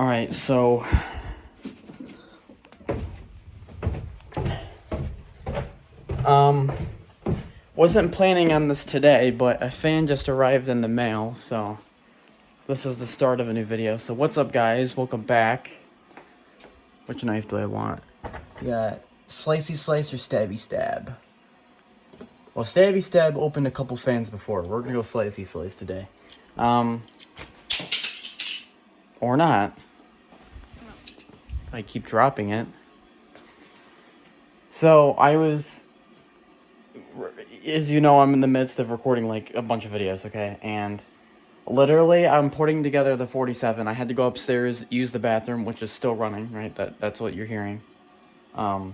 Alright, so wasn't planning on this today, but a fan just arrived in the mail, so this is the start of a new video. So what's up, guys? Welcome back. Which knife do I want? We got Slicey Slice or Stabby Stab. Well, Stabby Stab opened a couple fans before. We're gonna go Slicey Slice today. Or not. I keep dropping it. So, as you know, I'm in the midst of recording, like, a bunch of videos, okay? And literally, I'm putting together the 47. I had to go upstairs, use the bathroom, which is still running, right? That's what you're hearing. I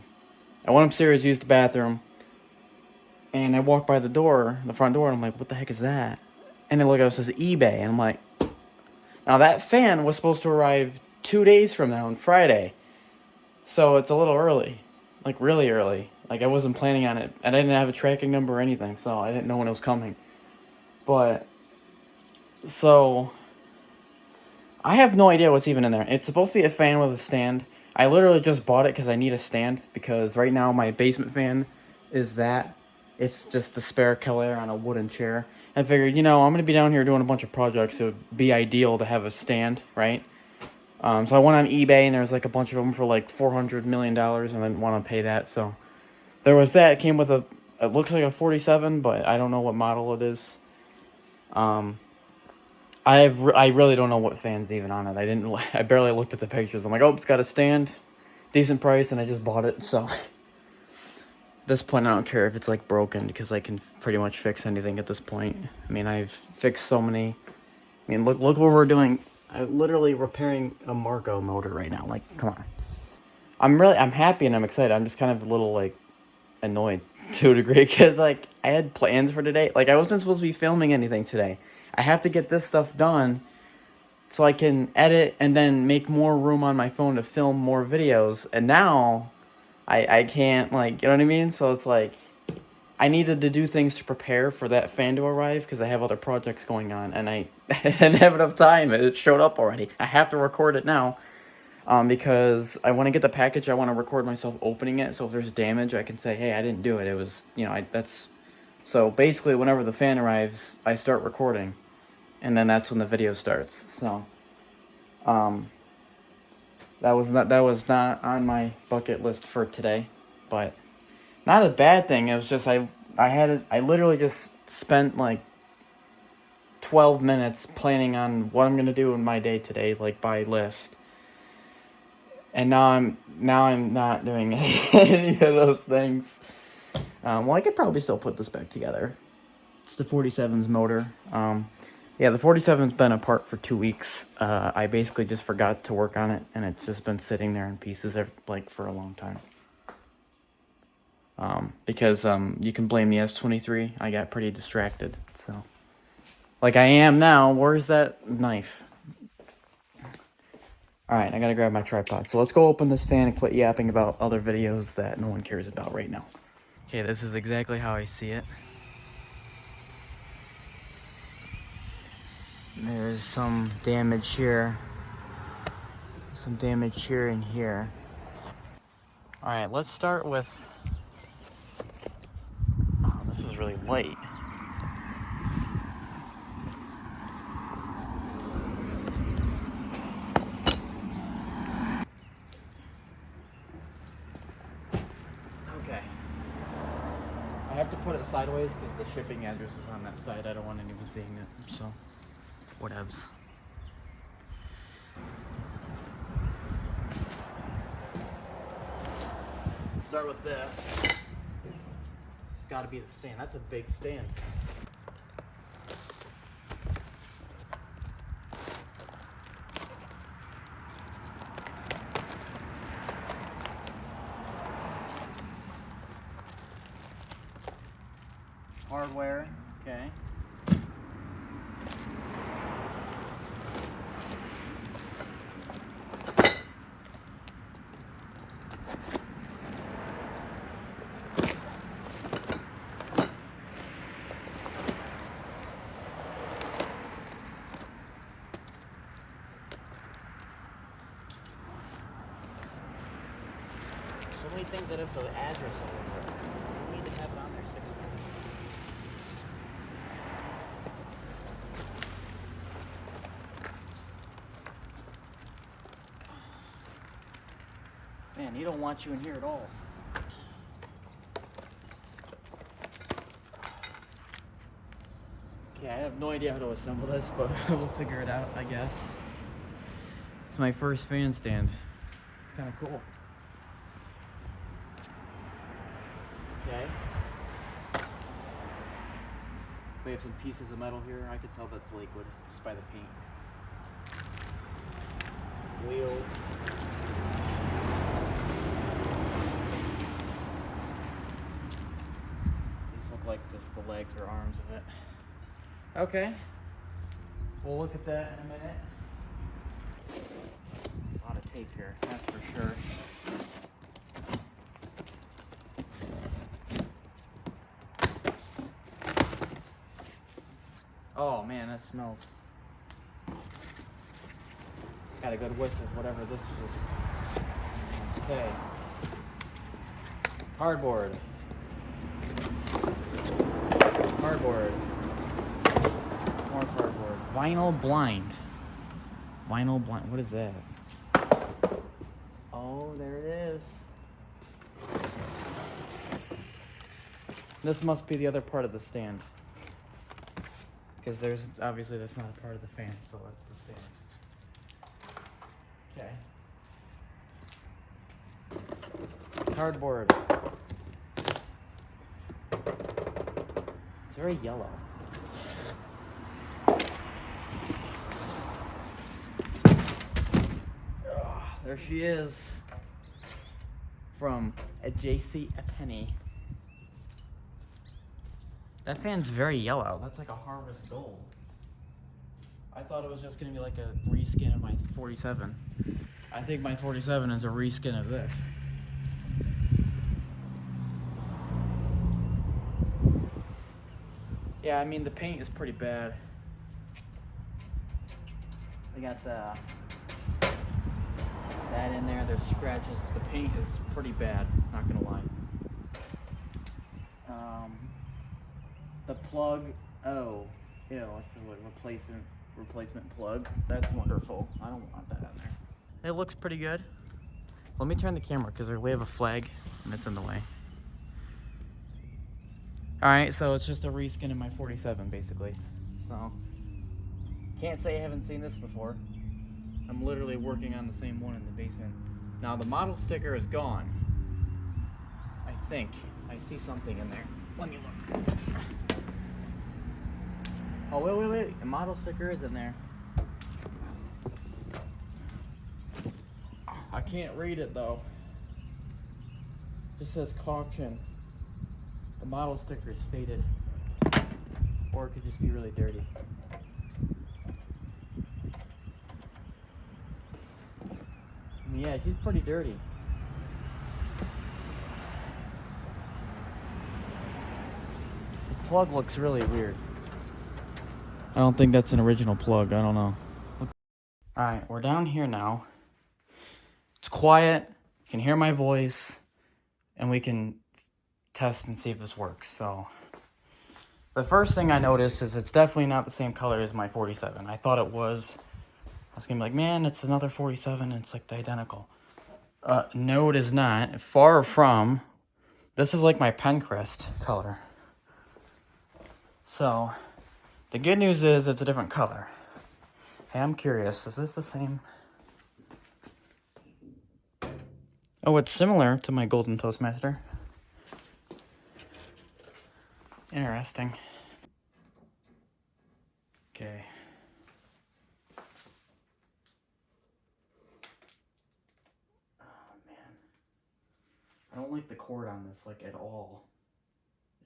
went upstairs, used the bathroom, and I walked by the front door, and I'm like, what the heck is that? And I look up, it says eBay, and I'm like, now that fan was supposed to arrive 2 days from now on Friday. So it's a little early. Like, really early. Like, I wasn't planning on it. And I didn't have a tracking number or anything, so I didn't know when it was coming. But, so, I have no idea what's even in there. It's supposed to be a fan with a stand. I literally just bought it because I need a stand. Because right now, my basement fan is that. It's just the spare Kellair on a wooden chair. I figured, I'm going to be down here doing a bunch of projects. It would be ideal to have a stand, right? So I went on eBay, and there was, like, a bunch of them for, like, $400 million, and I didn't want to pay that, so there was that. It came with it looks like a 47, but I don't know what model it is. I really don't know what fan's even on it. I barely looked at the pictures. I'm like, oh, it's got a stand, decent price, and I just bought it, so at this point, I don't care if it's, like, broken, because I can pretty much fix anything at this point. I mean, I've fixed so many. I mean, look what we're doing. I'm literally repairing a Marco motor right now. Like, come on. I'm happy and I'm excited. I'm just kind of a little, like, annoyed to a degree. Because, like, I had plans for today. Like, I wasn't supposed to be filming anything today. I have to get this stuff done so I can edit and then make more room on my phone to film more videos. And now, I can't, like, you know what I mean? So it's like, I needed to do things to prepare for that fan to arrive because I have other projects going on, and I didn't have enough time. It showed up already. I have to record it now because I want to get the package. I want to record myself opening it, so if there's damage, I can say, hey, I didn't do it. It was, So basically, whenever the fan arrives, I start recording, and then that's when the video starts. So, that was not on my bucket list for today, but not a bad thing. It was just I literally just spent like 12 minutes planning on what I'm gonna do in my day today, like by list. And now I'm not doing any of those things. Well, I could probably still put this back together. It's the 47's motor. Yeah, the 47's been apart for 2 weeks. I basically just forgot to work on it, and it's just been sitting there in pieces like for a long time. Because you can blame the S23. I got pretty distracted, so like I am now. Where's that knife? Alright, I gotta grab my tripod. So let's go open this fan and quit yapping about other videos that no one cares about right now. Okay, this is exactly how I see it. There's some damage here. Some damage here and here. Alright, let's start with... Oh, this is really light. Okay. I have to put it sideways because the shipping address is on that side. I don't want anyone seeing it, so whatevs. Start with this. It's got to be the stand. That's a big stand. Hardware, okay. many things that have the address all over it. You need to have it on there 6 months. Man, he don't want you in here at all. Okay, I have no idea how to assemble this, but we'll figure it out, I guess. It's my first fan stand. It's kind of cool. Okay. We have some pieces of metal here. I could tell that's liquid just by the paint. Wheels. These look like just the legs or arms of it. Okay. We'll look at that in a minute. A lot of tape here, that's for sure. Oh man, that smells. Got a good whiff of whatever this was. Okay. Cardboard. Cardboard. More cardboard. Vinyl blind. Vinyl blind. What is that? Oh, there it is. This must be the other part of the stand. Because there's, obviously that's not a part of the fan, so that's the stand. Okay. Cardboard. It's very yellow. There she is. From a JC Penney. That fan's very yellow. That's like a Harvest Gold. I thought it was just gonna be like a reskin of my 47. I think my 47 is a reskin of this. Yeah, I mean the paint is pretty bad. They got that in there, there's scratches. The paint is pretty bad, not gonna lie. The plug, oh, ew, what's the word? Replacement plug. That's wonderful. I don't want that in there. It looks pretty good. Let me turn the camera because we have a flag and it's in the way. Alright, so it's just a reskin of my 47 basically. So, can't say I haven't seen this before. I'm literally working on the same one in the basement. Now the model sticker is gone. I think. I see something in there. Let me look. Oh, wait. The model sticker is in there. I can't read it though. It just says caution. The model sticker is faded. Or it could just be really dirty. Yeah, she's pretty dirty. The plug looks really weird. I don't think that's an original plug. I don't know. Alright, we're down here now. It's quiet. You can hear my voice. And we can test and see if this works. So, the first thing I noticed is it's definitely not the same color as my 47. I thought it was. I was gonna be like, man, it's another 47 and it's like the identical. No, it is not. Far from. This is like my Pencrest color. So, the good news is it's a different color. Hey, I'm curious, is this the same? Oh, it's similar to my Golden Toastmaster. Interesting. Okay. I don't like the cord on this, like, at all.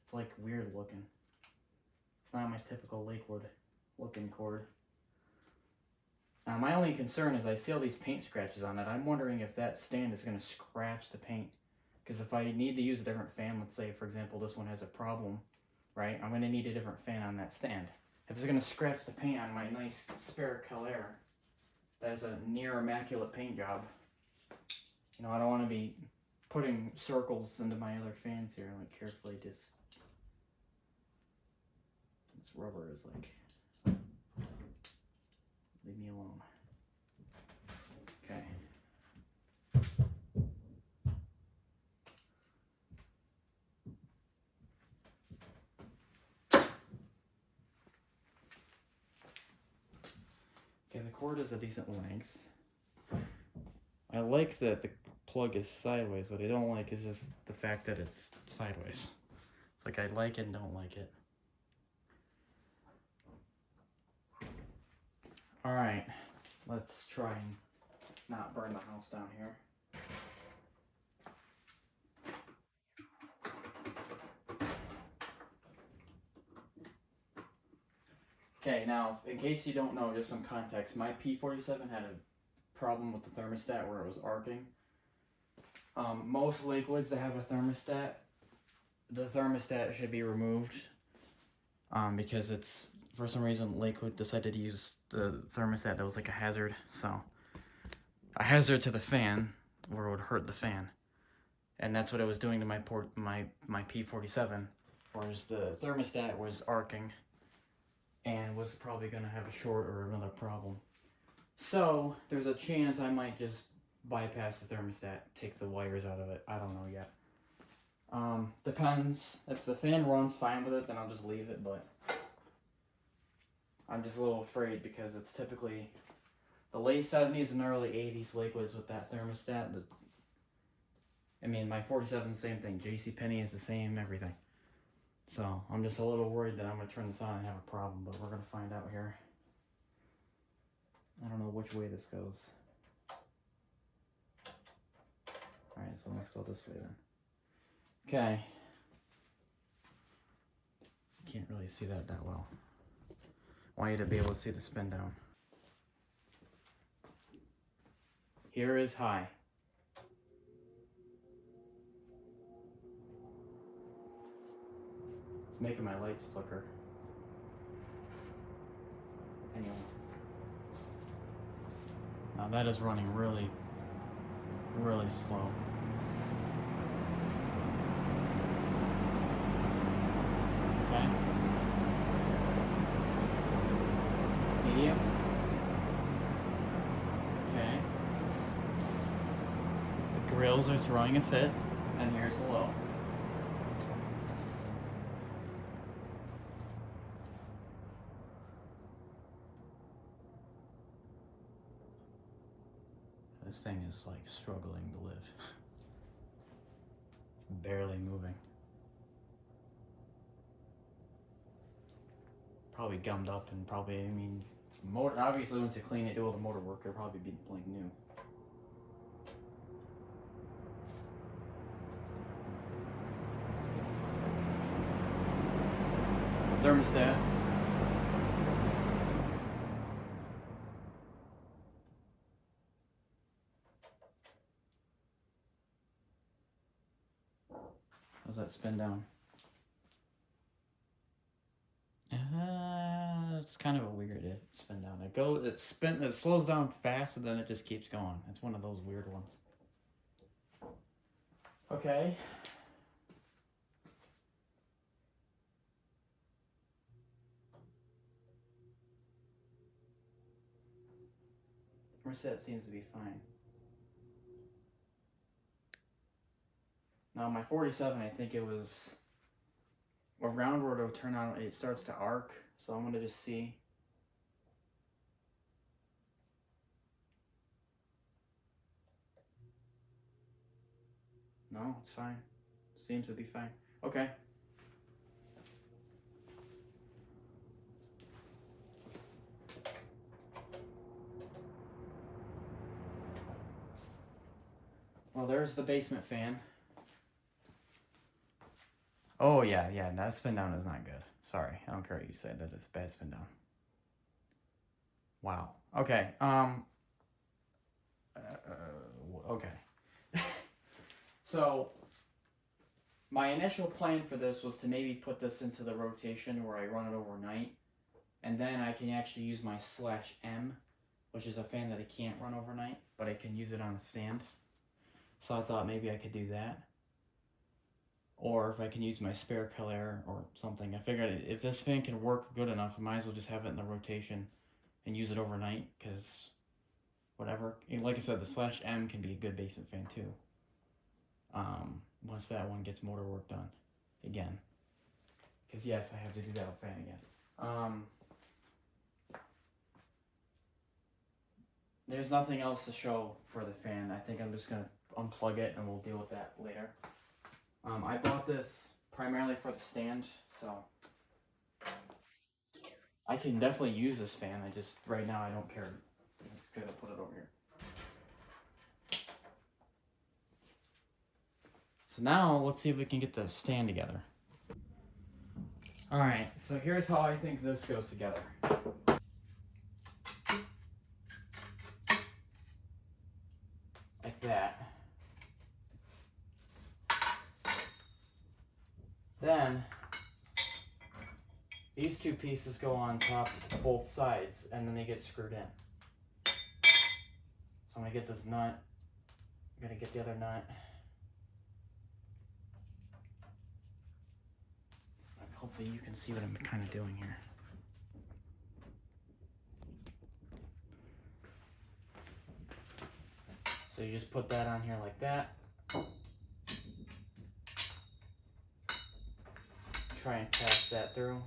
It's, like, weird looking. It's not my typical Lakewood looking cord. Now, my only concern is I see all these paint scratches on it. I'm wondering if that stand is going to scratch the paint. Because if I need to use a different fan, let's say, for example, this one has a problem, right? I'm going to need a different fan on that stand. If it's going to scratch the paint on my nice spare Calair, that is a near immaculate paint job. You know, I don't want to be putting circles into my other fans here, like carefully just. This rubber is like. Leave me alone. Okay. Okay, the cord is a decent length. I like that the plug is sideways. What I don't like is just the fact that it's sideways. It's like I like it and don't like it. All right, let's try and not burn the house down here. Okay, now, in case you don't know, just some context, my P47 had a problem with the thermostat where it was arcing. Most liquids that have a thermostat, the thermostat should be removed because it's, for some reason, Lakewood decided to use the thermostat that was like a hazard. So, a hazard to the fan, where it would hurt the fan. And that's what it was doing to my P47, whereas the thermostat was arcing and was probably going to have a short or another problem. So, there's a chance I might just bypass the thermostat, take the wires out of it. I don't know yet. Depends. If the fan runs fine with it, then I'll just leave it, but I'm just a little afraid because it's typically the late 70s and early 80s liquids with that thermostat. I mean, my 47 same thing. JCPenney is the same, everything. So, I'm just a little worried that I'm going to turn this on and have a problem, but we're going to find out here. I don't know which way this goes. Alright, so let's go this way then. Okay. Can't really see that well. I want you to be able to see the spin down. Here is high. It's making my lights flicker. Anyway. Now that is running really, really slow. Okay. Medium. Okay. The grills are throwing a fit, and here's the low. This thing is like struggling to live. It's barely moving. Probably gummed up and probably, I mean, motor, obviously once you clean it, do all the motor work, it'll probably be like new. Thermostat. How's that spin down? It's kind of a weird spin down. It slows down fast and then it just keeps going. It's one of those weird ones. Okay. Reset seems to be fine. Now my 47, I think it was around where it'll turn out, it starts to arc. So I'm gonna just see. No, it's fine. Seems to be fine. Okay. Well, there's the basement fan. Oh, yeah, that spin down is not good. Sorry, I don't care what you say, that is bad spin down. Wow. Okay, okay. So, my initial plan for this was to maybe put this into the rotation where I run it overnight, and then I can actually use my /M, which is a fan that I can't run overnight, but I can use it on a stand. So I thought maybe I could do that. Or if I can use my spare Calare or something. I figured if this fan can work good enough, I might as well just have it in the rotation and use it overnight, because whatever. Like I said, the Slash M can be a good basement fan too. Once that one gets motor work done again. Because yes, I have to do that fan again. There's nothing else to show for the fan. I think I'm just going to unplug it and we'll deal with that later. I bought this primarily for the stand, so I can definitely use this fan. I just, right now, I don't care. I'm just going to put it over here. So now, let's see if we can get the stand together. Alright, so here's how I think this goes together. Like that. Then, these two pieces go on top of both sides, and then they get screwed in. So I'm going to get this nut. I'm going to get the other nut. Hopefully you can see what I'm kind of doing here. So you just put that on here like that. Try and pass that through.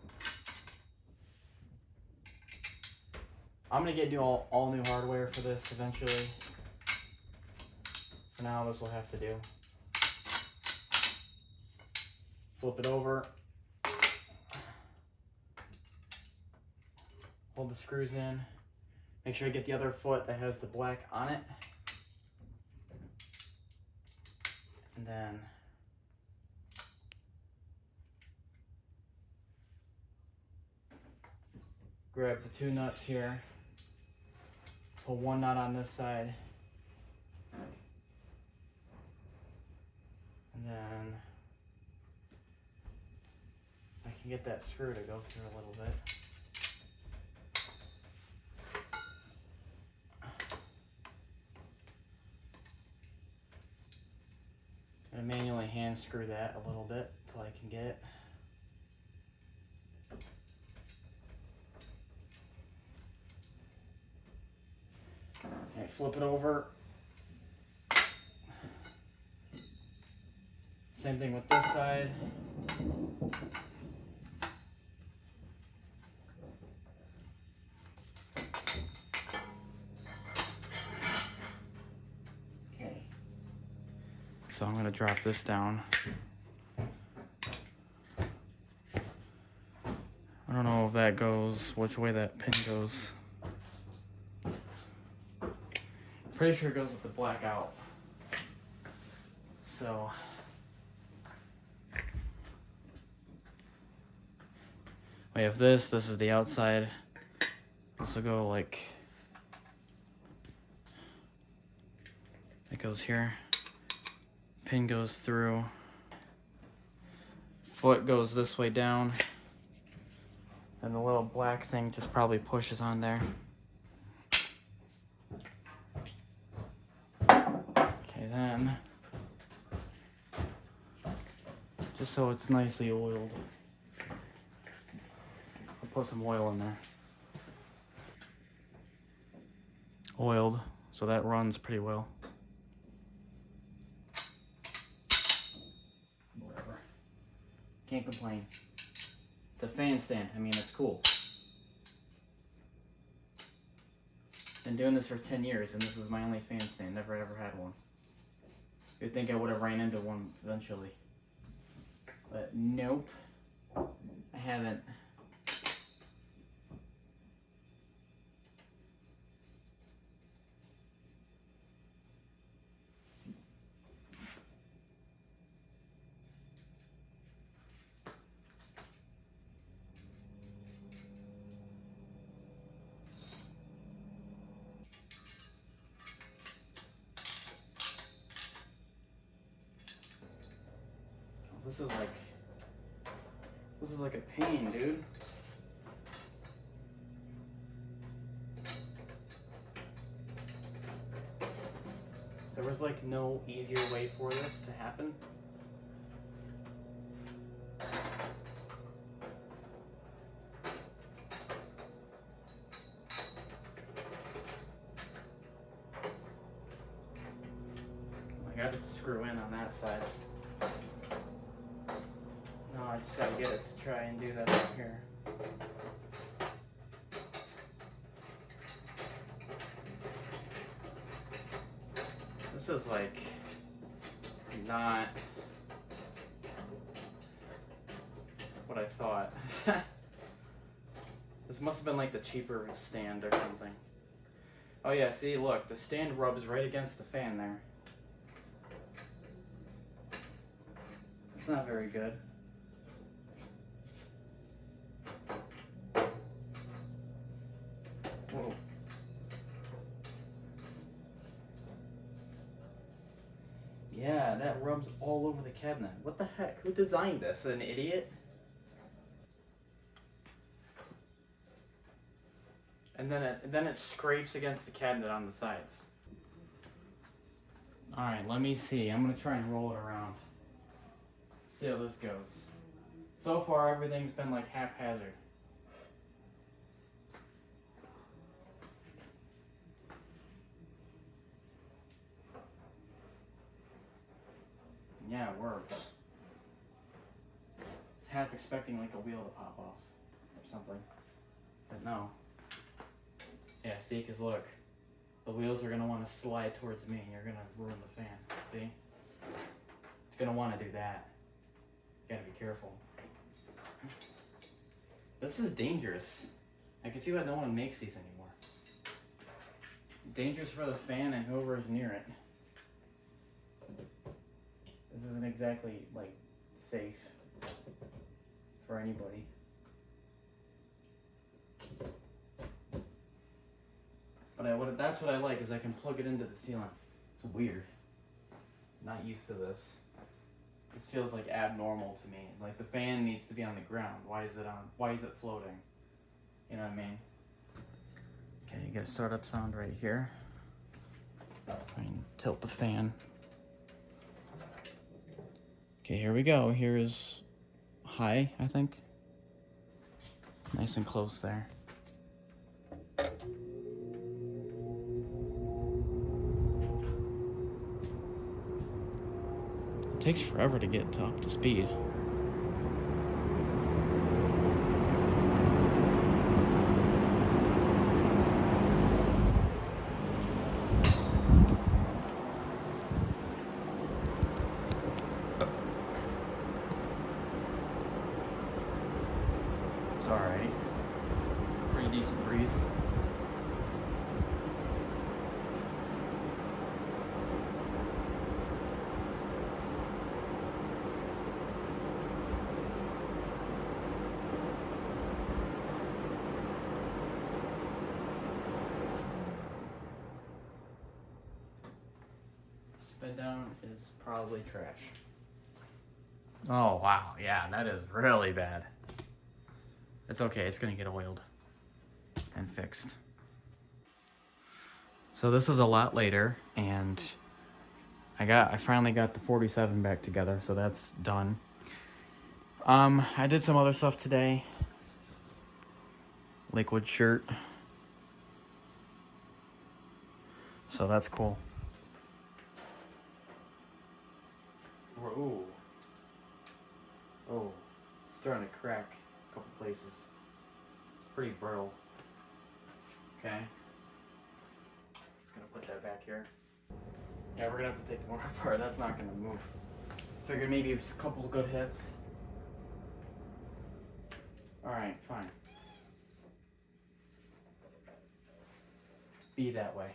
I'm going to get all new hardware for this eventually. For now, this will have to do. Flip it over. Hold the screws in. Make sure I get the other foot that has the black on it. And then grab the two nuts here. Pull one nut on this side. And then I can get that screw to go through a little bit. I'm gonna manually hand screw that a little bit until I can get it. Okay, flip it over. Same thing with this side. Okay. So I'm going to drop this down. I don't know if that goes, which way that pin goes. Pretty sure it goes with the black out. So we have this is the outside. This will go like, it goes here. Pin goes through. Foot goes this way down. And the little black thing just probably pushes on there. Okay, then, just so it's nicely oiled, I'll put some oil in there. Oiled, so that runs pretty well. Whatever. Can't complain. It's a fan stand. I mean, it's cool. Been doing this for 10 years, and this is my only fan stand. Never ever had one. You'd think I would have ran into one eventually. But nope. I haven't. This is like a pain, dude. There was like no easier way for this to happen. I got it to screw in on that side. No, I just gotta get it to try and do that out here. This is like not what I thought. This must have been like the cheaper stand or something. Oh yeah, see, look, the stand rubs right against the fan there. It's not very good. Whoa. Yeah, that rubs all over the cabinet. What the heck? Who designed this? An idiot? And then it scrapes against the cabinet on the sides. Alright, let me see. I'm gonna try and roll it around. See how this goes. So far everything's been like haphazard. Yeah, it works. I was half expecting like a wheel to pop off or something. But no. Yeah, see, because look, the wheels are going to want to slide towards me. You're going to ruin the fan. See? It's going to want to do that. You got to be careful. This is dangerous. I can see why no one makes these anymore. Dangerous for the fan and whoever is near it. This isn't exactly, like, safe for anybody. But that's what I like, is I can plug it into the ceiling. It's weird. Not used to this. This feels like abnormal to me. Like the fan needs to be on the ground. Why is it floating? You know what I mean? Okay, you get a startup sound right here. Try and tilt the fan. Okay, here we go. Here is high, I think. Nice and close there. It takes forever to get up to speed. It's alright. Pretty decent breeze. Spin down is probably trash. Oh wow, yeah, that is really bad. It's okay, it's gonna get oiled and fixed. So this is a lot later, and I finally got the 47 back together, so that's done. I did some other stuff today. Liquid shirt. So that's cool. Ooh. Oh, it's starting to crack a couple places. It's pretty brittle. Okay. Just gonna put that back here. Yeah, we're gonna have to take the motor apart. That's not gonna move. Figured maybe it's a couple good hits. Alright, fine. Be that way.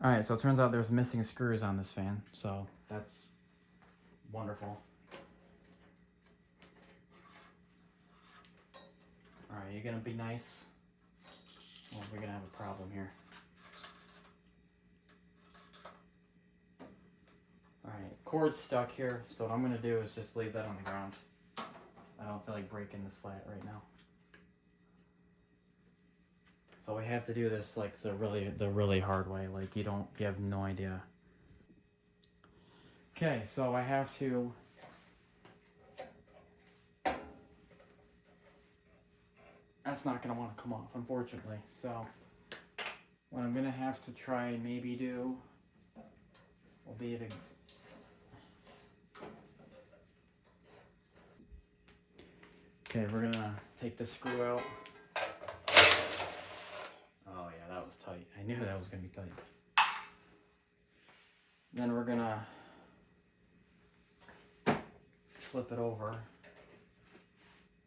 Alright, so it turns out there's missing screws on this fan, so that's wonderful. Alright, you gonna be nice? Or we're gonna have a problem here. Alright, cord's stuck here, so what I'm gonna do is just leave that on the ground. I don't feel like breaking the slat right now. So we have to do this like the really hard way. Like you have no idea. Okay, so I have to that's not gonna want to come off, unfortunately. So what I'm gonna have to try and maybe do will be to okay, we're gonna take the screw out. Oh yeah, that was tight. I knew that was gonna be tight. Then we're gonna flip it over.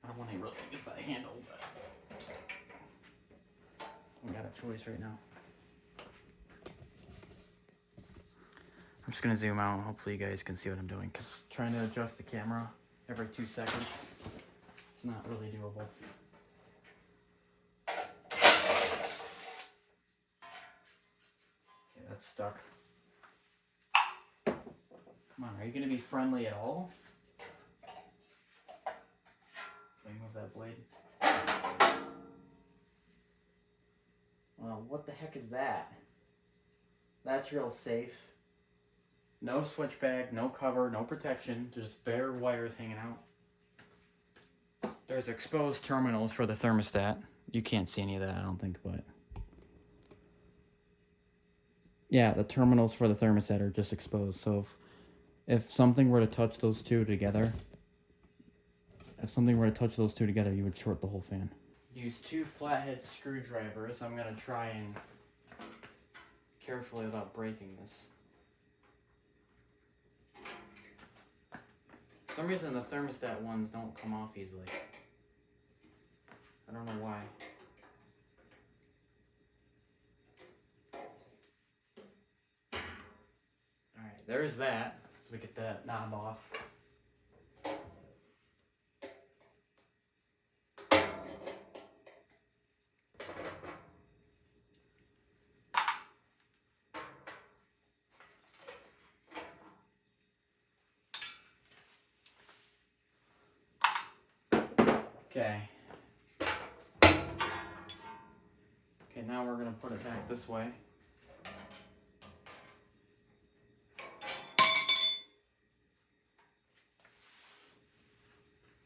I don't want to really use that handle, but we got a choice right now. I'm just gonna zoom out. Hopefully you guys can see what I'm doing, because trying to adjust the camera every 2 seconds, it's not really doable. Okay, that's stuck. Come on, are you gonna be friendly at all? Can we move that blade? Well, what the heck is that? That's real safe. No switch bag, no cover, no protection, just bare wires hanging out. There's exposed terminals for the thermostat. You can't see any of that, I don't think, but... yeah, the terminals for the thermostat are just exposed, so if something were to touch those two together, you would short the whole fan. Use 2 flathead screwdrivers. I'm gonna try and carefully without breaking this. For some reason the thermostat ones don't come off easily. I don't know why. Alright, there's that. So we get that knob off. Okay. Okay, now we're going to put it back this way.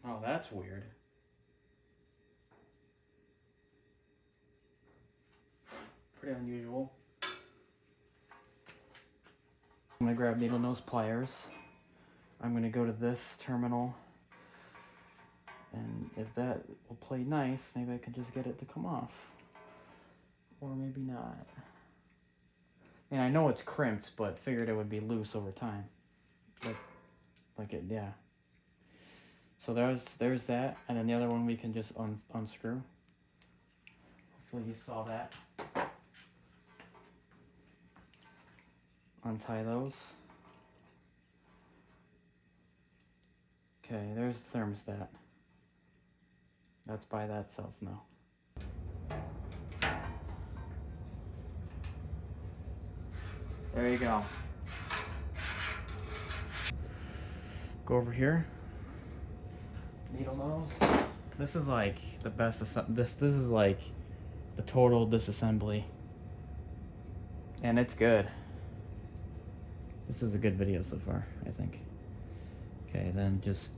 Oh, that's weird. Pretty unusual. I'm going to grab needle nose pliers. I'm going to go to this terminal. And if that will play nice, maybe I can just get it to come off. Or maybe not. And I know it's crimped, but figured it would be loose over time. Like it, yeah. So there's that, and then the other one we can just unscrew. Hopefully you saw that. Untie those. Okay, there's the thermostat. That's by that self now. There you go. Go over here. Needle nose. This is like the best. This is like the total disassembly, and it's good. This is a good video so far, I think. Okay, then just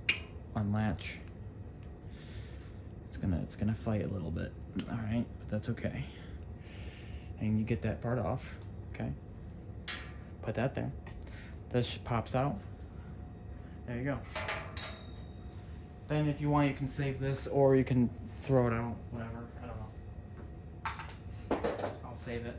unlatch. It's gonna fight a little bit. All right, but that's okay. And you get that part off. Okay. Put that there. This pops out. There you go. Then if you want, you can save this, or you can throw it out, whatever, I don't know. I'll save it.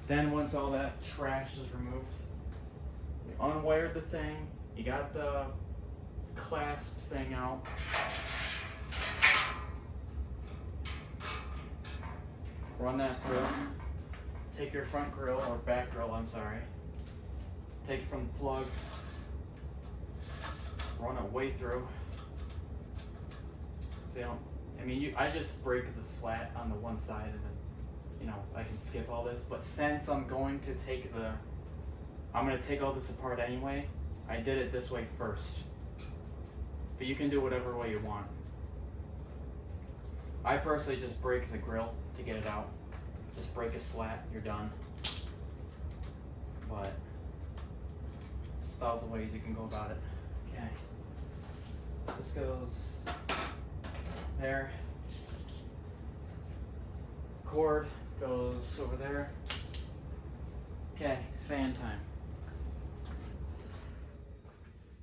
Then once all that trash is removed, you unwired the thing, you got the clasp thing out. Run that through. Take your front grill, or back grill, I'm sorry. Take it from the plug. Run it way through. So I just break the slat on the one side, and then, I can skip all this. But since I'm going to take the I'm gonna take all this apart anyway. I did it this way first. But you can do whatever way you want. I personally just break the grill to get it out. Just break a slat, you're done. But there's 1,000 ways you can go about it. Okay. This goes there. Cord goes over there. Okay, fan time.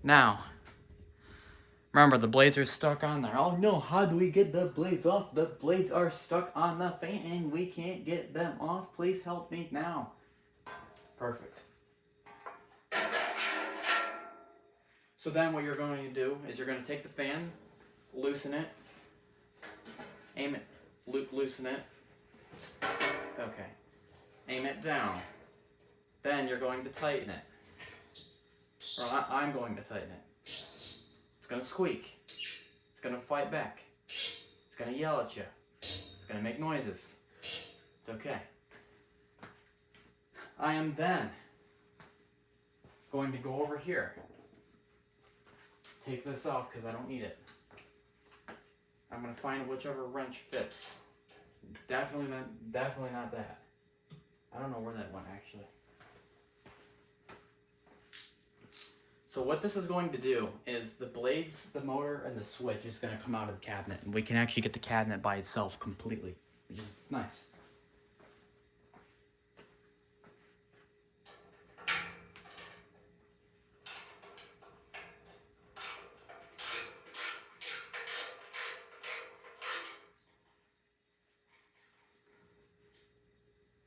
Now, remember the blades are stuck on there. Oh no, how do we get the blades off? The blades are stuck on the fan and we can't get them off. Please help me now. Perfect. So then what you're going to do is you're going to take the fan, loosen it, aim it, loosen it. Okay. Aim it down. Then you're going to tighten it. Or I'm going to tighten it. It's going to squeak. It's going to fight back. It's going to yell at you. It's going to make noises. It's okay. I am then going to go over here. Take this off because I don't need it. I'm going to find whichever wrench fits. Definitely not that. I don't know where that went actually. So what this is going to do is the blades, the motor, and the switch is going to come out of the cabinet. And we can actually get the cabinet by itself completely, which is nice.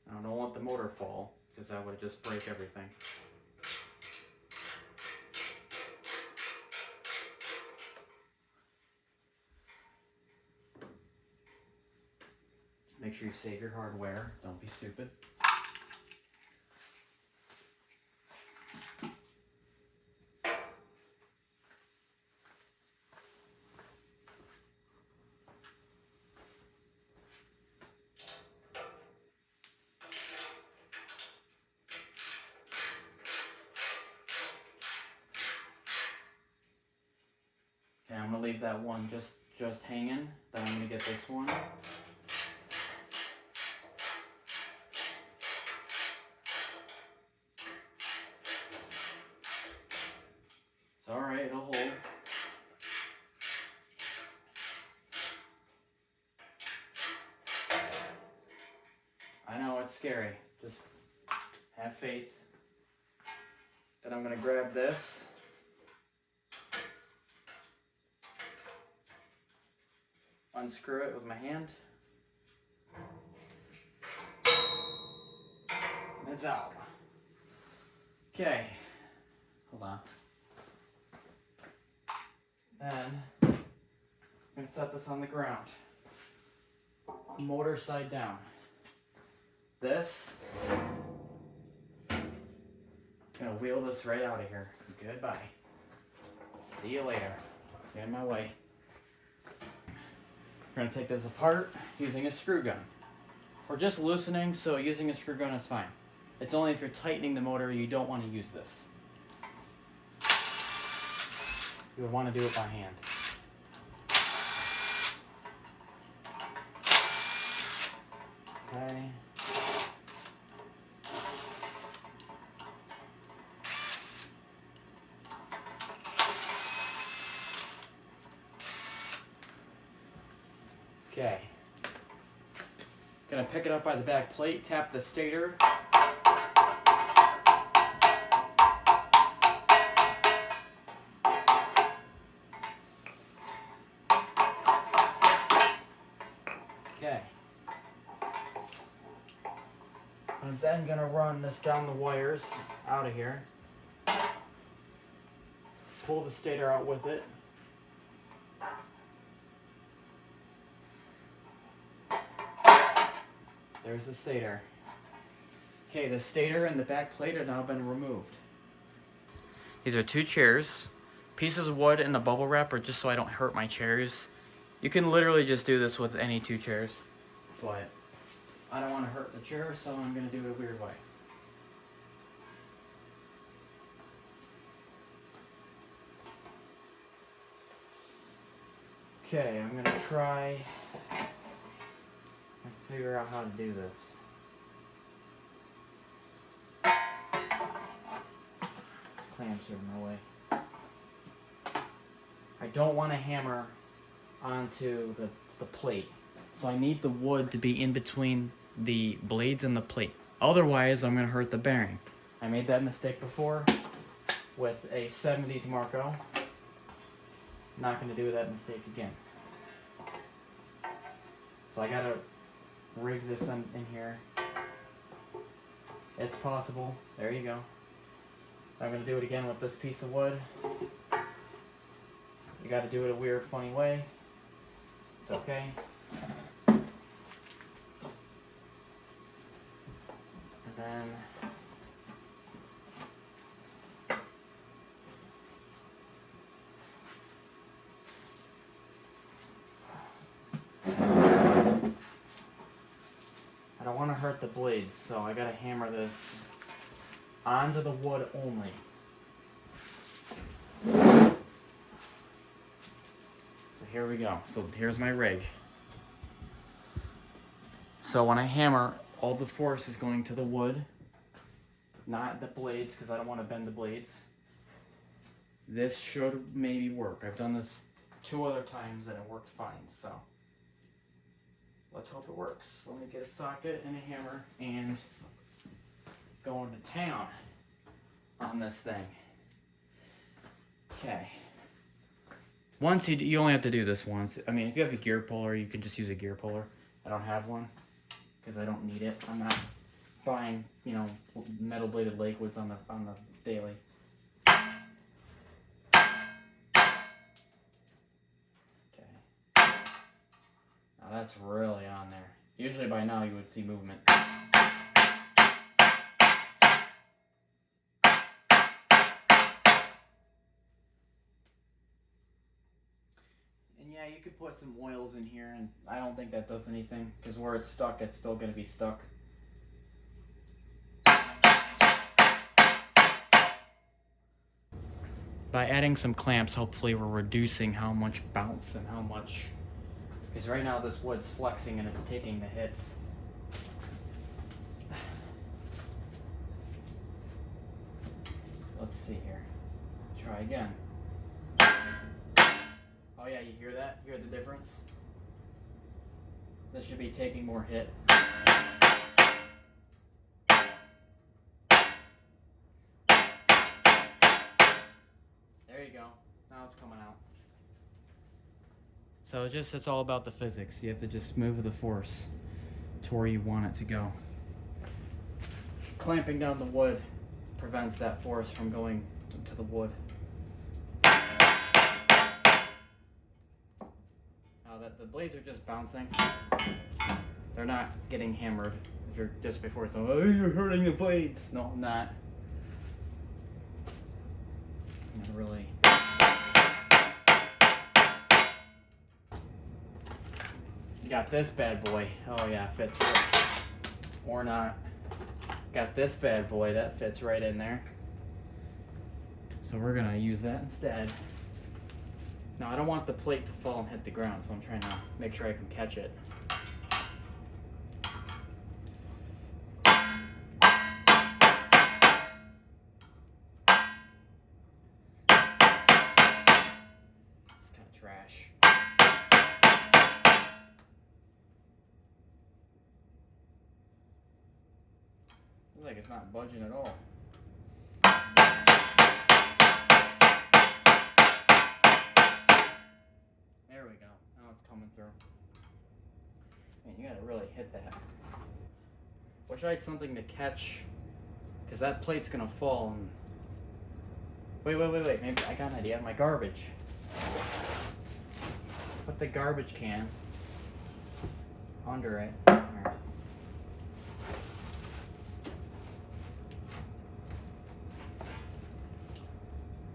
I don't want the motor to fall, because that would just break everything. Make sure you save your hardware. Don't be stupid. Okay, I'm gonna leave that one just hanging. Then I'm gonna get this one. It's alright, it'll hold. I know it's scary. Just have faith. Then I'm gonna grab this. Unscrew it with my hand. And it's out. Okay. Hold on. Then I'm going to set this on the ground. Motor side down. This. I'm going to wheel this right out of here. Goodbye. See you later. Get in my way. We're going to take this apart using a screw gun. We're just loosening, so using a screw gun is fine. It's only if you're tightening the motor you don't want to use this. You would want to do it by hand. Okay. Okay. Gonna pick it up by the back plate, tap the stator. Okay. I'm then gonna run this down the wires out of here. Pull the stator out with it. There's the stator. Okay, the stator and the back plate have now been removed. These are two chairs. Pieces of wood and the bubble wrap are just so I don't hurt my chairs. You can literally just do this with any two chairs, but I don't want to hurt the chair, so I'm going to do it a weird way. Okay, I'm gonna try and figure out how to do this. This clamps are in my way. I don't want to hammer onto the plate. So I need the wood to be in between the blades and the plate. Otherwise, I'm going to hurt the bearing. I made that mistake before with a 70s Marco. Not going to do that mistake again. So I got to rig this in here. It's possible. There you go. I'm going to do it again with this piece of wood. You got to do it a weird, funny way. It's okay. And then I don't want to hurt the blades, so I got to hammer this onto the wood only. So here we go. So here's my rig. So when I hammer, all the force is going to the wood, not the blades, because I don't want to bend the blades. This should maybe work. I've done this 2 other times and it worked fine, so let's hope it works. Let me get a socket and a hammer and go into town on this thing. Okay. Once you only have to do this once. I mean, if you have a gear puller, you can just use a gear puller. I don't have one because I don't need it. I'm not buying, you know, metal bladed Lakewoods on the daily. Okay. Now that's really on there. Usually by now you would see movement. And yeah, you could put some oils in here, and I don't think that does anything, because where it's stuck, it's still going to be stuck. By adding some clamps, hopefully we're reducing how much bounce and how much, because right now this wood's flexing and it's taking the hits. Let's see here. Try again. Oh yeah, you hear that? Hear the difference? This should be taking more hit. There you go. Now it's coming out. So it's all about the physics. You have to just move the force to where you want it to go. Clamping down the wood prevents that force from going to the wood. Now that the blades are just bouncing, they're not getting hammered. If you're just before saying, oh, you're hurting the blades. No, I'm not. I'm gonna really. You got this bad boy. Oh yeah, fits right. Or not. Got this bad boy that fits right in there. So we're gonna use that instead. Now I don't want the plate to fall and hit the ground, so I'm trying to make sure I can catch it. It's kind of trash. Looks like it's not budging at all. There we go. Now it's coming through. Man, you gotta really hit that. Wish I had something to catch, because that plate's gonna fall and... Wait. Maybe I got an idea. My garbage. Put the garbage can under it. Here.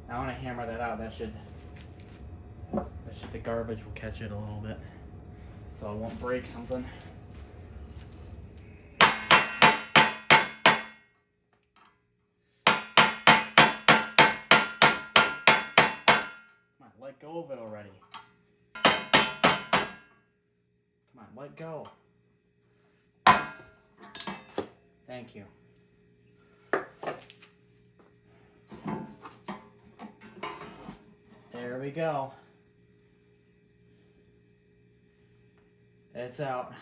Now when I hammer that out, the garbage will catch it a little bit, so it won't break something. Come on, let go of it already. Let go. Thank you. There we go. It's out.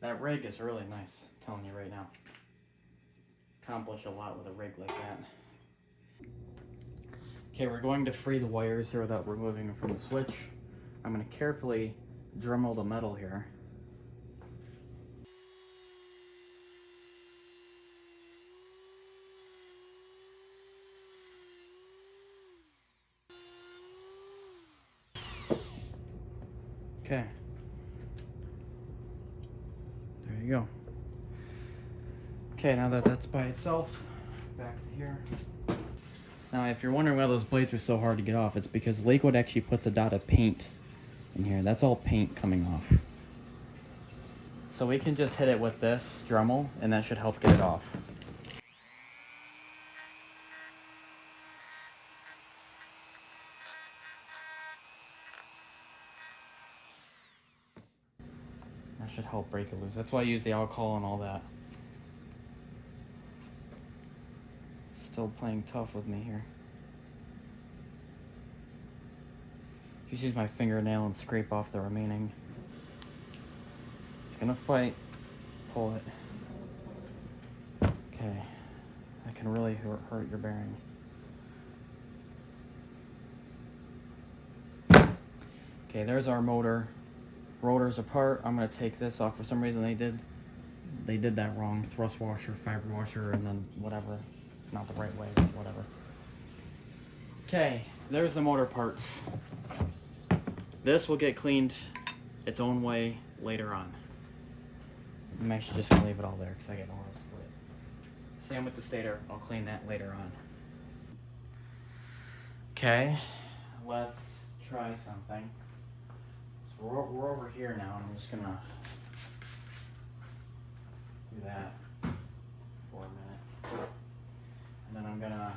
That rig is really nice, I'm telling you right now. Accomplish a lot with a rig like that. Okay, we're going to free the wires here without removing them from the switch. I'm going to carefully Dremel the metal here. Okay. There you go. Okay, now that that's by itself, back to here. Now, if you're wondering why those blades are so hard to get off, it's because Lakewood actually puts a dot of paint in here. That's all paint coming off. So we can just hit it with this Dremel, and that should help get it off. That should help break it loose. That's why I use the alcohol and all that. Still playing tough with me here. Just use my fingernail and scrape off the remaining. It's gonna fight. Pull it. Okay. That can really hurt your bearing. Okay, there's our motor. Rotor's apart. I'm gonna take this off. For some reason they did that wrong. Thrust washer, fiber washer, and then whatever. Not the right way, but whatever. Okay, there's the motor parts. This will get cleaned its own way later on. I'm actually just gonna leave it all there because I get all this split. Same with the stator. I'll clean that later on. Okay, let's try something. So we're over here now, and I'm just gonna do that for a minute. And then I'm gonna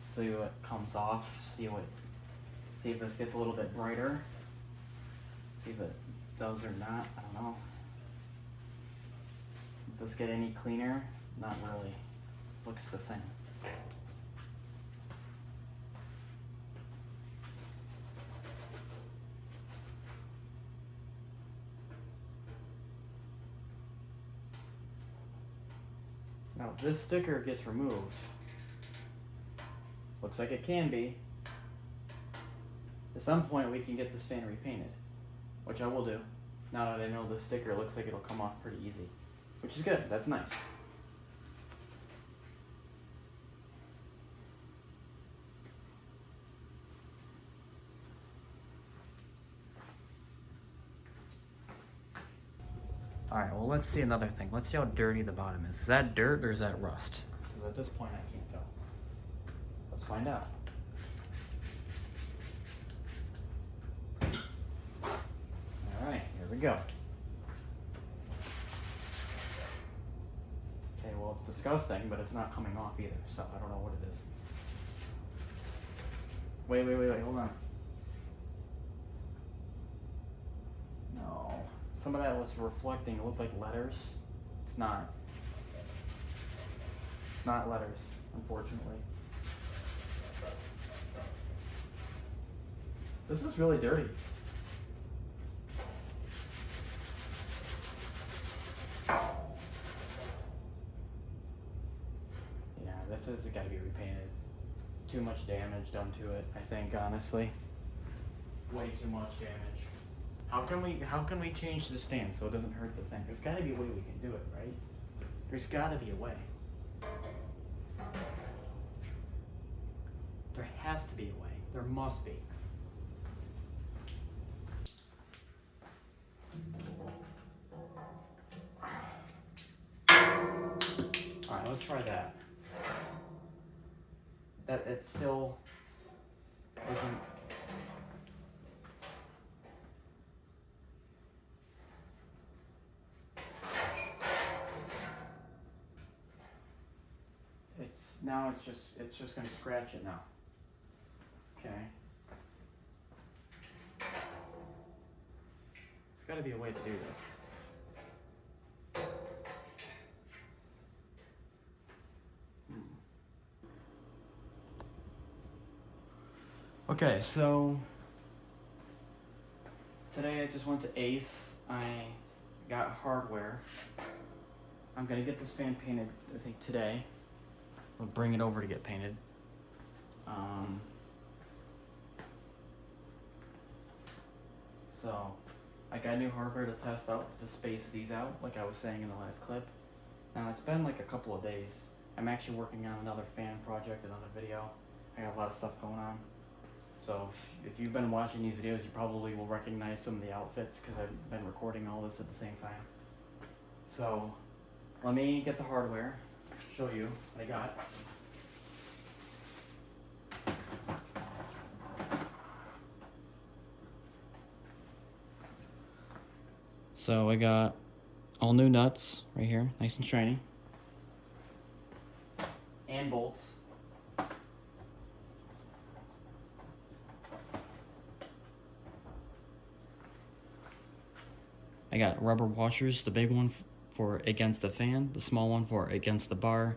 see what comes off, see if this gets a little bit brighter, see if it does or not, I don't know. Does this get any cleaner? Not really. Looks the same. Now if this sticker gets removed, looks like it can be, at some point we can get this fan repainted, which I will do. Now that I know this sticker looks like it'll come off pretty easy, which is good, that's nice. Alright, well let's see another thing. Let's see how dirty the bottom is. Is that dirt or is that rust? Because at this point I can't tell. Let's find out. Alright, here we go. Okay, well it's disgusting, but it's not coming off either, so I don't know what it is. Wait, hold on. No. Some of that was reflecting. It looked like letters. It's not. It's not letters, unfortunately. This is really dirty. Yeah, this has got to be repainted. Too much damage done to it, I think, honestly. Way too much damage. How can we change the stand so it doesn't hurt the thing? There's got to be a way we can do it, right? There's got to be a way. There has to be a way. There must be. Alright, let's try that. That it still isn't. now it's just gonna scratch it now. Okay. There's gotta be a way to do this. Okay, so today I just went to Ace. I got hardware. I'm gonna get this fan painted, I think, today. We'll bring it over to get painted. So I got new hardware to test out to space these out, like I was saying in the last clip. Now it's been like a couple of days. I'm actually working on another fan project, another video. I got a lot of stuff going on. So if you've been watching these videos, you probably will recognize some of the outfits because I've been recording all this at the same time. So let me get the hardware, show you what I got. So I got all new nuts right here, nice and shiny. And bolts. I got rubber washers, the big one for against the fan, the small one for against the bar,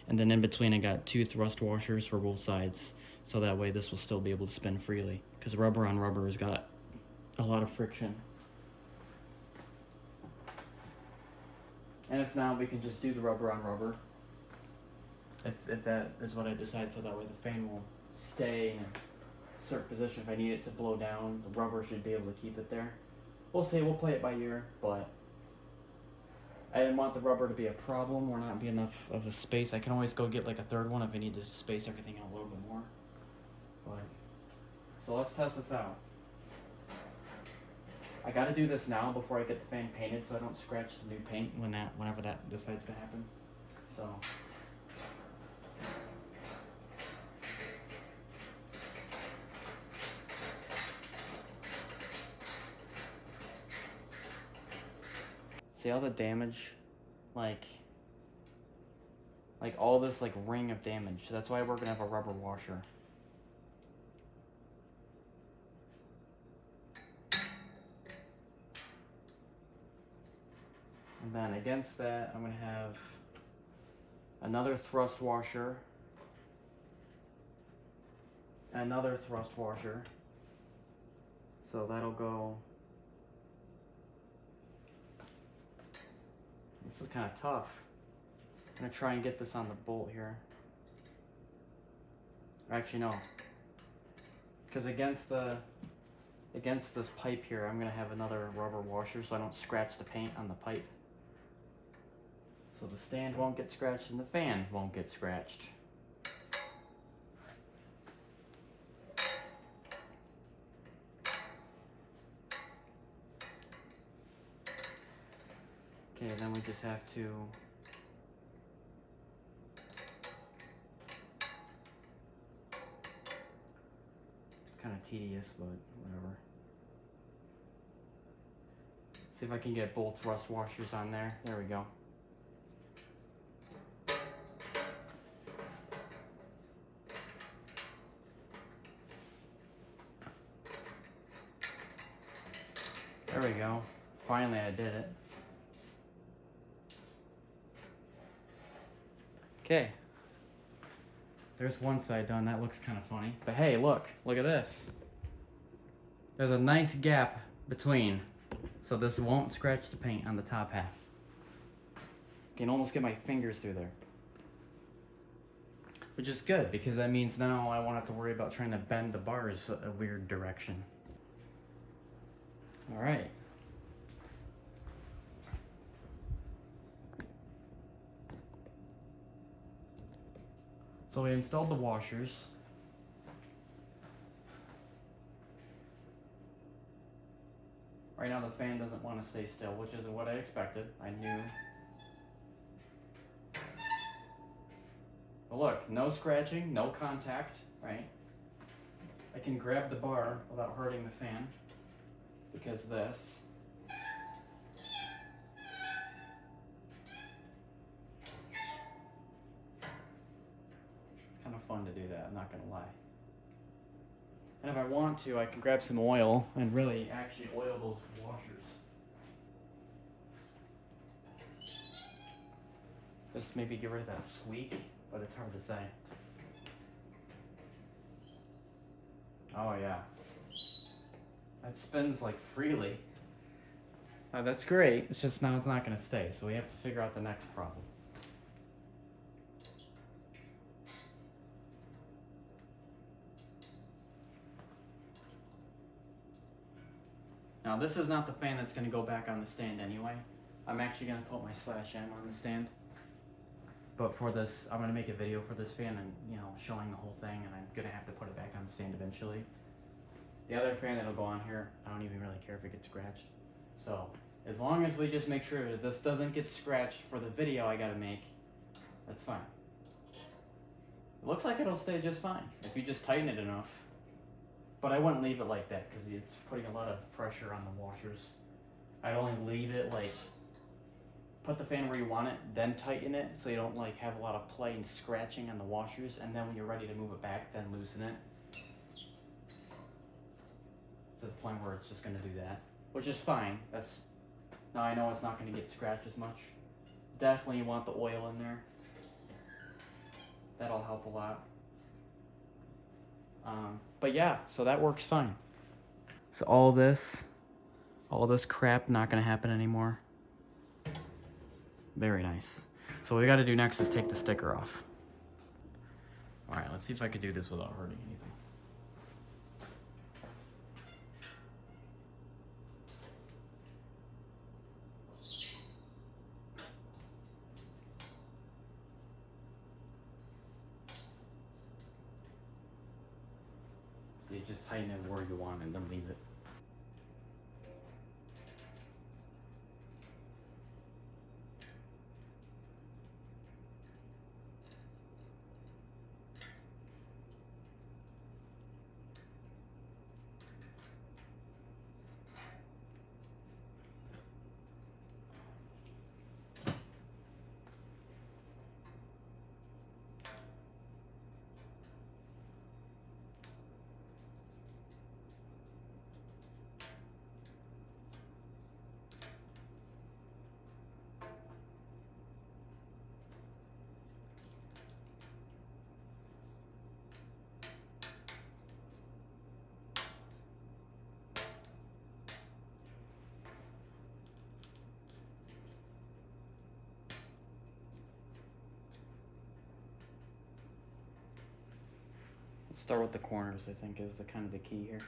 and then in between I got 2 thrust washers for both sides, so that way this will still be able to spin freely, because rubber on rubber has got a lot of friction. And if not, we can just do the rubber on rubber, if that is what I decide, so that way the fan will stay in a certain position. If I need it to blow down, the rubber should be able to keep it there. We'll see, we'll play it by ear, but I didn't want the rubber to be a problem or not be enough of a space. I can always go get like a third one if I need to space everything out a little bit more. But so let's test this out. I gotta do this now before I get the fan painted so I don't scratch the new paint whenever that decides to happen. So see all the damage, like all this like ring of damage. That's why we're gonna have a rubber washer. And then against that, I'm gonna have another thrust washer, another thrust washer. So that'll go. This is kind of tough. I'm gonna try and get this on the bolt here. Actually, no. Because against this pipe here, I'm gonna have another rubber washer so I don't scratch the paint on the pipe. So the stand won't get scratched and the fan won't get scratched. Okay, then we just have to it's kind of tedious, but whatever. See if I can get both thrust washers on there. There we go. There we go. Finally, I did it. Okay. There's one side done. That looks kind of funny. But hey, look at this. There's a nice gap between, so this won't scratch the paint on the top half. I can almost get my fingers through there. Which is good, because that means now I won't have to worry about trying to bend the bars a weird direction. All right. So we installed the washers. Right now the fan doesn't want to stay still, which is what I expected. I knew. But look, no scratching, no contact, right? I can grab the bar without hurting the fan, because this. fun to do that, I'm not gonna lie. And if I want to, I can grab some oil and really actually oil those washers. Just maybe get rid of that squeak, but it's hard to say. Oh yeah. That spins like freely. That's great, it's just now it's not gonna stay, so we have to figure out the next problem. Now this is not the fan that's gonna go back on the stand anyway. I'm actually gonna put my /M on the stand. But for this, I'm gonna make a video for this fan and, you know, showing the whole thing, and I'm gonna have to put it back on the stand eventually. The other fan that'll go on here, I don't even really care if it gets scratched. So, as long as we just make sure that this doesn't get scratched for the video I gotta make, that's fine. It looks like it'll stay just fine if you just tighten it enough. But I wouldn't leave it like that because it's putting a lot of pressure on the washers. I'd only leave it like, put the fan where you want it, then tighten it so you don't like have a lot of play and scratching on the washers, and then when you're ready to move it back, then loosen it. To the point where it's just gonna do that, which is fine. Now I know it's not gonna get scratched as much. Definitely you want the oil in there. That'll help a lot. But yeah, so that works fine. So all this crap not gonna happen anymore. Very nice. So what we gotta do next is take the sticker off. All right, let's see if I could do this without hurting anything. So you just tighten it where you want and then leave it. Start with the corners, I think, is the kind of the key here.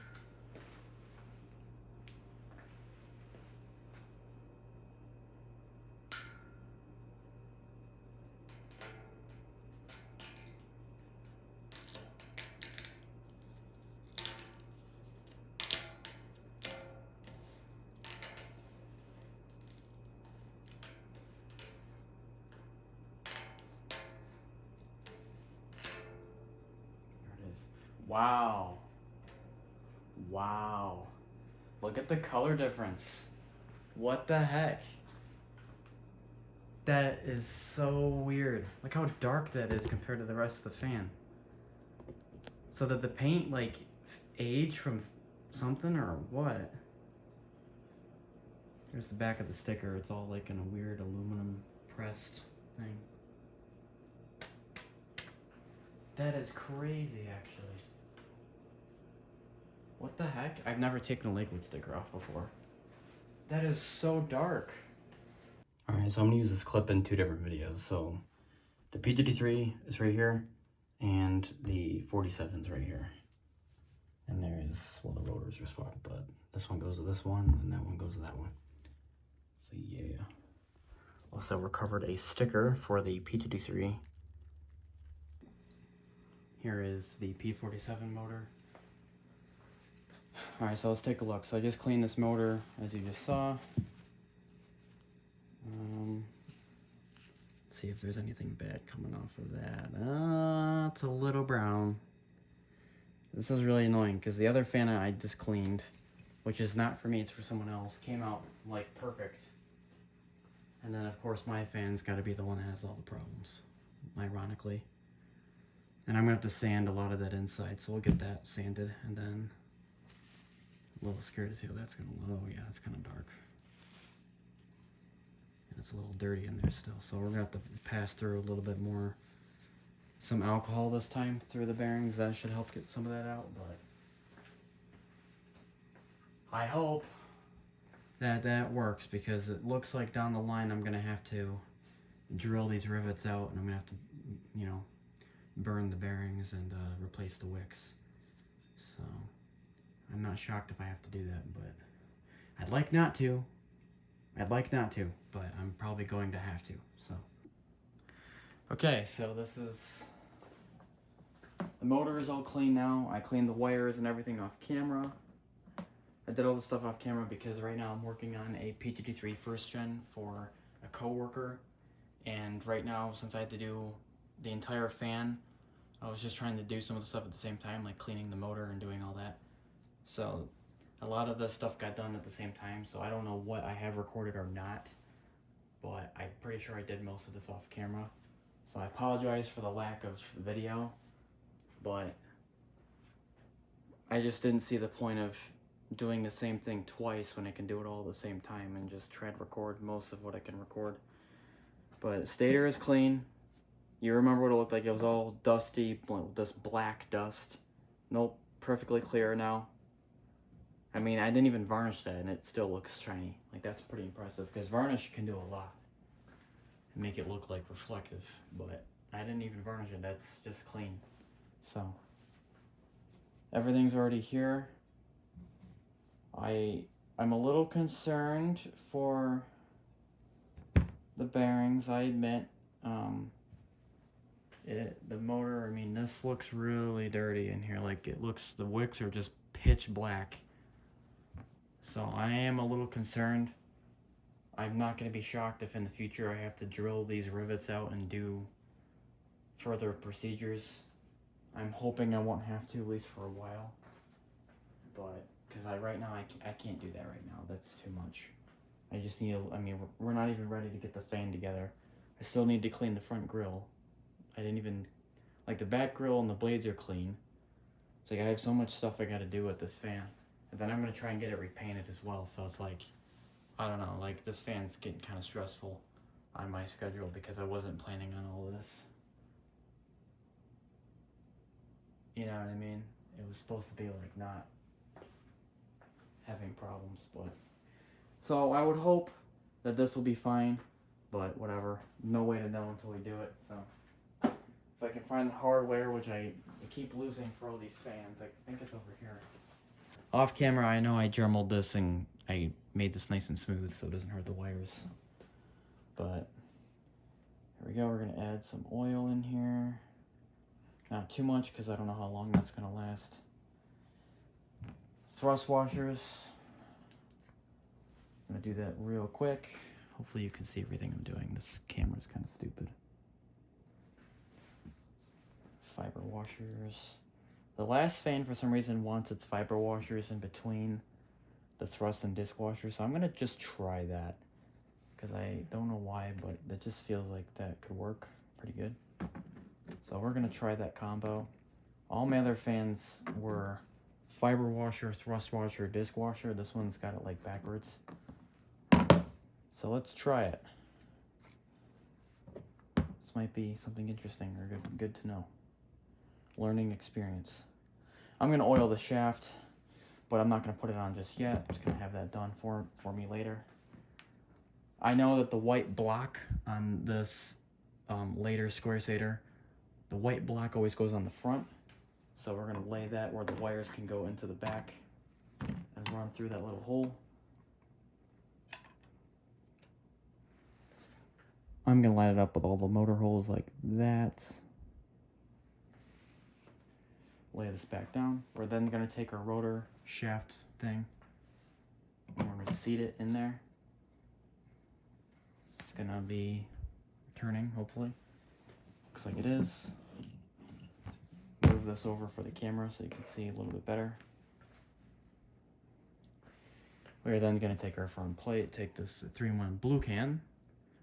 Wow. Wow. Look at the color difference. What the heck? That is so weird. Look how dark that is compared to the rest of the fan. So that the paint like aged from something or what? Here's the back of the sticker. It's all like in a weird aluminum pressed thing. That is crazy, actually. What the heck? I've never taken a liquid sticker off before. That is so dark. Alright, so I'm gonna use this clip in two different videos. So the P53 is right here and the 47 is right here. And there's, well, the rotors are swapped, but this one goes to this one and that one goes to that one. So yeah. Also recovered a sticker for the P53. Here is the P47 motor. Alright, so let's take a look. So I just cleaned this motor, as you just saw. See if there's anything bad coming off of that. It's a little brown. This is really annoying because the other fan I just cleaned, which is not for me, it's for someone else, came out like perfect. And then of course my fan's got to be the one that has all the problems, ironically. And I'm gonna have to sand a lot of that inside, so we'll get that sanded, and then a little scared to see how that's gonna look. Oh yeah, it's kind of dark. And it's a little dirty in there still, so we're gonna have to pass through a little bit more, some alcohol this time through the bearings. That should help get some of that out, but I hope that that works, because it looks like down the line I'm gonna have to drill these rivets out, and I'm gonna have to, you know, burn the bearings and replace the wicks. So I'm not shocked if I have to do that, but I'd like not to. But I'm probably going to have to. So okay, so this is, the motor is all clean now. I cleaned the wires and everything off camera. I did all the stuff off camera because right now I'm working on a PTT3 first gen for a coworker, and right now, since I had to do the entire fan, I was just trying to do some of the stuff at the same time, like cleaning the motor and doing all that. So a lot of this stuff got done at the same time, so I don't know what I have recorded or not, but I'm pretty sure I did most of this off camera. So I apologize for the lack of video, but I just didn't see the point of doing the same thing twice when I can do it all at the same time and just try to record most of what I can record. But stator is clean. You remember what it looked like? It was all dusty, this black dust. Nope, perfectly clear now. I mean, I didn't even varnish that and it still looks shiny. Like, that's pretty impressive, because varnish can do a lot and make it look like reflective, but I didn't even varnish it. That's just clean. So everything's already here. I'm a little concerned for the bearings, I admit. The motor, I mean, this looks really dirty in here. Like, it looks, the wicks are just pitch black. So I am a little concerned. I'm not going to be shocked if in the future I have to drill these rivets out and do further procedures. I'm hoping I won't have to, at least for a while. But, because right now, I can't do that right now. That's too much. I just need, I mean, we're not even ready to get the fan together. I still need to clean the front grille. I didn't even, like, the back grille and the blades are clean. It's like I have so much stuff I gotta do with this fan. And then I'm gonna try and get it repainted as well. So it's like, I don't know, like, this fan's getting kind of stressful on my schedule because I wasn't planning on all this. You know what I mean? It was supposed to be like not having problems, but so I would hope that this will be fine, but whatever. No way to know until we do it. So if I can find the hardware, which I keep losing for all these fans, I think it's over here. Off camera, I know I Dremelled this and I made this nice and smooth so it doesn't hurt the wires. But here we go. We're gonna add some oil in here. Not too much because I don't know how long that's gonna last. Thrust washers. I'm gonna do that real quick. Hopefully you can see everything I'm doing. This camera's kind of stupid. Fiber washers. The last fan, for some reason, wants its fiber washers in between the thrust and disc washers, so I'm gonna just try that. Because I don't know why, but it just feels like that could work pretty good. So we're gonna try that combo. All my other fans were fiber washer, thrust washer, disc washer. This one's got it like backwards. So let's try it. This might be something interesting or good to know. Learning experience. I'm gonna oil the shaft, but I'm not gonna put it on just yet. I'm just gonna have that done for me later. I know that the white block on this later square sater, the white block always goes on the front. So we're gonna lay that where the wires can go into the back and run through that little hole. I'm gonna line it up with all the motor holes like that. Lay this back down. We're then gonna take our rotor shaft thing and we're gonna seat it in there. It's gonna be turning, hopefully. Looks like it is. Move this over for the camera so you can see a little bit better. We're then gonna take our front plate, take this 3-in-1 blue can.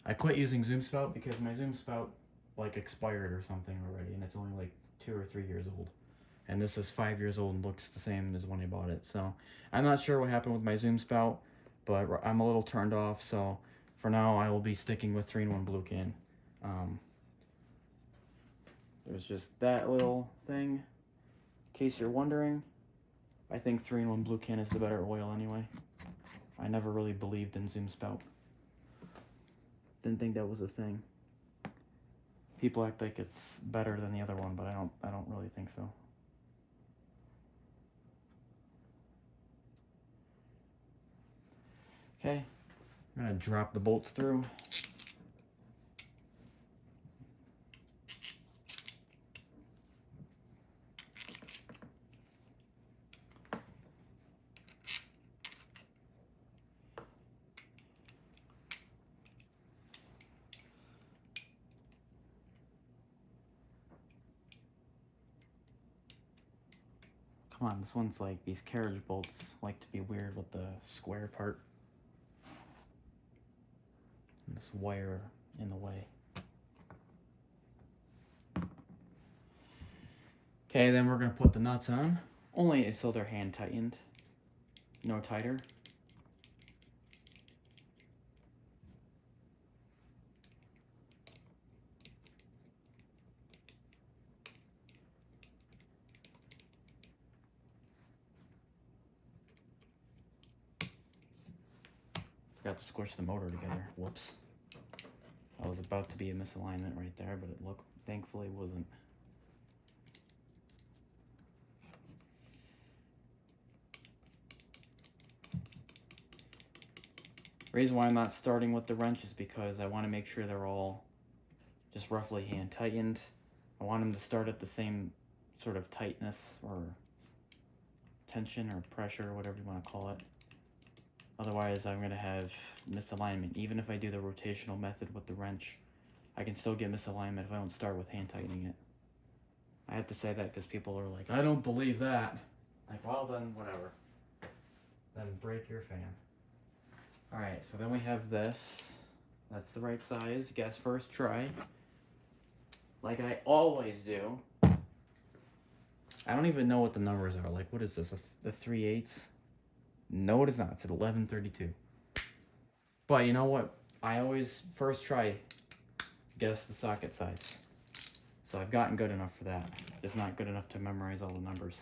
I quit using Zoom Spout because my Zoom Spout like expired or something already, and it's only like 2 or 3 years old. And this is 5 years old and looks the same as when I bought it. So I'm not sure what happened with my Zoom spout, but I'm a little turned off. So for now, I will be sticking with 3-in-1 Blue Can. There's just that little thing. In case you're wondering, I think 3-in-1 Blue Can is the better oil anyway. I never really believed in Zoom spout. Didn't think that was a thing. People act like it's better than the other one, but I don't really think so. Okay, I'm gonna drop the bolts through. Come on, this one's like, these carriage bolts like to be weird with the square part. And this wire in the way. Okay, then we're gonna put the nuts on. Only so they're hand tightened, no tighter. Forgot to squish the motor together. Whoops. That was about to be a misalignment right there, but it thankfully wasn't. The reason why I'm not starting with the wrench is because I want to make sure they're all just roughly hand tightened. I want them to start at the same sort of tightness or tension or pressure, whatever you want to call it. Otherwise, I'm going to have misalignment. Even if I do the rotational method with the wrench, I can still get misalignment if I don't start with hand tightening it. I have to say that because people are like, I don't believe that. Like, well, then whatever. Then break your fan. All right, so then we have this. That's the right size. Guess first try. Like I always do. I don't even know what the numbers are. Like, what is this? The 3/8? No, it is not. It's at 1132. But you know what? I always first try guess the socket size. So I've gotten good enough for that. It's not good enough to memorize all the numbers.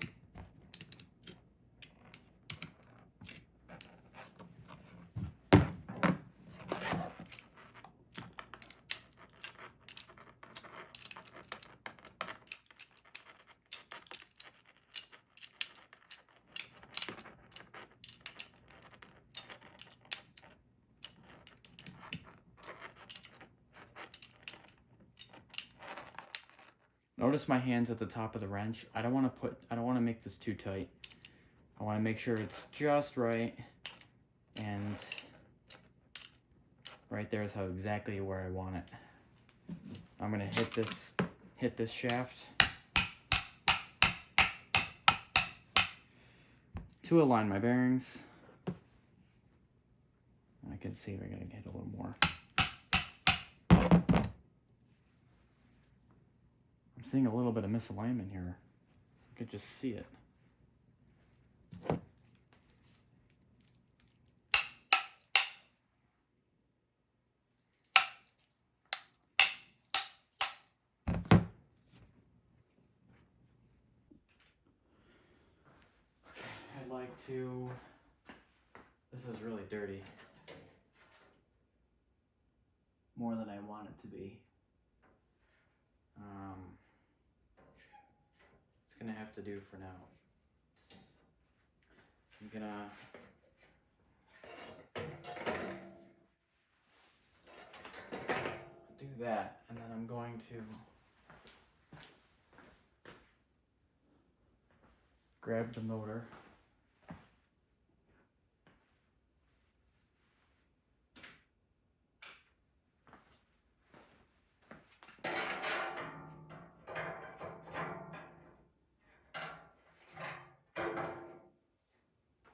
Notice my hands at the top of the wrench. I don't want to make this too tight. I want to make sure it's just right. And right there is how exactly where I want it. I'm gonna hit this shaft to align my bearings. I can see we're gonna get a little more. I'm seeing a little bit of misalignment here. I could just see it. I'd like to, this is really dirty. More than I want it to be. It's gonna have to do for now. I'm gonna do that, and then I'm going to grab the motor.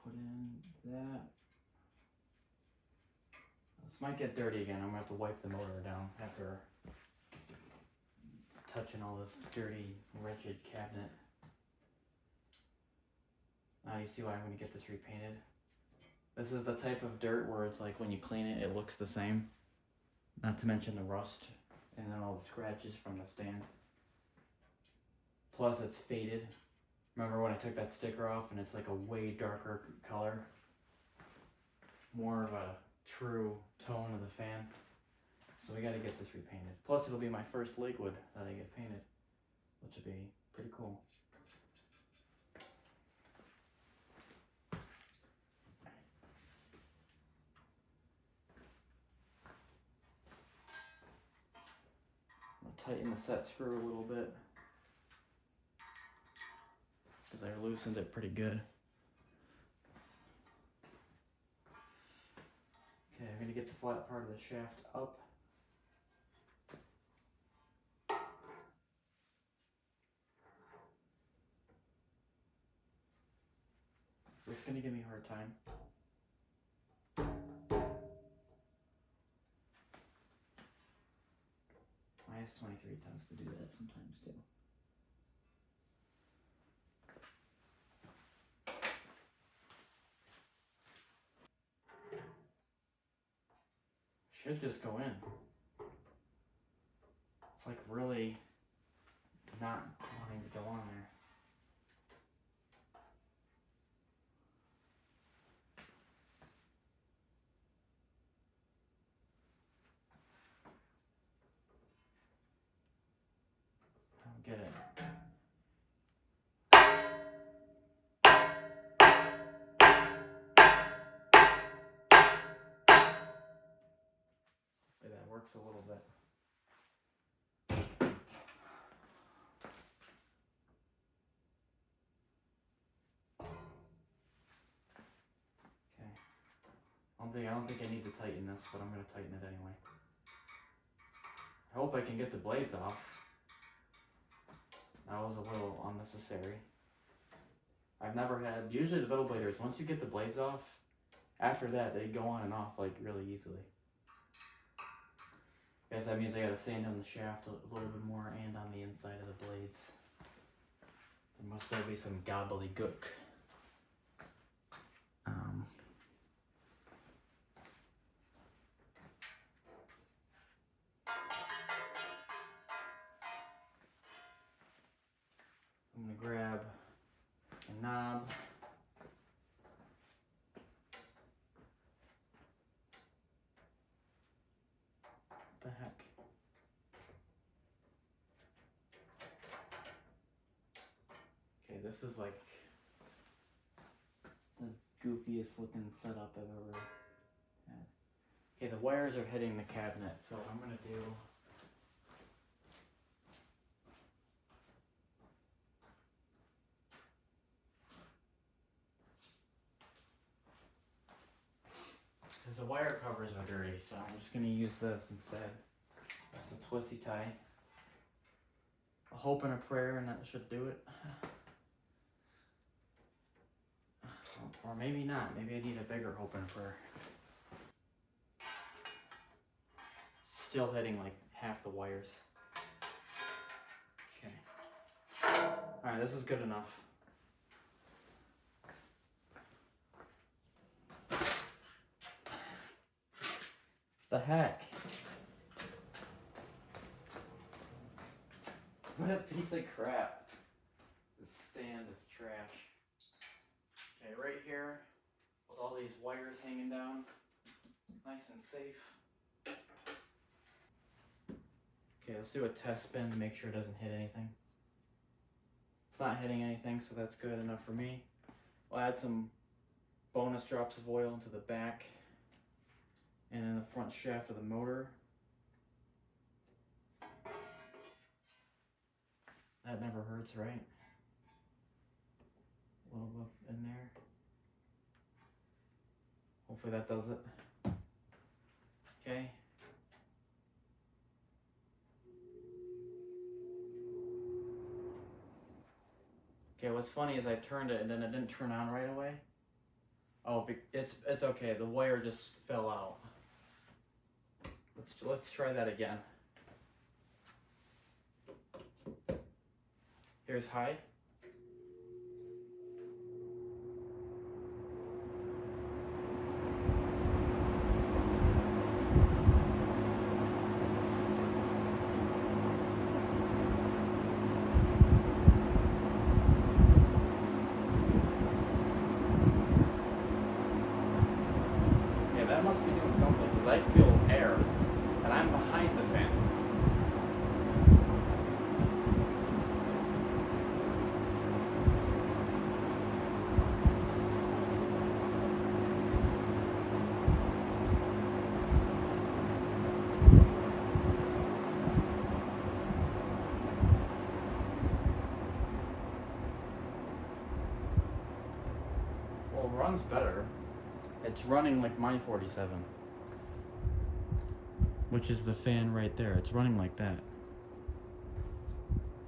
Put in that. This might get dirty again. I'm gonna have to wipe the motor down after touching all this dirty, wretched cabinet. Now you see why I'm going to get this repainted. This is the type of dirt where it's like when you clean it, it looks the same. Not to mention the rust and then all the scratches from the stand. Plus it's faded. Remember when I took that sticker off and it's like a way darker color? More of a true tone of the fan. So we got to get this repainted. Plus it'll be my first Lakewood that I get painted, which would be pretty cool. I'll tighten the set screw a little bit because I loosened it pretty good. Okay, I'm going to get the flat part of the shaft up. So this is going to give me a hard time. My S23 tends to do that sometimes too. Should just go in. It's like really not wanting to go on there. I don't get it. Hopefully that works a little bit. I don't think I need to tighten this, but I'm going to tighten it anyway. I hope I can get the blades off. That was a little unnecessary. I've never had, usually the ventilators, once you get the blades off, after that they go on and off like really easily. I guess that means I got to sand down the shaft a little bit more and on the inside of the blades. There must still be some gobbledygook. I'm going to grab a knob. What the heck? Okay, this is like the goofiest looking setup I've ever had. Okay, the wires are hitting the cabinet, so what I'm going to do... because the wire covers are dirty, so I'm just going to use this instead. That's a twisty tie. A hope and a prayer, and that should do it. Or maybe not. Maybe I need a bigger hope and a prayer. Still hitting like half the wires. Okay. Alright, this is good enough. The heck? What a piece of crap. This stand is trash. Okay, right here, with all these wires hanging down, nice and safe. Okay, let's do a test spin to make sure it doesn't hit anything. It's not hitting anything, so that's good enough for me. We'll add some bonus drops of oil into the back and in the front shaft of the motor. That never hurts, right? A little bit in there. Hopefully that does it. Okay. Okay, what's funny is I turned it and then it didn't turn on right away. Oh, it's okay. The wire just fell out. Let's try that again. Here's high. Yeah, that must be doing something, because I feel air, and I'm behind the fan. Well, it runs better. It's running like my 47. Which is the fan right there. It's running like that.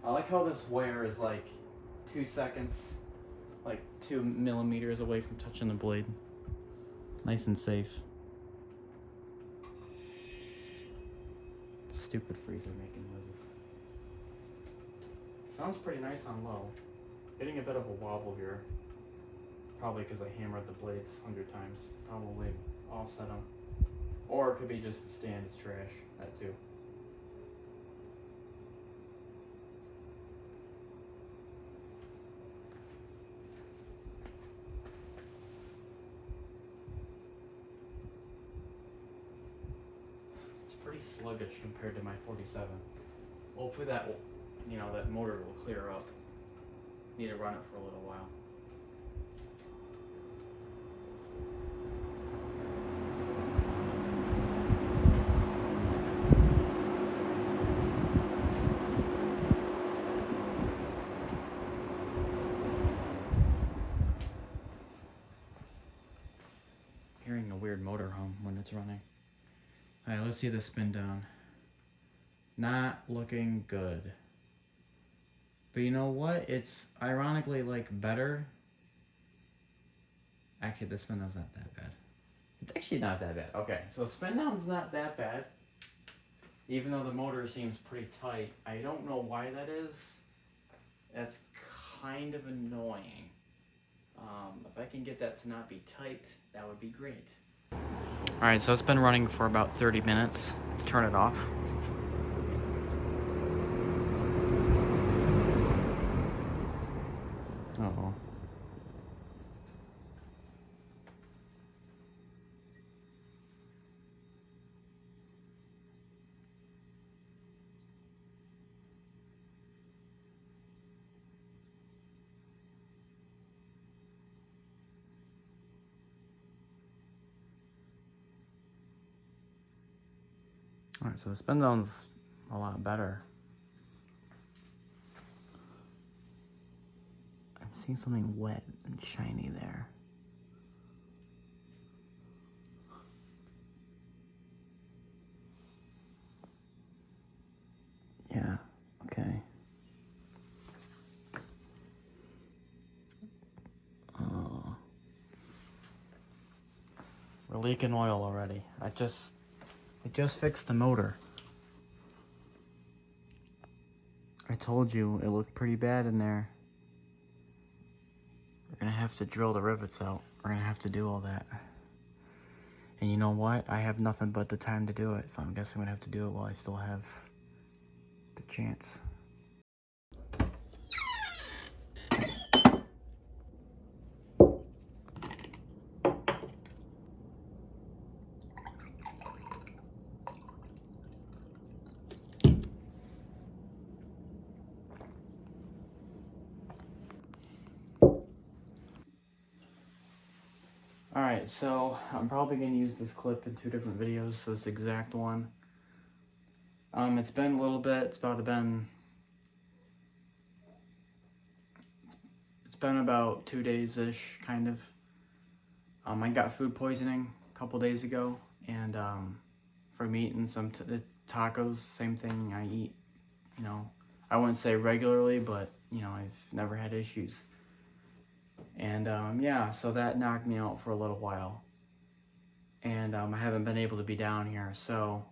I like how this wear is like 2 seconds, like 2 millimeters away from touching the blade. Nice and safe. Stupid freezer making noises. Sounds pretty nice on low. Getting a bit of a wobble here. Probably because I hammered the blades 100 times. Probably offset them. Or it could be just the stand is trash. That too. It's pretty sluggish compared to my 47. Hopefully that will, that motor will clear up. Need to run it for a little while. Hearing a weird motor hum when it's running. Alright, let's see the spin down. Not looking good. But you know what? It's ironically like better. Actually, the spin down's not that bad. It's actually not that bad. Okay, so spin down's not that bad. Even though the motor seems pretty tight. I don't know why that is. That's kind of annoying. If I can get that to not be tight, that would be great. Alright, so it's been running for about 30 minutes. Let's turn it off. Uh-oh. Alright, so the spin down's a lot better. I'm seeing something wet and shiny there. Yeah, okay. We're leaking oil already. I just fixed the motor. I told you it looked pretty bad in there. We're gonna have to drill the rivets out. We're gonna have to do all that. And you know what? I have nothing but the time to do it, so I'm guessing I'm gonna have to do it while I still have the chance. Alright, so I'm probably going to use this clip in 2 different videos, this exact one. It's been a little bit, it's been about 2 days-ish, kind of. I got food poisoning a couple days ago, and from eating some tacos, same thing I eat, I wouldn't say regularly, but, I've never had issues. And yeah, so that knocked me out for a little while. And I haven't been able to be down here, so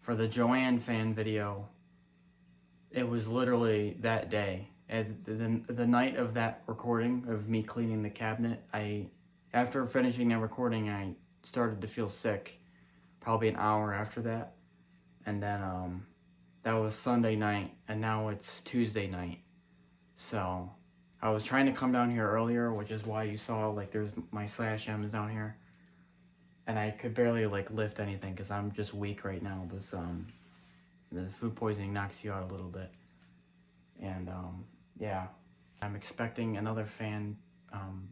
for the Joanne fan video, it was literally that day. At the night of that recording of me cleaning the cabinet, after finishing that recording, I started to feel sick, probably an hour after that. And then that was Sunday night, and now it's Tuesday night. So I was trying to come down here earlier, which is why you saw like there's my slash M's down here. And I could barely like lift anything because I'm just weak right now. This the food poisoning knocks you out a little bit. And yeah, I'm expecting another fan,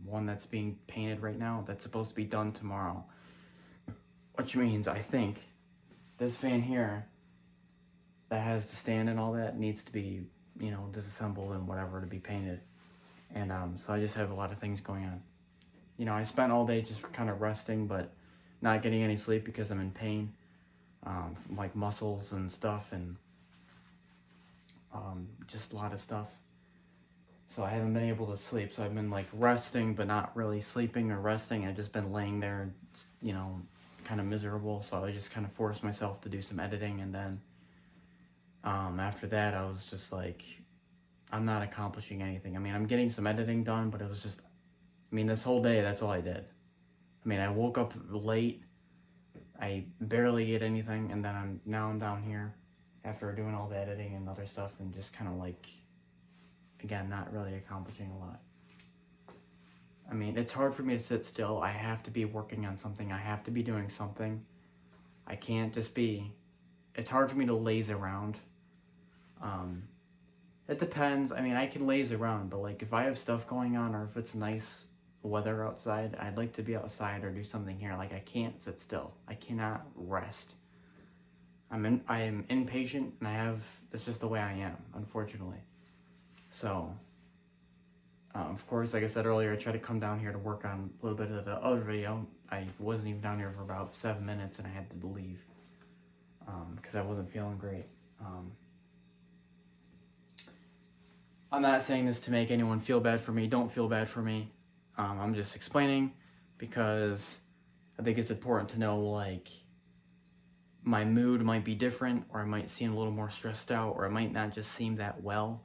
one that's being painted right now, that's supposed to be done tomorrow. Which means I think this fan here that has the stand and all that needs to be, you know, disassembled and whatever to be painted. And so I just have a lot of things going on. You know, I spent all day just kind of resting, but not getting any sleep because I'm in pain, from like muscles and stuff, and just a lot of stuff. So I haven't been able to sleep. So I've been like resting, but not really sleeping or resting. I've just been laying there, you know, kind of miserable. So I just kind of forced myself to do some editing, and then after that, I was just like, I'm not accomplishing anything. I mean, I'm getting some editing done, but it was just, I mean, this whole day, that's all I did. I mean, I woke up late, I barely ate anything, and then I'm down here after doing all the editing and other stuff, and just kind of like, again, not really accomplishing a lot. I mean, it's hard for me to sit still. I have to be working on something. I have to be doing something. I can't just be, it's hard for me to laze around. It depends. I mean, I can laze around, but like if I have stuff going on or if it's nice weather outside, I'd like to be outside or do something here. Like I can't sit still. I cannot rest. I am impatient, and it's just the way I am, unfortunately. So, of course, like I said earlier, I tried to come down here to work on a little bit of the other video. I wasn't even down here for about 7 minutes, and I had to leave because I wasn't feeling great. I'm not saying this to make anyone feel bad for me. Don't feel bad for me. I'm just explaining because I think it's important to know, like, my mood might be different, or I might seem a little more stressed out, or I might not just seem that well.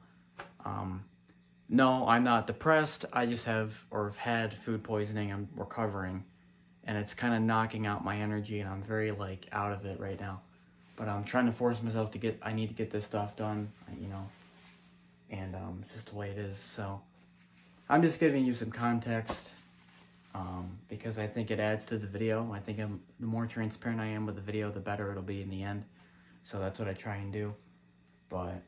No, I'm not depressed. I just have had food poisoning. I'm recovering, and it's kind of knocking out my energy, and I'm very like out of it right now. But I'm trying to force myself to I need to get this stuff done, you know, and it's just the way it is. So I'm just giving you some context because I think it adds to the video. I think the more transparent I am with the video, the better it'll be in the end. So that's what I try and do. But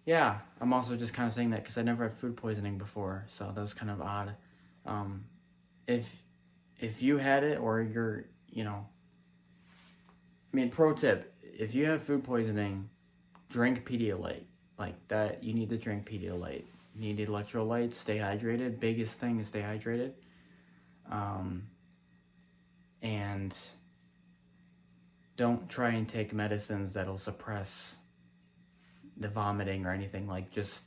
yeah, I'm also just kind of saying that because I never had food poisoning before, so that was kind of odd. If you had it, or you're, you know, I mean, pro tip, if you have food poisoning, drink Pedialyte. Like that, you need to drink Pedialyte. You need electrolytes, stay hydrated. Biggest thing is stay hydrated. And don't try and take medicines that'll suppress the vomiting or anything. Like, just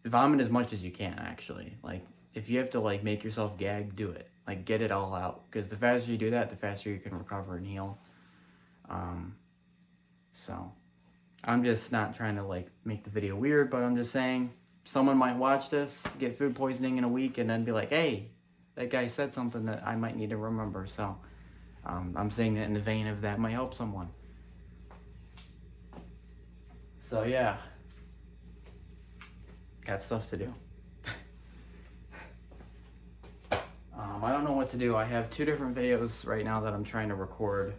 vomit as much as you can, actually. Like, if you have to like make yourself gag, do it. Like, get it all out, because the faster you do that, the faster you can recover and heal. So I'm just not trying to like make the video weird, but I'm just saying someone might watch this, get food poisoning in a week, and then be like, hey, that guy said something that I might need to remember. So I'm saying that in the vein of that might help someone. So yeah, got stuff to do. I don't know what to do. I have 2 different videos right now that I'm trying to record.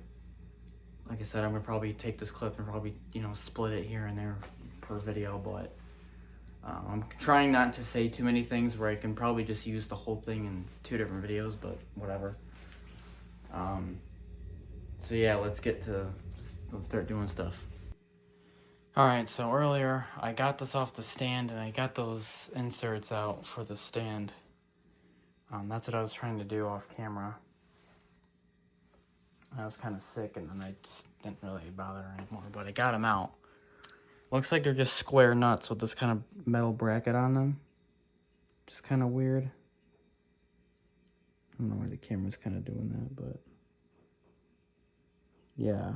Like I said, I'm gonna probably take this clip and probably, you know, split it here and there per video, but I'm trying not to say too many things where I can probably just use the whole thing in 2 different videos, but whatever. So yeah, let's start doing stuff. Alright, so earlier I got this off the stand and I got those inserts out for the stand. That's what I was trying to do off camera. I was kind of sick, and then I just didn't really bother anymore, but I got them out. Looks like they're just square nuts with this kind of metal bracket on them. Just kind of weird. I don't know why the camera's kind of doing that, but Yeah.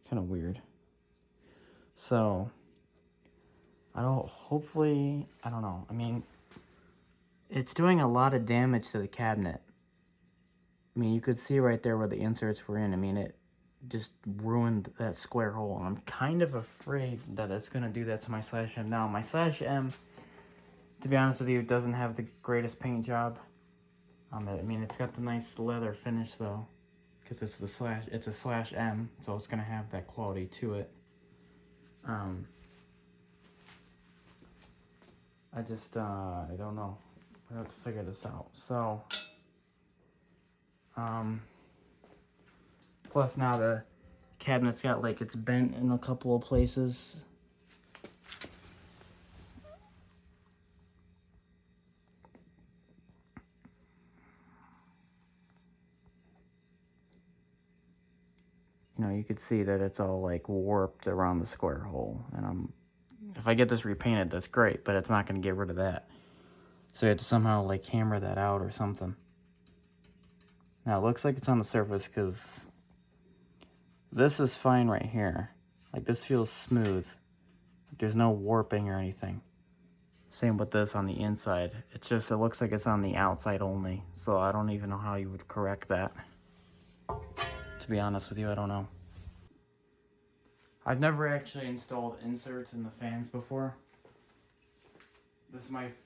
Kind of weird. So, hopefully, I don't know. I mean, it's doing a lot of damage to the cabinet. I mean, you could see right there where the inserts were in. I mean, it just ruined that square hole. And I'm kind of afraid that it's going to do that to my Slash M. Now, my Slash M, to be honest with you, doesn't have the greatest paint job. I mean, it's got the nice leather finish, though. Because it's a Slash M, so it's going to have that quality to it. I just, I don't know. I have to figure this out. So, plus now the cabinet's got, like, it's bent in a couple of places. You know, you could see that it's all, like, warped around the square hole. And if I get this repainted, that's great, but it's not going to get rid of that. So you have to somehow, like, hammer that out or something. Now, it looks like it's on the surface because this is fine right here. Like, this feels smooth. There's no warping or anything. Same with this on the inside. It's just, it looks like it's on the outside only. So I don't even know how you would correct that. To be honest with you, I don't know. I've never actually installed inserts in the fans before.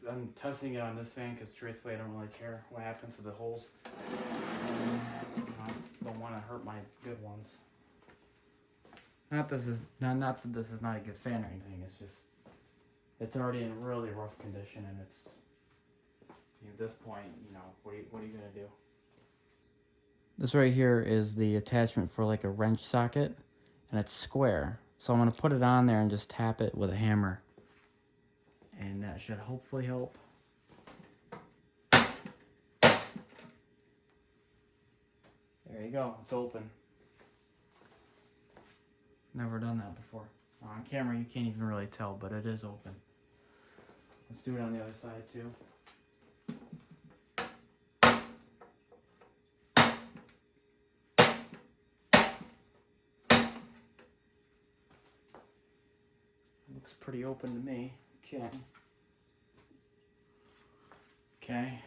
I'm testing it on this fan because truthfully I don't really care what happens to the holes. I don't want to hurt my good ones. Not that this is not a good fan or anything. It's just it's already in really rough condition, and it's at this point, you know, what are you gonna do? This right here is the attachment for like a wrench socket, and it's square. So I'm gonna put it on there and just tap it with a hammer, and that should hopefully help. There you go. It's open. Never done that before. On camera you can't even really tell, but it is open. Let's do it on the other side too. Looks pretty open to me. Okay. Okay.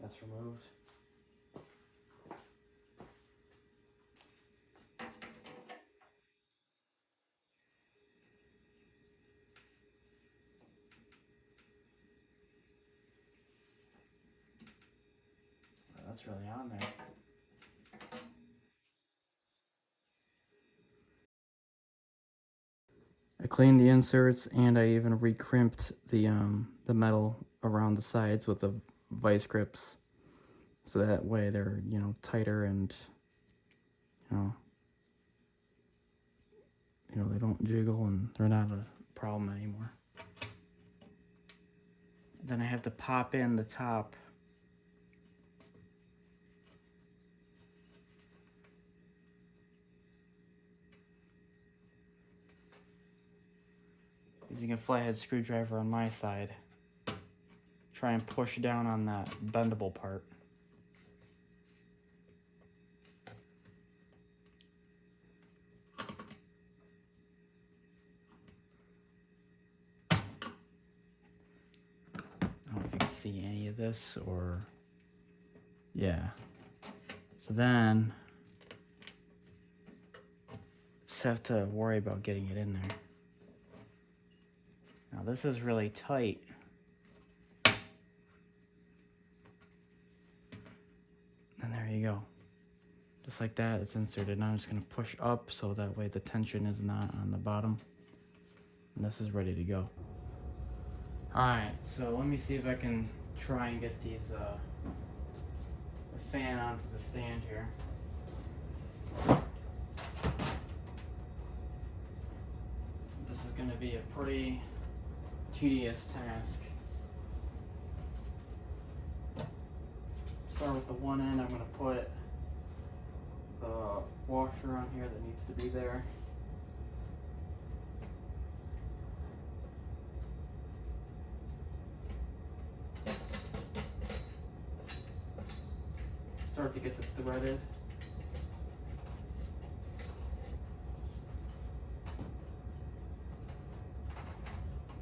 That's removed. That's really on there. I cleaned the inserts and I even re-crimped the metal around the sides with the vice grips, so that way they're, you know, tighter and you know they don't jiggle and they're not a problem anymore. Then I have to pop in the top. Using a flathead screwdriver on my side. Try and push down on that bendable part. I don't know if you can see any of this or... yeah. So then... just have to worry about getting it in there. Now this is really tight. And there you go. Just like that, it's inserted. Now I'm just gonna push up so that way the tension is not on the bottom. And this is ready to go. Alright, so let me see if I can try and get these the fan onto the stand here. This is gonna be a pretty tedious task. Start with the one end. I'm going to put the washer on here that needs to be there. start to get this threaded.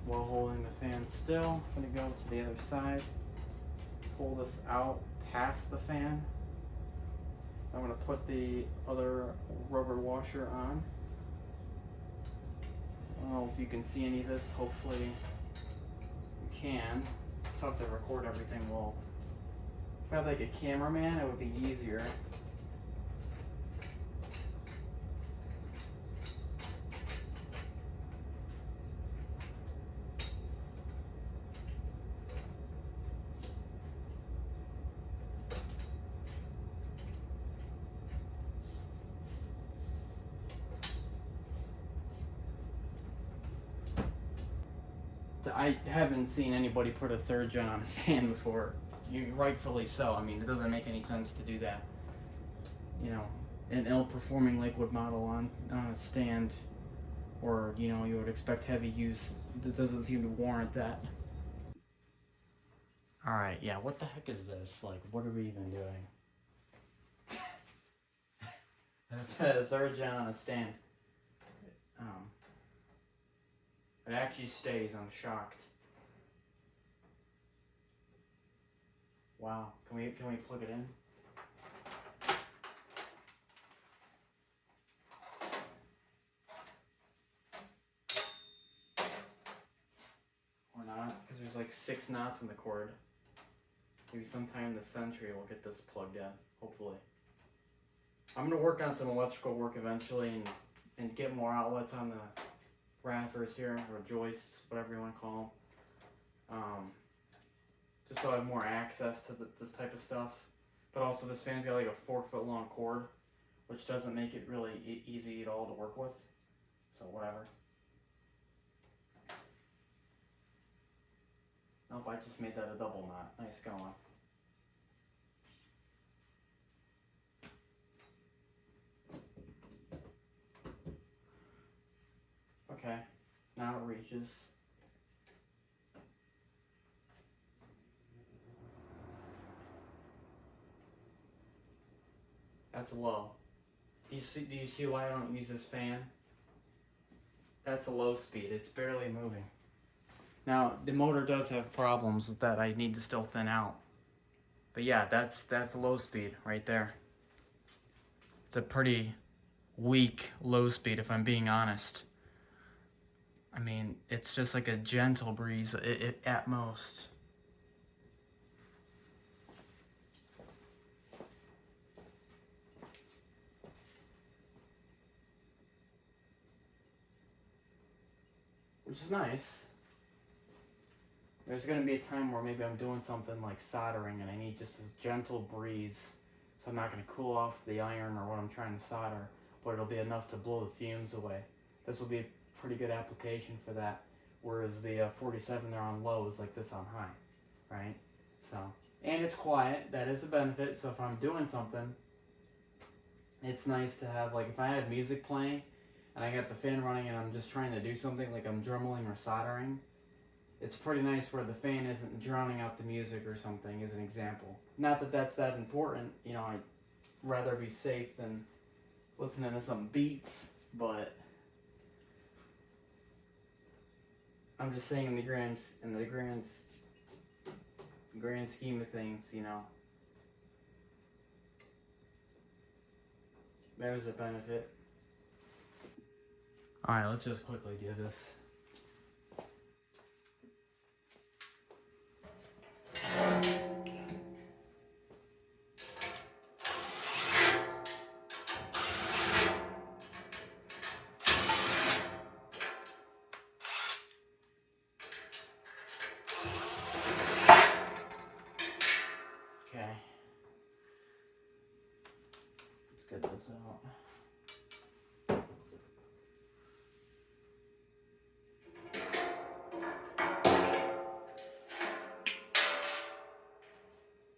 While holding the fan still, I'm going to go to the other side, pull this out past the fan. I'm going to put the other rubber washer on. I don't know if you can see any of this, hopefully you can. It's tough to record everything well. If I had like a cameraman, it would be easier. I haven't seen anybody put a third gen on a stand before. Rightfully so. I mean, it doesn't make any sense to do that. You know, an ill-performing liquid model on a stand, or you know, you would expect heavy use. It doesn't seem to warrant that. All right, yeah. What the heck is this? Like, what are we even doing? A third gen on a stand. It actually stays. I'm shocked. Wow. Can we plug it in? Or not? Because there's like 6 knots in the cord. Maybe sometime in the century we'll get this plugged in. Hopefully. I'm gonna work on some electrical work eventually and get more outlets on the rafters here, or joists, whatever you want to call them. Just so I have more access to this type of stuff. But also this fan's got like a 4-foot long cord, which doesn't make it really easy at all to work with. So whatever. Nope, I just made that a double knot. Nice going. Okay, now it reaches. That's low. Do you see why I don't use this fan? That's a low speed. It's barely moving. Now the motor does have problems that I need to still thin out. But yeah, that's a low speed right there. It's a pretty weak low speed if I'm being honest. I mean, it's just like a gentle breeze at most. Which is nice. There's going to be a time where maybe I'm doing something like soldering and I need just a gentle breeze. So I'm not going to cool off the iron or what I'm trying to solder, but it'll be enough to blow the fumes away. This will be a pretty good application for that. Whereas the 47, they're on lows, like this on high, right? So, and it's quiet. That is a benefit. So if I'm doing something, it's nice to have, like if I have music playing and I got the fan running and I'm just trying to do something, like I'm drumming or soldering, it's pretty nice where the fan isn't drowning out the music or something, as an example. Not that that's that important, you know, I'd rather be safe than listening to some beats, but I'm just saying in the grand scheme of things, you know, there's a benefit. Alright, let's just quickly do this. Okay. Let's get this out.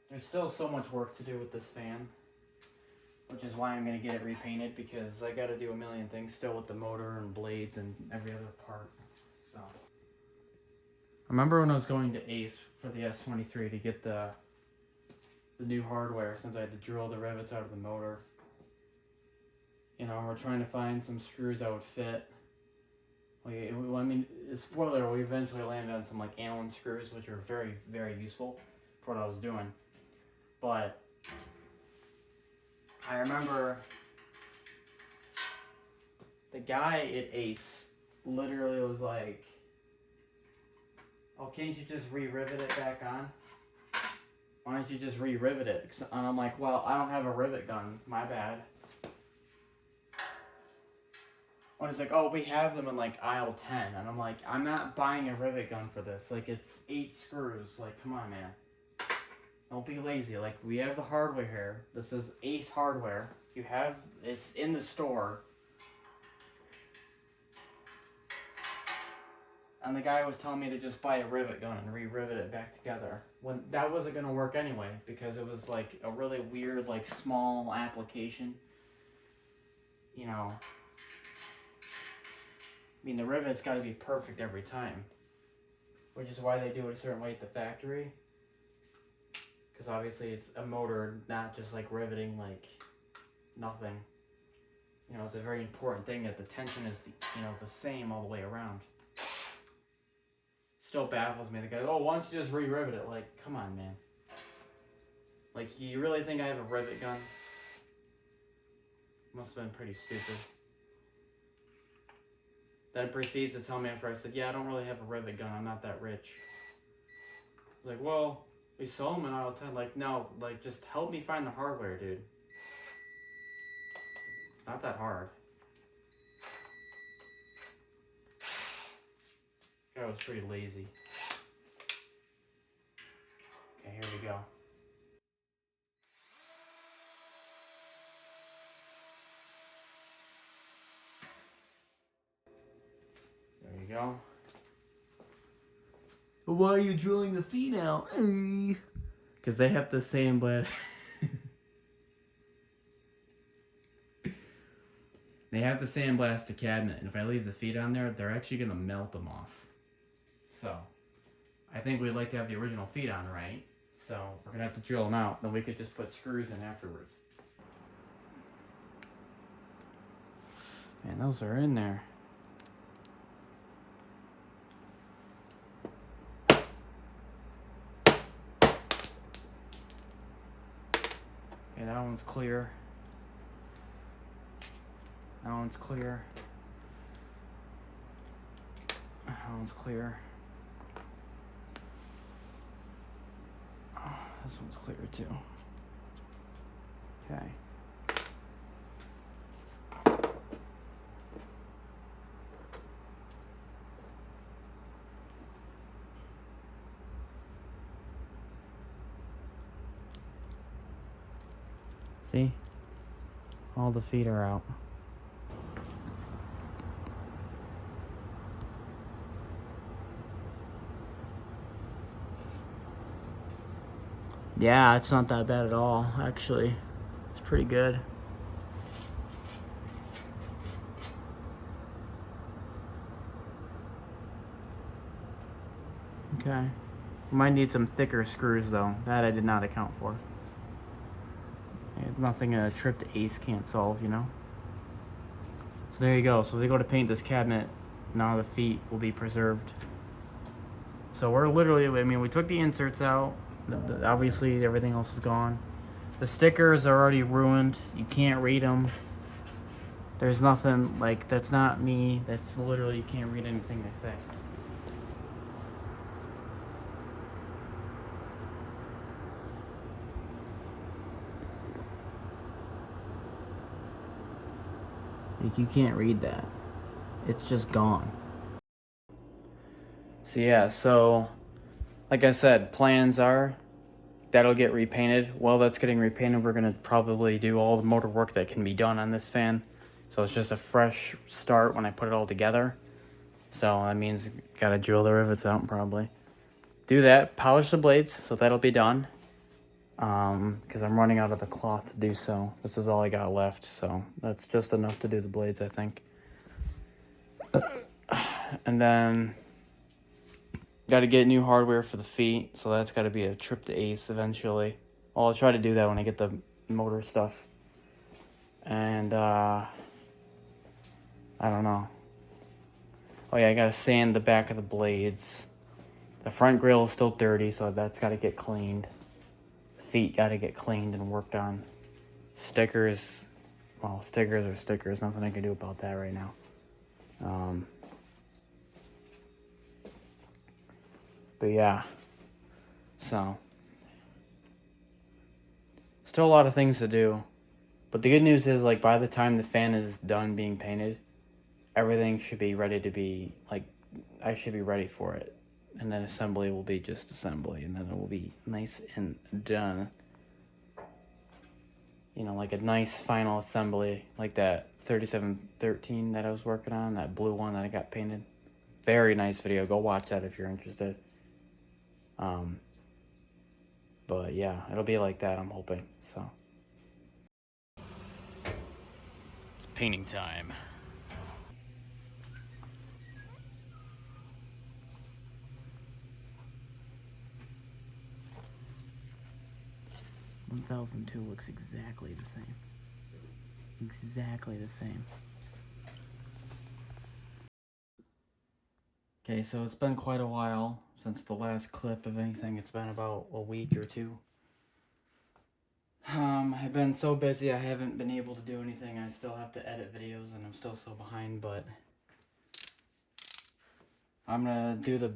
There's still so much work to do with this fan, which is why I'm going to get it repainted, because I got to do a million things still with the motor and blades and every other part. So, I remember when I was going to Ace for the S23 to get the the new hardware since I had to drill the rivets out of the motor. You know, we're trying to find some screws that would fit. I mean, spoiler, we eventually landed on some like Allen screws, which are very, very useful for what I was doing. But I remember the guy at Ace literally was like, "Oh, can't you just re-rivet it back on? Why don't you just re-rivet it?" And I'm like, "Well, I don't have a rivet gun. My bad." And he's like, "Oh, we have them in like aisle 10. And I'm like, "I'm not buying a rivet gun for this. Like, it's 8 screws. Like, come on, man. Don't be lazy. Like, we have the hardware here. This is Ace hardware. It's in the store." And the guy was telling me to just buy a rivet gun and re-rivet it back together. When that wasn't going to work anyway, because it was like a really weird, like, small application. You know, I mean, the rivet's got to be perfect every time, which is why they do it a certain way at the factory. Because obviously it's a motor, not just like riveting like nothing. You know, it's a very important thing that the tension is the same all the way around. Still baffles me. The guy, "Oh, why don't you just re-rivet it?" Like, come on, man. Like, you really think I have a rivet gun? Must have been pretty stupid. Then proceeds to tell me after I said, "Yeah, I don't really have a rivet gun. I'm not that rich." Like, "Well, we sell them in aisle 10. Like, no, like, just help me find the hardware, dude. It's not that hard. Guy was pretty lazy. Okay, here we go. There you go. Why are you drilling the feet out? Because they have to sandblast. They have to sandblast the cabinet, and if I leave the feet on there, they're actually going to melt them off. So, I think we'd like to have the original feet on, right? So, we're going to have to drill them out, then we could just put screws in afterwards. Man, those are in there. Okay, that one's clear. That one's clear. That one's clear. Oh, this one's clear too. Okay. See? All the feet are out. Yeah, it's not that bad at all, actually. It's pretty good. Okay. We might need some thicker screws, though. That I did not account for. It's nothing a trip to Ace can't solve, you know? So there you go. So they go to paint this cabinet. Now the feet will be preserved. So we're literally, I mean, we took the inserts out. Obviously, everything else is gone. The stickers are already ruined. You can't read them. There's nothing, like, that's not me. That's literally, you can't read anything they say. Like, you can't read that. It's just gone. So yeah, so like I said, plans are that'll get repainted. While that's getting repainted, we're gonna probably do all the motor work that can be done on this fan. So it's just a fresh start when I put it all together. So that means gotta drill the rivets out and probably do that, polish the blades, so that'll be done. Because I'm running out of the cloth to do so. This is all I got left, so that's just enough to do the blades, I think. And then got to get new hardware for the feet, so that's got to be a trip to Ace eventually. Well, I'll try to do that when I get the motor stuff. And, I don't know. Oh yeah, I gotta sand the back of the blades. The front grille is still dirty, so that's gotta get cleaned. The feet gotta get cleaned and worked on. Stickers, well, stickers are stickers. Nothing I can do about that right now. But yeah, so still a lot of things to do. But the good news is, like, by the time the fan is done being painted, everything should be ready to be, like, I should be ready for it. And then assembly will be just assembly, and then it will be nice and done. You know, like a nice final assembly, like that 3713 that I was working on, that blue one that I got painted. Very nice video. Go watch that if you're interested. But yeah, it'll be like that, I'm hoping. So it's painting time. 1002 looks exactly the same. Exactly the same. Okay, so it's been quite a while since the last clip of anything. It's been about a week or two. I've been so busy I haven't been able to do anything. I still have to edit videos and I'm still so behind, but I'm gonna do the...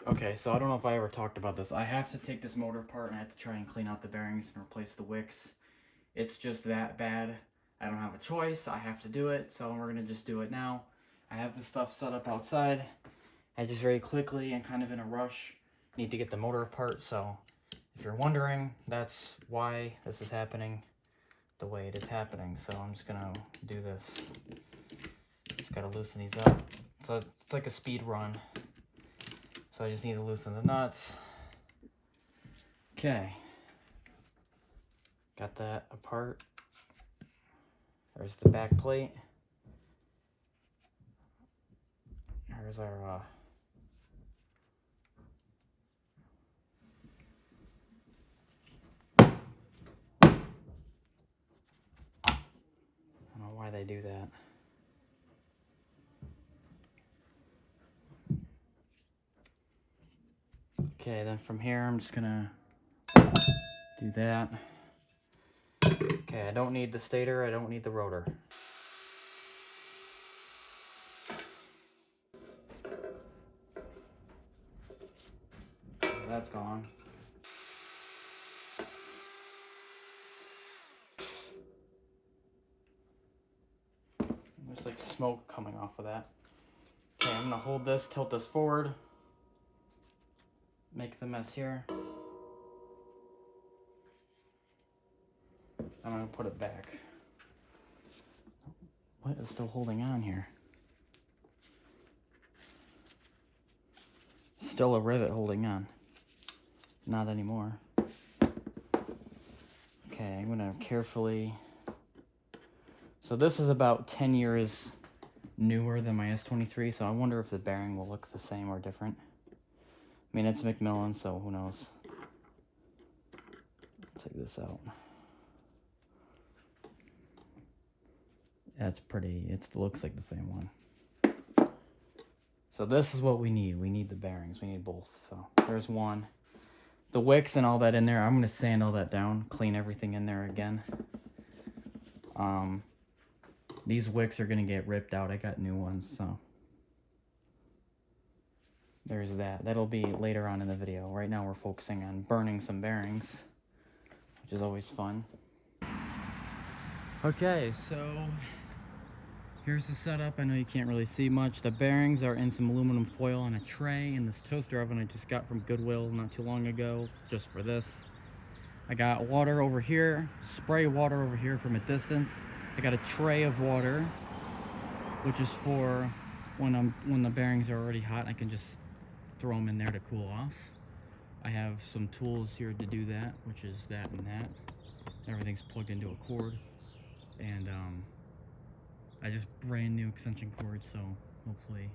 Okay, so I don't know if I ever talked about this. I have to take this motor apart and I have to try and clean out the bearings and replace the wicks. It's just that bad. I don't have a choice. I have to do it, so we're gonna just do it now. I have the stuff set up outside. I just very quickly and kind of in a rush need to get the motor apart, so if you're wondering, that's why this is happening the way it is happening. So I'm just gonna do this. Just gotta loosen these up. So it's like a speed run. So I just need to loosen the nuts. Okay. Got that apart. There's the back plate. There's our I don't know why they do that. Okay, then from here I'm just gonna do that. Okay, I don't need the stator, I don't need the rotor. That's gone. There's like smoke coming off of that. Okay, I'm gonna hold this, tilt this forward, make the mess here. I'm gonna put it back. What is still holding on here? Still a rivet holding on. Not anymore. Okay, I'm gonna carefully... So this is about 10 years newer than my S23, so I wonder if the bearing will look the same or different. I mean, it's Macmillan, so who knows. Take this out. That's pretty, it looks like the same one. So this is what we need. We need the bearings. We need both. So there's one. The wicks and all that in there, I'm going to sand all that down, clean everything in there again. These wicks are going to get ripped out. I got new ones, so there's that. That'll be later on in the video. Right now we're focusing on burning some bearings, which is always fun. Okay, so here's the setup. I know you can't really see much. The bearings are in some aluminum foil on a tray in this toaster oven I just got from Goodwill not too long ago, just for this. I got water over here, spray water over here from a distance. I got a tray of water, which is for when the bearings are already hot, I can just throw them in there to cool off. I have some tools here to do that, which is that and that. Everything's plugged into a cord, and I just brand new extension cord, so hopefully,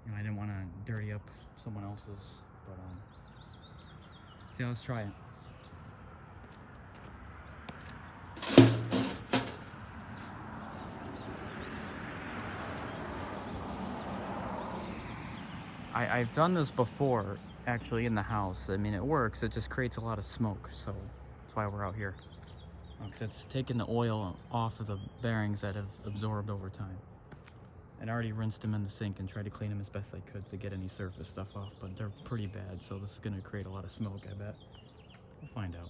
you know, I didn't want to dirty up someone else's, but yeah, let's try it. I've done this before, actually, in the house. I mean, it works. It just creates a lot of smoke, so that's why we're out here. Because it's taken the oil off of the bearings that have absorbed over time. And I already rinsed them in the sink and tried to clean them as best I could to get any surface stuff off, but they're pretty bad, so this is going to create a lot of smoke, I bet. We'll find out.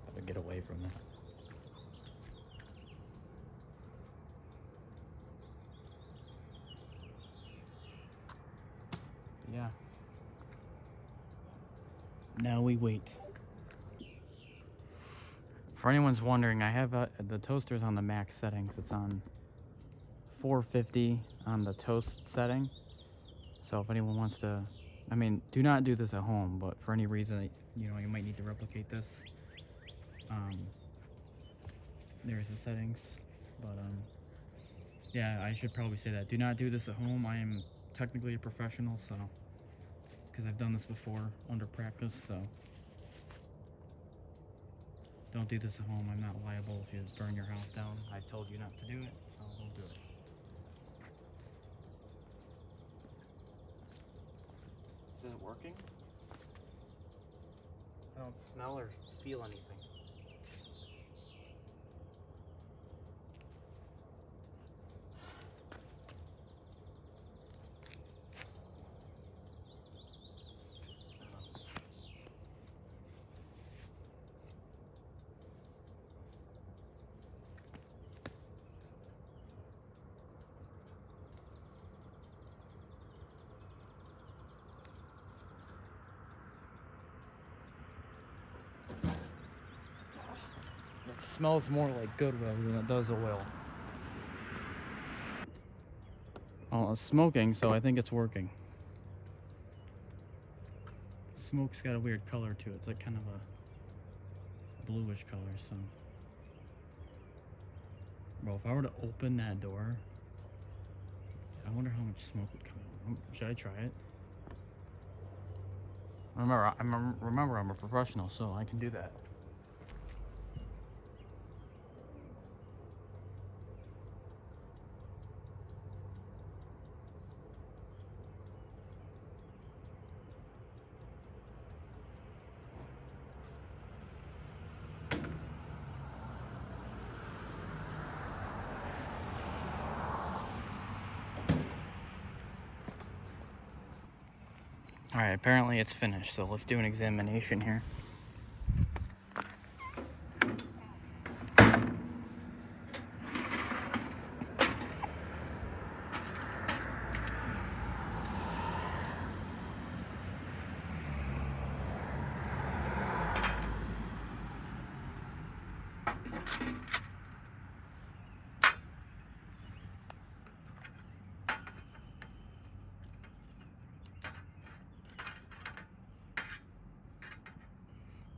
Gotta get away from it. Yeah. Now we wait. For anyone's wondering, I have the toaster's on the max settings. It's on 450 on the toast setting. So if anyone wants to, I mean, do not do this at home, but for any reason, you know, you might need to replicate this. There's the settings, but yeah, I should probably say that. Do not do this at home. I am technically a professional, so, because I've done this before under practice, so don't do this at home. I'm not liable if you burn your house down. I told you not to do it, so don't do it. Is it working? I don't smell or feel anything. It smells more like Goodwill than it does oil. Oh, it's smoking, so I think it's working. The smoke's got a weird color to it. It's like kind of a bluish color, so. Bro, if I were to open that door, I wonder how much smoke would come out. Should I try it? Remember, I'm a professional, so I can do that. Alright, apparently it's finished, so let's do an examination here.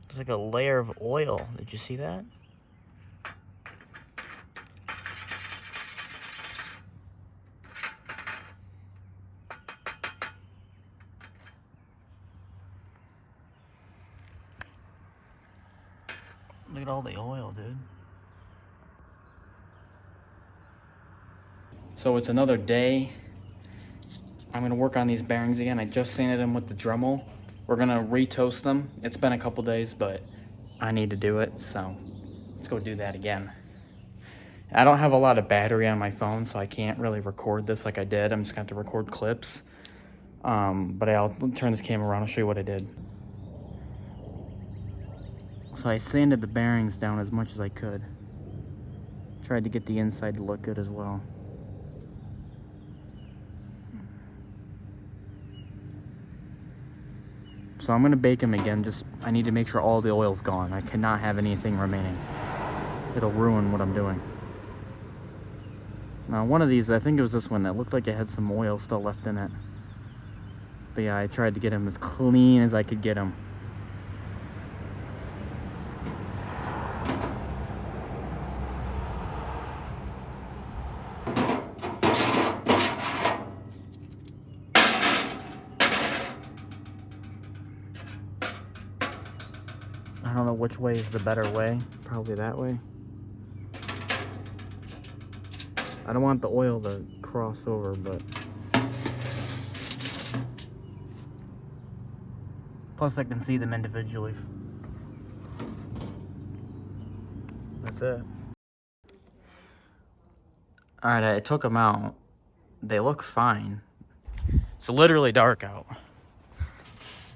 There's like a layer of oil. Did you see that? Look at all the oil, dude. So it's another day. I'm gonna work on these bearings again. I just sanded them with the Dremel. We're gonna re-toast them. It's been a couple days, but I need to do it, so let's go do that again. I don't have a lot of battery on my phone, so I can't really record this like I did. I'm just gonna have to record clips. But I'll turn this camera around, I'll show you what I did. So I sanded the bearings down as much as I could. Tried to get the inside to look good as well. So I'm gonna bake them again, I need to make sure all the oil's gone. I cannot have anything remaining. It'll ruin what I'm doing. Now one of these, I think it was this one, that looked like it had some oil still left in it. But yeah, I tried to get them as clean as I could get them. I don't know which way is the better way. Probably that way. I don't want the oil to cross over, but Plus I can see them individually. That's it. Alright, I took them out. They look fine. It's literally dark out.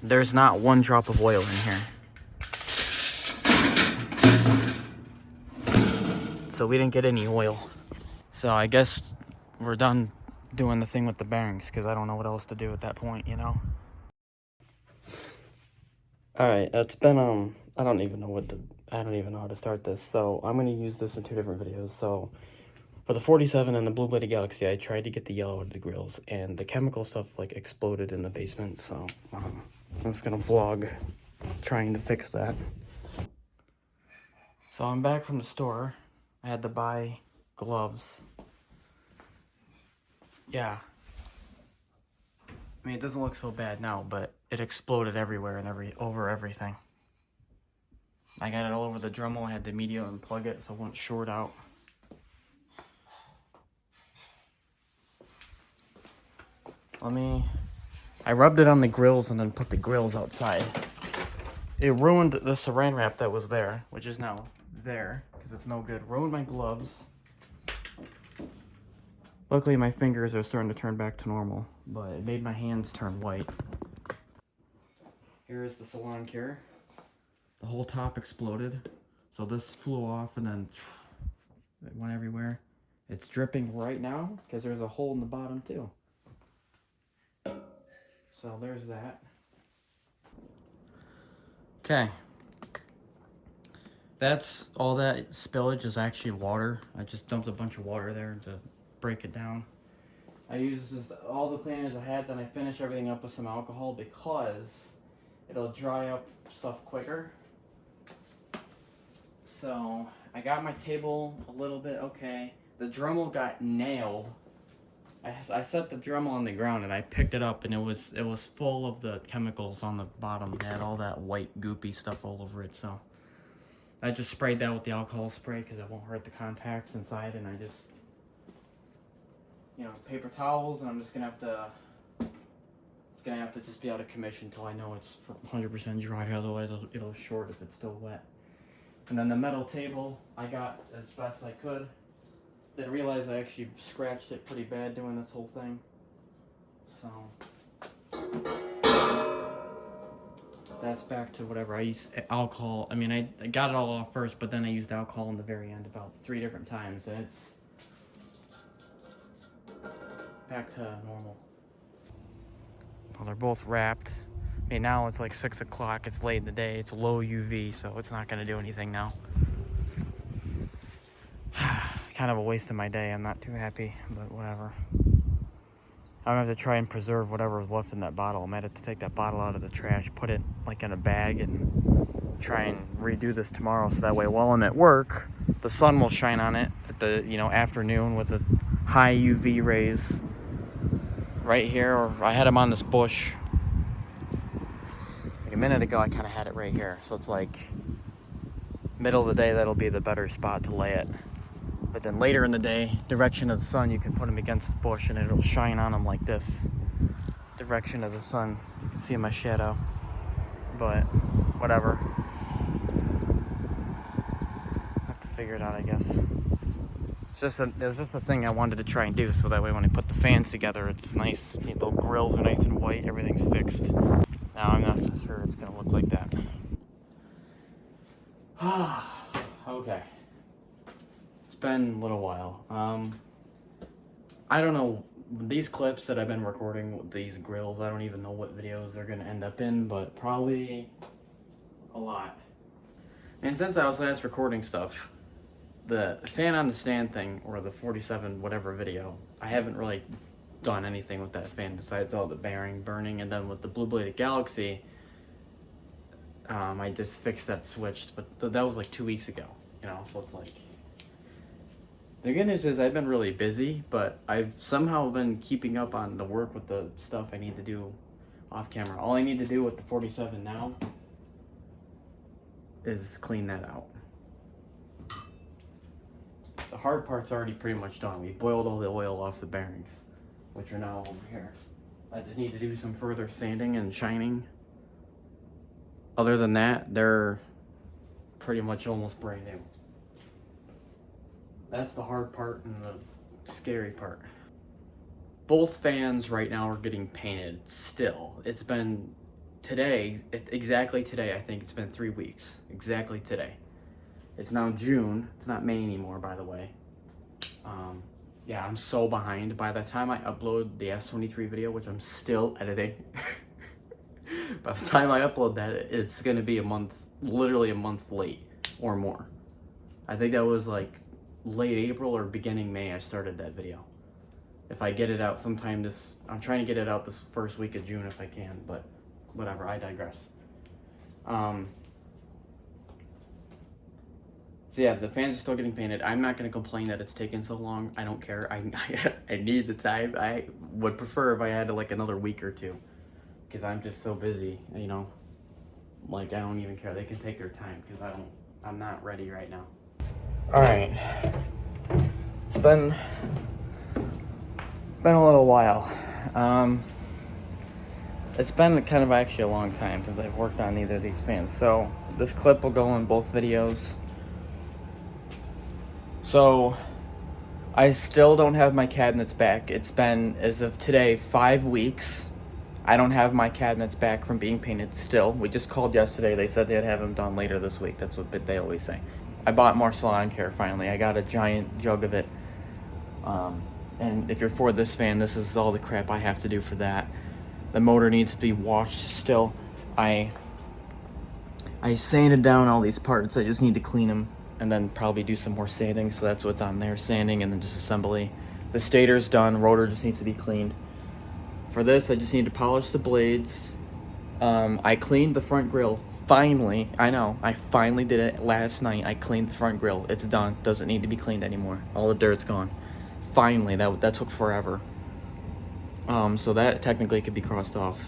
There's not one drop of oil in here. So we didn't get any oil. So I guess we're done doing the thing with the bearings, because I don't know what else to do at that point, you know? Alright, it's been, I don't even know how to start this. So I'm going to use this in 2 different videos. So for the 47 and the Blue Bladed Galaxy, I tried to get the yellow out of the grills, and the chemical stuff, like, exploded in the basement. So I'm just going to vlog trying to fix that. So I'm back from the store. I had to buy gloves. Yeah. I mean, it doesn't look so bad now, but it exploded everywhere and over everything. I got it all over the Dremel. I had to immediately unplug it so it won't short out. I rubbed it on the grills and then put the grills outside. It ruined the saran wrap that was there, which is now there, because it's no good. Ruined my gloves. Luckily, my fingers are starting to turn back to normal, but it made my hands turn white. Here is the Salon Cure. The whole top exploded. So this flew off and then it went everywhere. It's dripping right now because there's a hole in the bottom too. So there's that. Okay. That's all that spillage is actually water. I just dumped a bunch of water there to break it down. I used just all the cleaners I had, then I finished everything up with some alcohol because it'll dry up stuff quicker. So I got my table a little bit okay. The Dremel got nailed. I set the Dremel on the ground and I picked it up and it was full of the chemicals on the bottom. It had all that white goopy stuff all over it. So I just sprayed that with the alcohol spray because it won't hurt the contacts inside. And I just, paper towels, and I'm just gonna have to. It's gonna have to just be out of commission until I know it's 100% dry. Otherwise, it'll short if it's still wet. And then the metal table I got as best I could. Didn't realize I actually scratched it pretty bad doing this whole thing. So that's back to whatever I used alcohol. I mean, I got it all off first, but then I used alcohol in the very end about 3 different times, and it's back to normal. Well, they're both wrapped. I mean, now it's like 6 o'clock. It's late in the day. It's low UV, so it's not going to do anything now. Kind of a waste of my day. I'm not too happy, but whatever. I'm gonna have to try and preserve whatever was left in that bottle. I might have to take that bottle out of the trash, put it like in a bag, and try and redo this tomorrow. So that way, while I'm at work, the sun will shine on it at the afternoon with the high UV rays. Right here, or I had them on this bush. Like a minute ago, I kind of had it right here. So it's like middle of the day. That'll be the better spot to lay it. But then later in the day, direction of the sun, you can put them against the bush and it'll shine on them like this. Direction of the sun. You can see my shadow. But whatever. Have to figure it out, I guess. It was just a thing I wanted to try and do, so that way when I put the fans together, it's nice. The little grills are nice and white. Everything's fixed. Now I'm not so sure it's gonna look like that. Okay. It's been a little while. I don't know, these clips that I've been recording with these grills, I don't even know what videos they're gonna end up in, but probably a lot. And since I was last recording stuff, the fan on the stand thing, or the 47 whatever video, I haven't really done anything with that fan besides all the bearing burning. And then with the Blue Bladed Galaxy, I just fixed that switch, but that was like 2 weeks ago, so it's like, the good news is I've been really busy, but I've somehow been keeping up on the work with the stuff I need to do off camera. All I need to do with the 47 now is clean that out. The hard part's already pretty much done. We boiled all the oil off the bearings, which are now over here. I just need to do some further sanding and shining, Other than that, they're pretty much almost brand new. That's the hard part and the scary part. Both fans right now are getting painted still. It's been today, exactly today, I think it's been 3 weeks. Exactly today. It's now June. It's not May anymore, by the way. Yeah, I'm so behind. By the time I upload the S23 video, which I'm still editing, by the time I upload that, it's gonna be a month, literally a month late or more. I think that was like late April or beginning May I started that video. If I get it out sometime I'm trying to get it out this first week of June if I can, but whatever, I digress. So yeah, the fans are still getting painted. I'm not going to complain that it's taken so long. I don't care. I need the time. I would prefer if I had like another week or two, because I'm just so busy, you know. Like, I don't even care. They can take their time, because I'm not ready right now. All right. It's been a little while. It's been kind of actually a long time since I've worked on either of these fans. So this clip will go in both videos. So, I still don't have my cabinets back. It's been, as of today, 5 weeks. I don't have my cabinets back from being painted still. We just called yesterday. They said they'd have them done later this week. That's what they always say. I bought more Salon Care finally. I got a giant jug of it. And if you're for this fan, this is all the crap I have to do for that. The motor needs to be washed still. I sanded down all these parts. I just need to clean them. And then probably do some more sanding, so that's what's on there, sanding and then just assembly. The stator's done, rotor just needs to be cleaned. For this, I just need to polish the blades. I cleaned the front grille, finally. I know, I finally did it last night. I cleaned the front grille, it's done, doesn't need to be cleaned anymore. All the dirt's gone. Finally, that took forever. So that technically could be crossed off.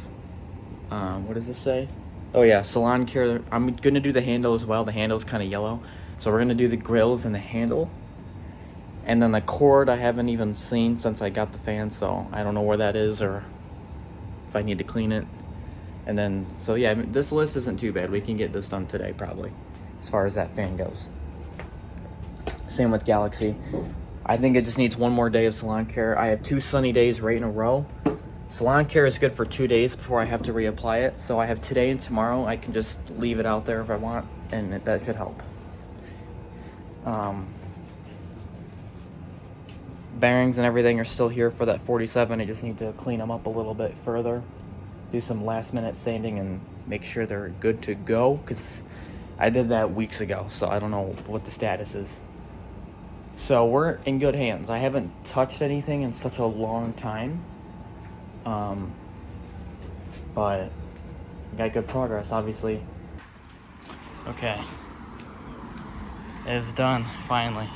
What does this say? Oh yeah, Salon Care. I'm gonna do the handle as well. The handle's kind of yellow. So we're going to do the grills and the handle. And then the cord I haven't even seen since I got the fan, so I don't know where that is or if I need to clean it. And then, so yeah, this list isn't too bad. We can get this done today probably, as far as that fan goes. Same with Galaxy. I think it just needs one more day of Salon Care. I have 2 sunny days right in a row. Salon Care is good for 2 days before I have to reapply it. So I have today and tomorrow. I can just leave it out there if I want, and that should help. Bearings and everything are still here for that 47. I just need to clean them up a little bit further, do some last minute sanding and make sure they're good to go, because I did that weeks ago, so I don't know what the status is. So we're in good hands. I haven't touched anything in such a long time, but got good progress, obviously. Okay. It's done, finally.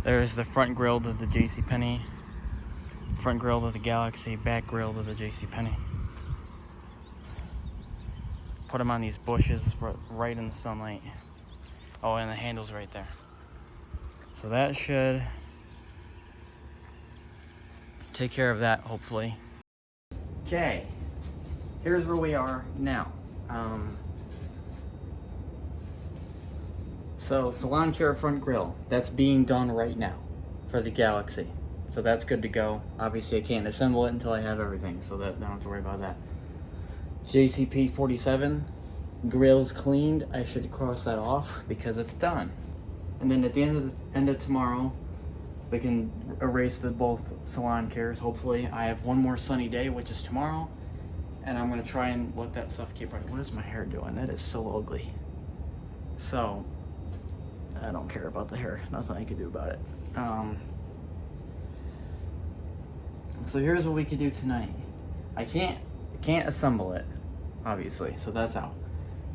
There's the front grille to the JCPenney, front grille to the Galaxy, back grille to the JCPenney. Put them on these bushes right in the sunlight. Oh, and the handle's right there. So that should take care of that, hopefully. Okay. Here's where we are now. So Salon Care front grille, that's being done right now for the Galaxy. So that's good to go. Obviously I can't assemble it until I have everything, so that I don't have to worry about that. JCP 47, grille's cleaned. I should cross that off because it's done. And then at the end of tomorrow, we can erase both Salon Cares, hopefully. I have one more sunny day, which is tomorrow. And I'm going to try and let that stuff keep running. What is my hair doing? That is so ugly. So, I don't care about the hair. Nothing I can do about it. So here's what we could do tonight. I can't assemble it, obviously. So that's out.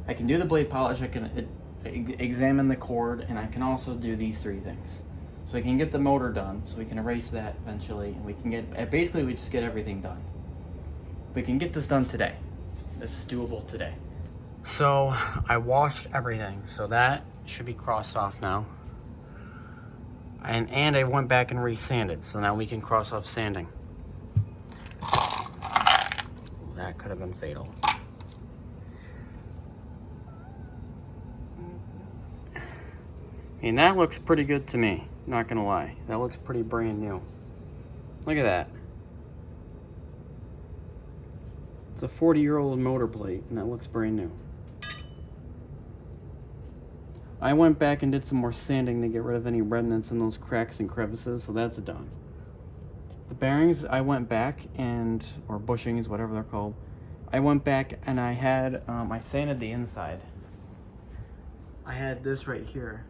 I can do the blade polish. I can examine the cord. And I can also do these 3 things. So we can get the motor done. So we can erase that eventually. And we can get, basically we just get everything done. We can get this done today. This is doable today. So I washed everything, so that should be crossed off now. And I went back and re-sanded, so now we can cross off sanding. could have been fatal. And that looks pretty good to me, not gonna lie. That looks pretty brand new. Look at that. It's a 40-year-old motor plate, and that looks brand new. I went back and did some more sanding to get rid of any remnants in those cracks and crevices, so that's done. The bearings, I went back and, or bushings, whatever they're called, I went back and I had, I sanded the inside. I had this right here.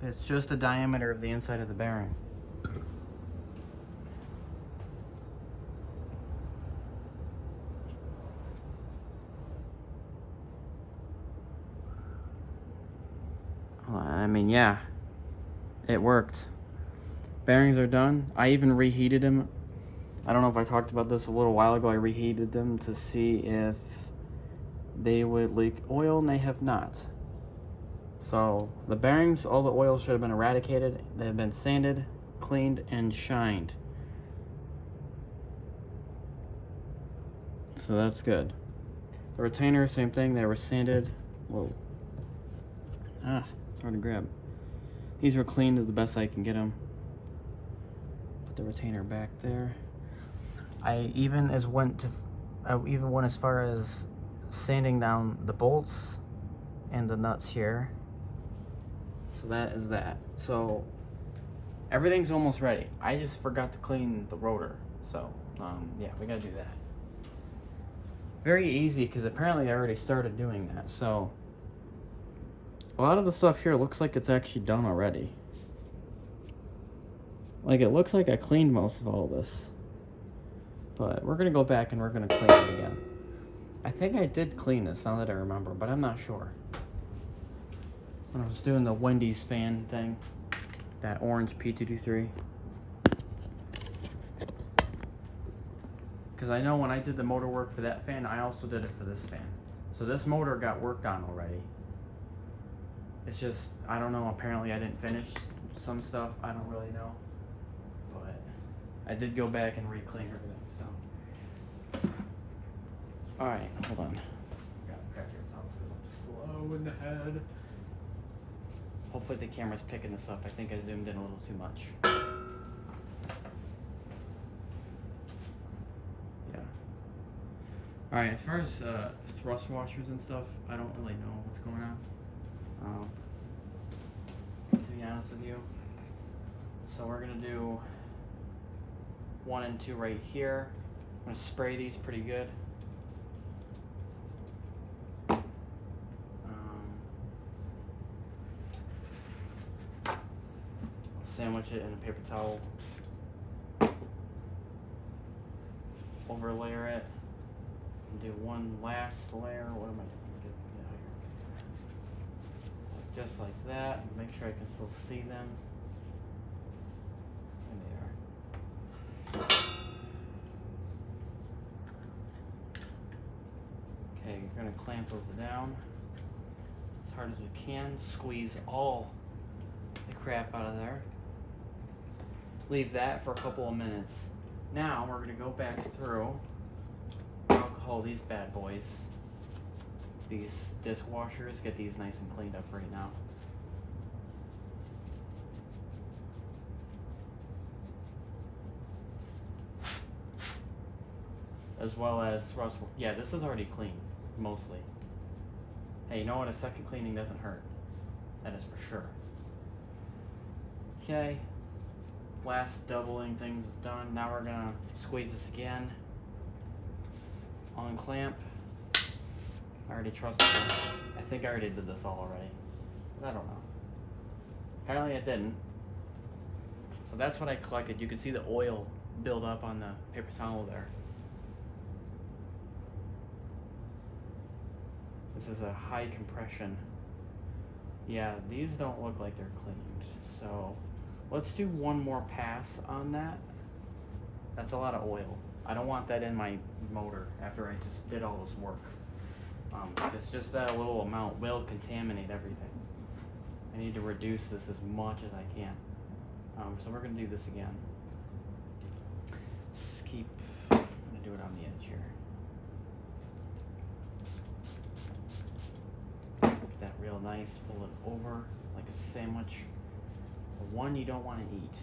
It's just the diameter of the inside of the bearing. I mean, yeah, it worked. Bearings are done. I even reheated them. I don't know if I talked about this a little while ago. I reheated them to see if they would leak oil, and they have not. So the bearings, all the oil should have been eradicated. They have been sanded, cleaned, and shined. So that's good. The retainers, same thing. They were sanded. Whoa. It's hard to grab. These were cleaned to the best I can get them. Put the retainer back there. I even went as far as sanding down the bolts and the nuts here. So that is that. So everything's almost ready. I just forgot to clean the rotor. So yeah, we gotta do that. Very easy, because apparently I already started doing that. So a lot of the stuff here looks like it's actually done already. Like, it looks like I cleaned most of all this. But we're gonna go back and we're gonna clean it again. I think I did clean this, now that I remember, but I'm not sure. When I was doing the Wendy's fan thing, that orange P223. Because I know when I did the motor work for that fan, I also did it for this fan. So this motor got worked on already. It's just, I don't know, apparently I didn't finish some stuff, I don't really know. But I did go back and re-clean everything, so. Alright, hold on. Gotta crack your tops because I'm slow in the head. Hopefully the camera's picking this up. I think I zoomed in a little too much. Yeah. Alright, as far as thrust washers and stuff, I don't really know what's going on. To be honest with you. So we're gonna do 1 and 2 right here. I'm gonna spray these pretty good. Sandwich it in a paper towel. Overlayer it. And do one last layer. What am I doing? Just like that. Make sure I can still see them. And they are. Okay, you're gonna clamp those down as hard as we can. Squeeze all the crap out of there. Leave that for a couple of minutes. Now we're gonna go back through, alcohol these bad boys. These dishwashers, get these nice and cleaned up right now. As well as thrust. Yeah, this is already clean, mostly. Hey, you know what? A second cleaning doesn't hurt. That is for sure. Okay. Last doubling things is done. Now we're gonna squeeze this again. Unclamp. I already trust it. I think I already did this all already. But I don't know. Apparently I didn't. So that's what I collected. You can see the oil build up on the paper towel there. This is a high compression. Yeah, these don't look like they're cleaned. So let's do one more pass on that. That's a lot of oil. I don't want that in my motor after I just did all this work. It's just that a little amount will contaminate everything. I need to reduce this as much as I can. So we're gonna do this again. I'm gonna do it on the edge here. real nice, fold it over like a sandwich. The one you don't want to eat.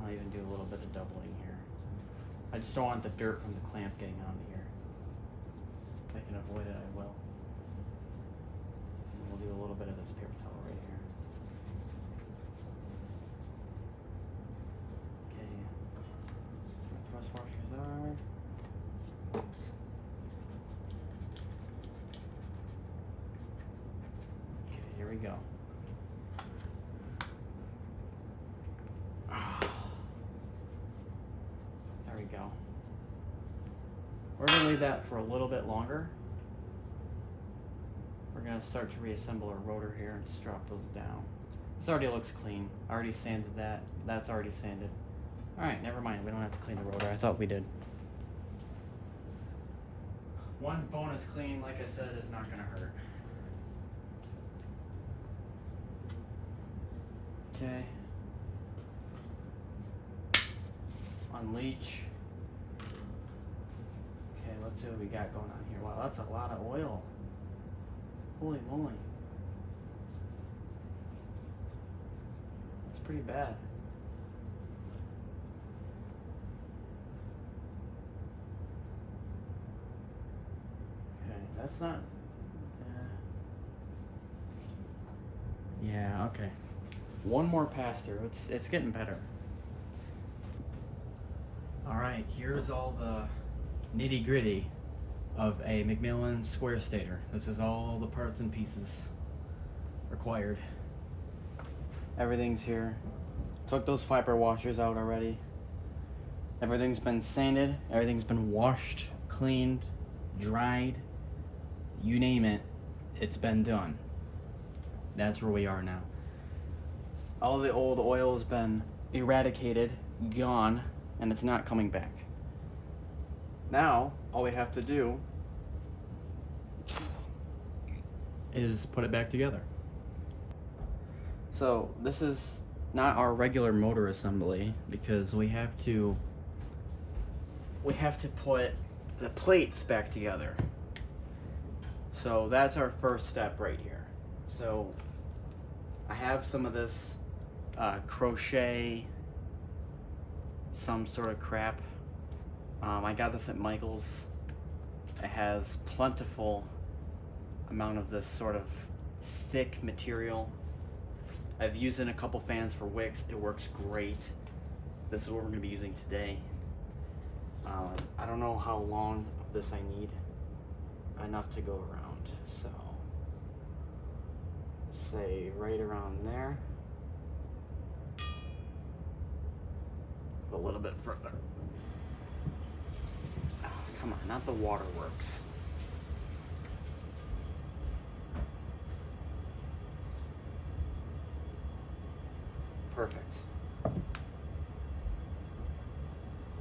I'll even do a little bit of doubling here. I just don't want the dirt from the clamp getting onto here. If I can avoid it, I will. And we'll do a little bit of this paper towel right here. Okay. What the thrust washers are. Okay, here we go. There we go. We're going to leave that for a little bit longer. We're going to start to reassemble our rotor here and just drop those down. This already looks clean. I already sanded that. That's already sanded. Alright, never mind. We don't have to clean the rotor. I thought we did. One bonus clean, like I said, is not going to hurt. Okay. Unleash. Okay, let's see what we got going on here. Wow, that's a lot of oil. Holy moly. That's pretty bad. Okay, that's not... yeah, okay. One more pass through. It's getting better. Alright, here's all the nitty gritty of a McMillan square stator. This is all the parts and pieces required. Everything's here. Took those fiber washers out already. Everything's been sanded. Everything's been washed, cleaned, dried. You name it, it's been done. That's where we are now. All the old oil has been eradicated, gone, and it's not coming back. Now, all we have to do is put it back together. So, this is not our regular motor assembly because we have to put the plates back together. So, that's our first step right here. So, I have some of this crochet, some sort of crap. I got this at Michael's. It has plentiful amount of this sort of thick material. I've used it in a couple fans for wicks. It works great. This is what we're going to be using today. I don't know how long of this I need. Enough to go around. So, say right around there. A little bit further. Oh, come on, not the waterworks. Perfect.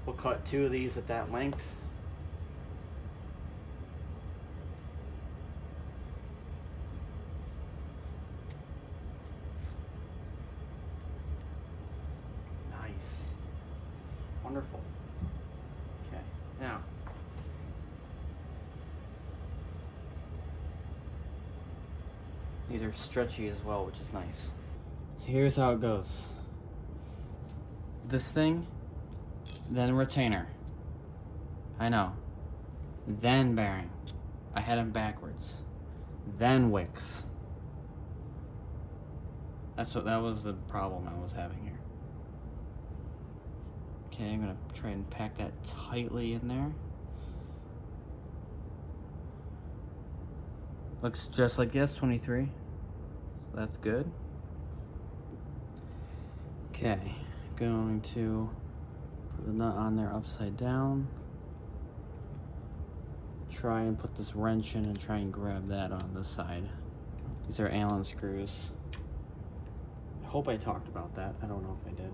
We'll cut 2 of these at that length. Nice. Wonderful. Okay, now these are stretchy as well, which is nice. Here's how it goes. This thing, then retainer. I know. Then bearing. I had them backwards. Then wicks. That was the problem I was having here. Okay, I'm gonna try and pack that tightly in there. Looks just like the S23. So that's good. Okay, going to put the nut on there upside down. Try and put this wrench in and try and grab that on this side. These are Allen screws. I hope I talked about that. I don't know if I did.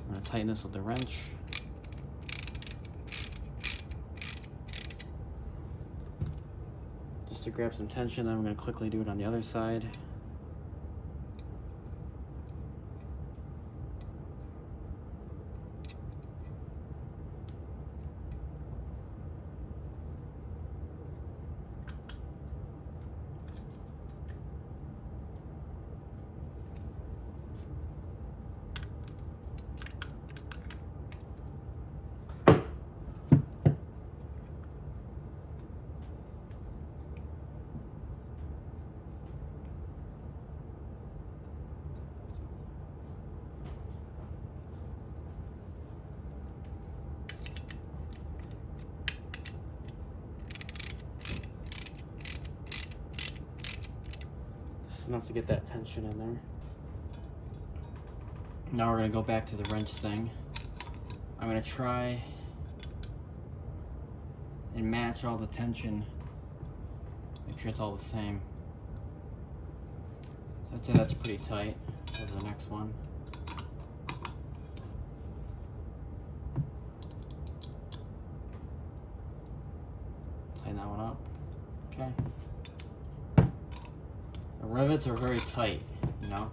I'm gonna tighten this with the wrench. Just to grab some tension, then I'm gonna quickly do it on the other side. enough to get that tension in there. Now we're gonna go back to the wrench thing. I'm gonna try and match all the tension. Make sure it's all the same. So I'd say that's pretty tight. Go to the next one. Tighten that one up. Okay. The rivets are very tight, you know?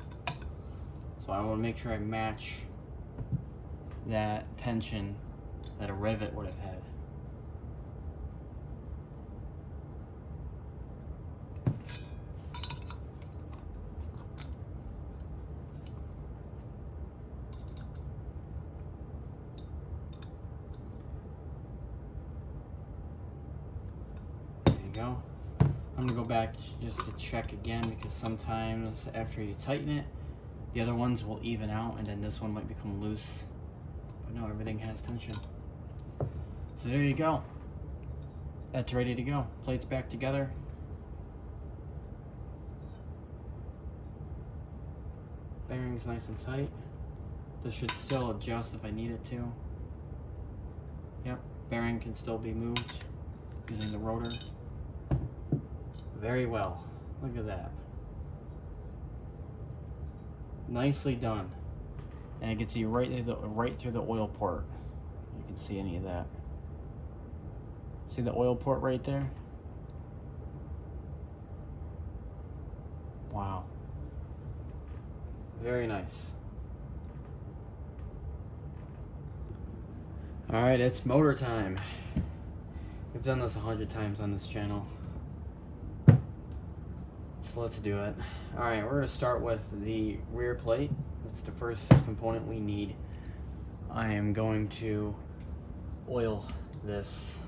So I want to make sure I match that tension that a rivet would have had. There you go. I'm gonna go back just to check again, because sometimes after you tighten it, the other ones will even out and then this one might become loose. But no, everything has tension. So there you go. That's ready to go. Plates back together. Bearings nice and tight. This should still adjust if I need it to. Yep, bearing can still be moved using the rotor. Very well. Look at that. Nicely done. And it gets you right through the oil port. You can see any of that. See the oil port right there? Wow. Very nice. Alright, it's motor time. We've done this 100 times on this channel. So let's do it. Alright, we're going to start with the rear plate. That's the first component we need. I am going to oil this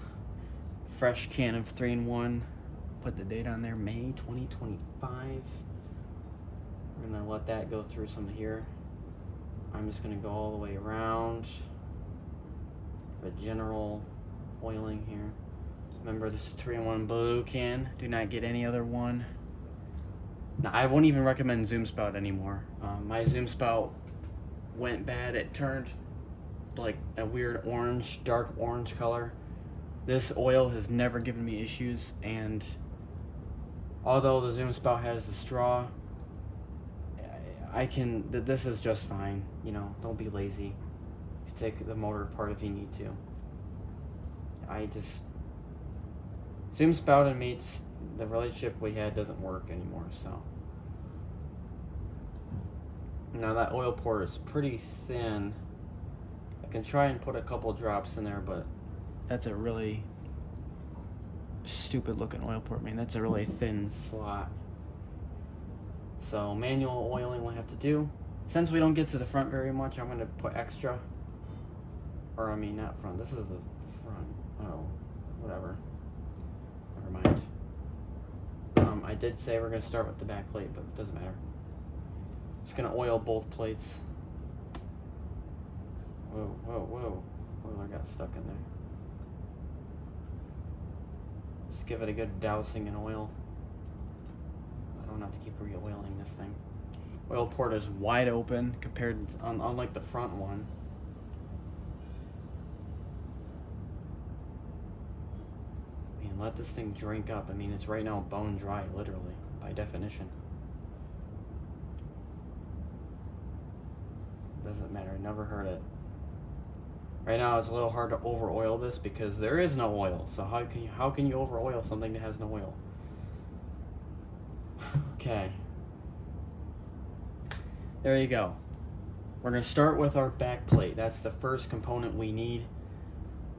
fresh can of 3-in-1. Put the date on there, May 2025. We're going to let that go through some here. I'm just going to go all the way around for general oiling here. Remember, this is 3-in-1 blue can. Do not get any other one. Now, I won't even recommend Zoom Spout anymore. My Zoom Spout went bad. It turned like a weird orange, dark orange color. This oil has never given me issues, and although the Zoom Spout has the straw, this is just fine. You know, don't be lazy. You can take the motor apart if you need to. Zoom Spout and me, the relationship we had doesn't work anymore, so. Now that oil port is pretty thin. I can try and put a couple drops in there, but that's a really stupid looking oil port. I mean, that's a really thin slot. So manual oiling we'll have to do. Since we don't get to the front very much, I'm going to put extra. Or I mean, not front. This is the front. Oh, whatever. Never mind. I did say we're going to start with the back plate, but it doesn't matter. Just going to oil both plates. Whoa, whoa, whoa. Oiler got stuck in there. Just give it a good dousing in oil. I don't have to keep re-oiling this thing. Oil port is wide open compared to, unlike the front one. Man, let this thing drink up. I mean, it's right now bone dry, literally, by definition. Doesn't matter, never heard it. Right now it's a little hard to over oil this because there is no oil. So how can you over oil something that has no oil? Okay. There you go. We're going to start with our back plate. That's the first component we need.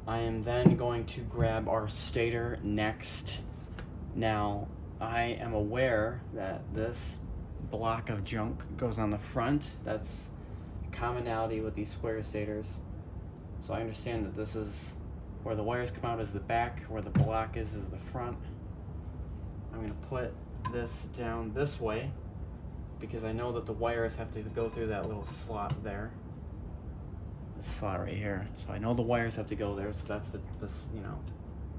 I am then going to grab our stator next. Now, I am aware that this block of junk goes on the front. That's a commonality with these square stators. So I understand that this is where the wires come out is the back, where the block is the front. I'm going to put this down this way because I know that the wires have to go through that little slot there. This slot right here. So I know the wires have to go there, so that's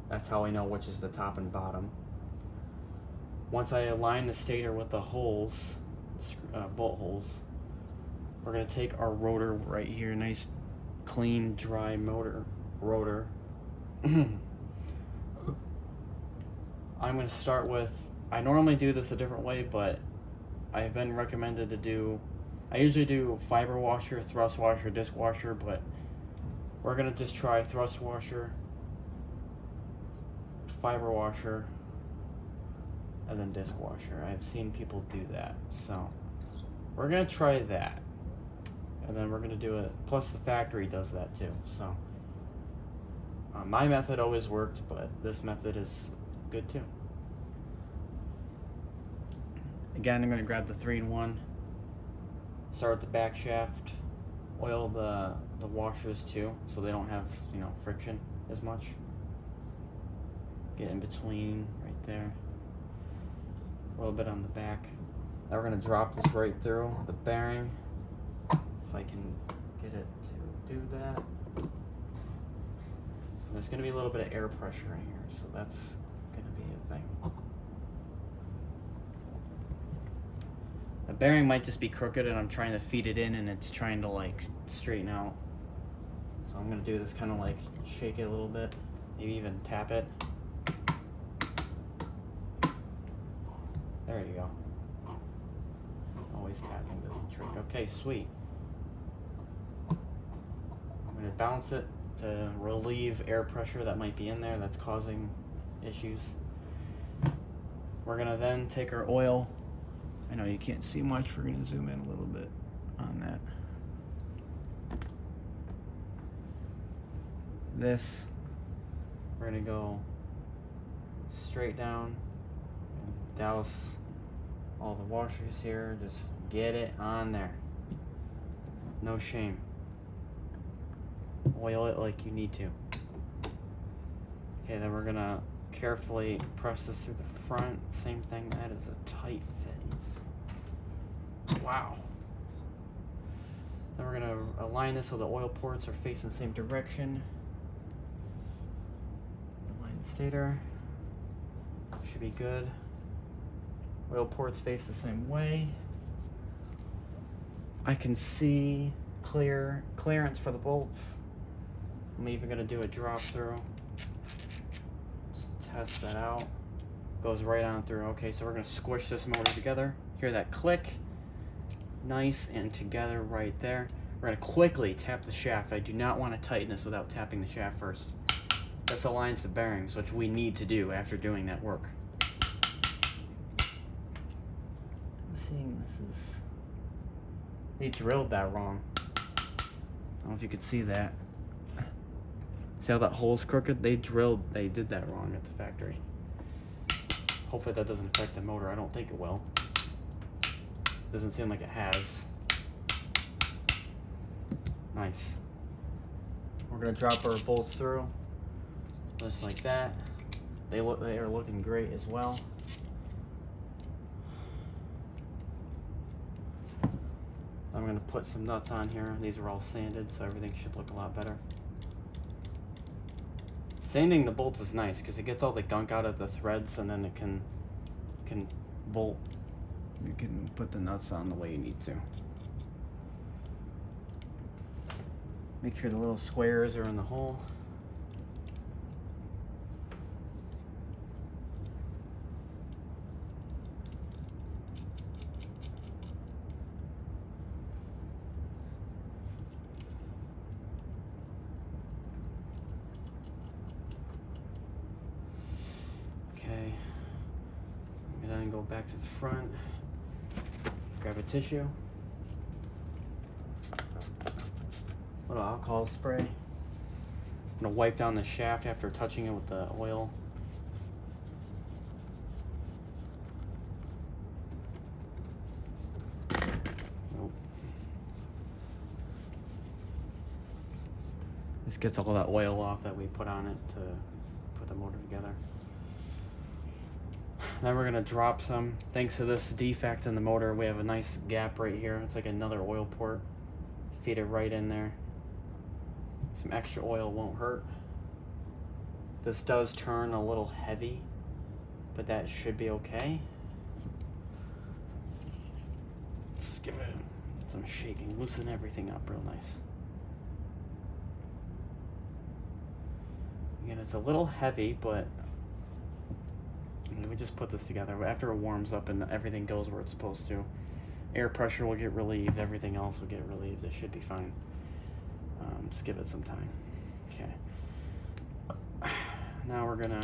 that's how I know which is the top and bottom. Once I align the stator with the holes, bolt holes, we're gonna take our rotor right here, nice, clean, dry rotor. I'm gonna start with, I normally do this a different way, but I've been recommended to do, I usually do fiber washer, thrust washer, disc washer, but we're gonna just try thrust washer, fiber washer, and then disc washer. I've seen people do that, so we're gonna try that, and then we're gonna do it. Plus, the factory does that too. So my method always worked, but this method is good too. Again, I'm gonna grab the 3-in-1. Start with the back shaft. Oil the washers too, so they don't have, you know, friction as much. Get in between right there. A little bit on the back. Now we're gonna drop this right through the bearing. If I can get it to do that. And there's gonna be a little bit of air pressure in here, so that's gonna be a thing. The bearing might just be crooked and I'm trying to feed it in and it's trying to like straighten out. So I'm gonna do this kind of like shake it a little bit, maybe even tap it. There you go. Always tapping does the trick. Okay, sweet. I'm gonna bounce it to relieve air pressure that might be in there that's causing issues. We're gonna then take our oil. I know you can't see much, we're gonna zoom in a little bit on that. This, we're gonna go straight down and douse all the washers here. Just get it on there. No shame. Oil it like you need to. Okay, then we're gonna carefully press this through the front. Same thing, that is a tight fit. Wow. Then we're gonna align this so the oil ports are facing the same direction. Align the stator. Should be good. Oil ports face the same way. I can see clearance for the bolts. I'm even gonna do a drop through. Just test that out. Goes right on through. Okay, so we're gonna squish this motor together. Hear that click? Nice and together right there. We're gonna quickly tap the shaft. I do not want to tighten this without tapping the shaft first. This aligns the bearings, which we need to do after doing that work. I'm seeing this is... They drilled that wrong. I don't know if you could see that. See how that hole's crooked? They did that wrong at the factory. Hopefully that doesn't affect the motor. I don't think it will. Doesn't seem like it has. Nice. We're gonna drop our bolts through, just like that. They are looking great as well. I'm gonna put some nuts on here. These are all sanded, so everything should look a lot better. Sanding the bolts is nice because it gets all the gunk out of the threads, and then it can bolt. You can put the nuts on the way you need to. Make sure the little squares are in the hole. Okay. And then go back to the front. Grab a tissue. Little alcohol spray. I'm gonna wipe down the shaft after touching it with the oil. Nope. This gets all that oil off that we put on it to put the motor together. Then we're gonna drop some. Thanks to this defect in the motor, we have a nice gap right here. It's like another oil port. Feed it right in there. Some extra oil won't hurt. This does turn a little heavy, but that should be okay. Let's give it some shaking, loosen everything up real nice. Again, it's a little heavy, but we just put this together. After it warms up and everything goes where it's supposed to, air pressure will get relieved, everything else will get relieved. It should be fine. Just give it some time. Okay. Now we're gonna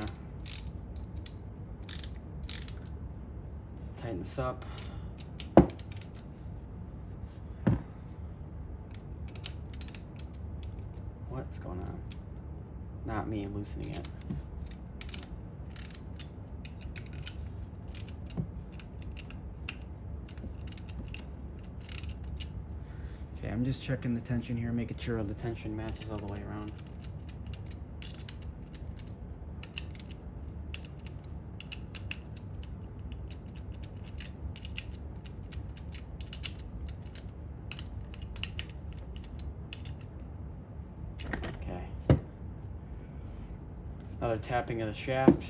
tighten this up. What's going on? Not me loosening it. Okay, I'm just checking the tension here, making sure the tension matches all the way around. Okay. Another tapping of the shaft.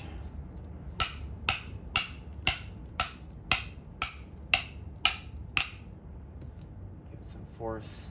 Give it some force.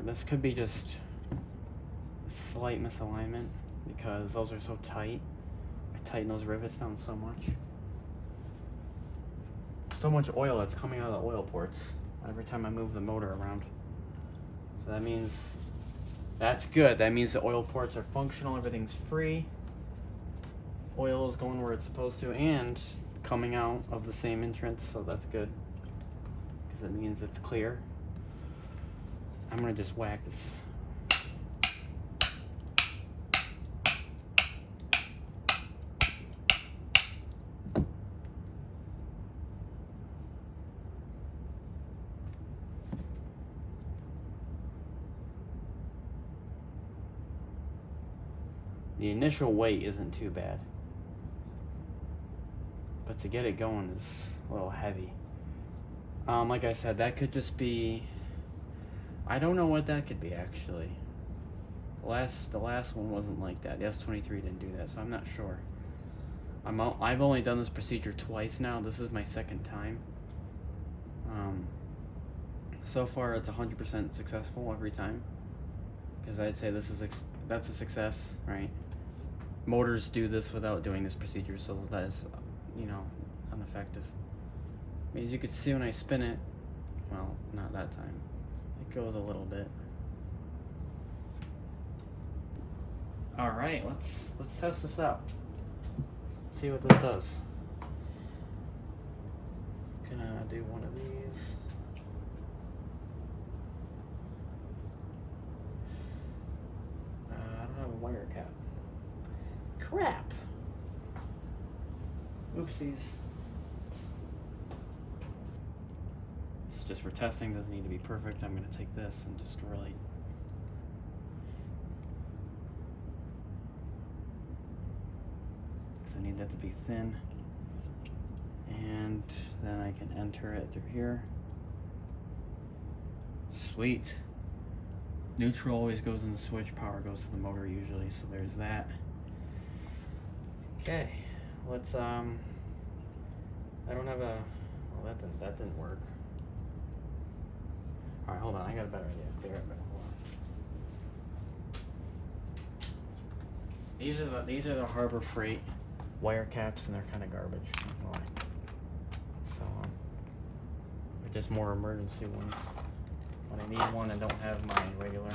This could be just a slight misalignment because those are so tight. I tighten those rivets down so much. So much oil that's coming out of the oil ports every time I move the motor around. So that means that's good. That means the oil ports are functional, everything's free. Oil is going where it's supposed to and coming out of the same entrance, so that's good because it means it's clear. I'm gonna just whack this. The initial weight isn't too bad, but to get it going is a little heavy. Like I said, that could just be, I don't know what that could be actually. The last one wasn't like that. The S23 didn't do that, so I'm not sure. I've only done this procedure twice now. This is my second time. So far it's 100% successful every time, because I'd say that's a success, right? Motors do this without doing this procedure, so that is, ineffective. I mean, as you can see when I spin it, well, not that time. It goes a little bit. All right, let's test this out. Let's see what this does. Gonna do one of these. I don't have a wire cap. Crap. Oopsies. It's just for testing, doesn't need to be perfect. I'm gonna take this and just really I need that to be thin, and then I can enter it through here. Sweet. Neutral always goes in the switch, power goes to the motor usually, so there's that. Okay, let's I don't have a, well, that didn't work. All right, hold on, I got a better idea. Clear it, hold on. These are the Harbor Freight wire caps, and they're kind of garbage. So they're just more emergency ones when I need one and don't have my regular.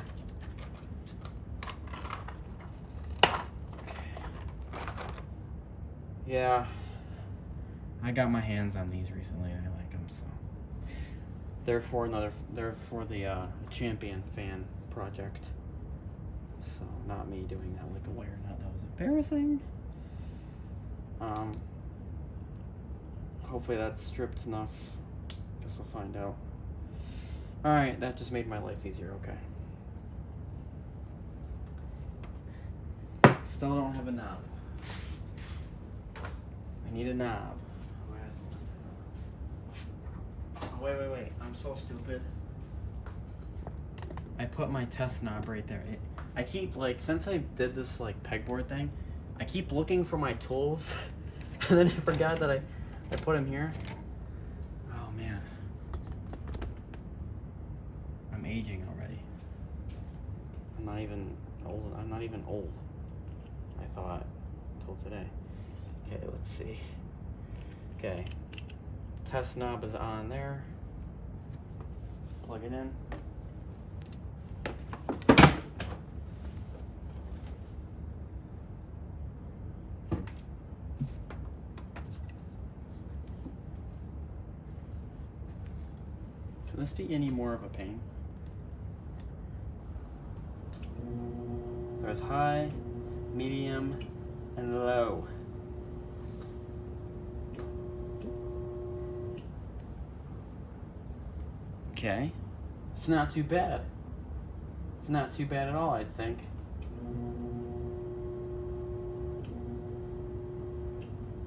Yeah, I got my hands on these recently and I like them, so they're for the Champion fan project. So not me doing that like a wire nut. That was embarrassing. Hopefully that's stripped enough. Guess we'll find out. Alright, that just made my life easier, okay. Still don't have a knob. I need a knob. Oh, wait. I'm so stupid. I put my test knob right there. I keep, like, since I did this, like, pegboard thing, I keep looking for my tools. And then I forgot that I put them here. Oh, man. I'm aging already. I'm not even old. I thought, until today. Okay, let's see. Okay. Test knob is on there. Plug it in. Can this be any more of a pain? There's high, medium, and low. Okay. It's not too bad. It's not too bad at all, I think.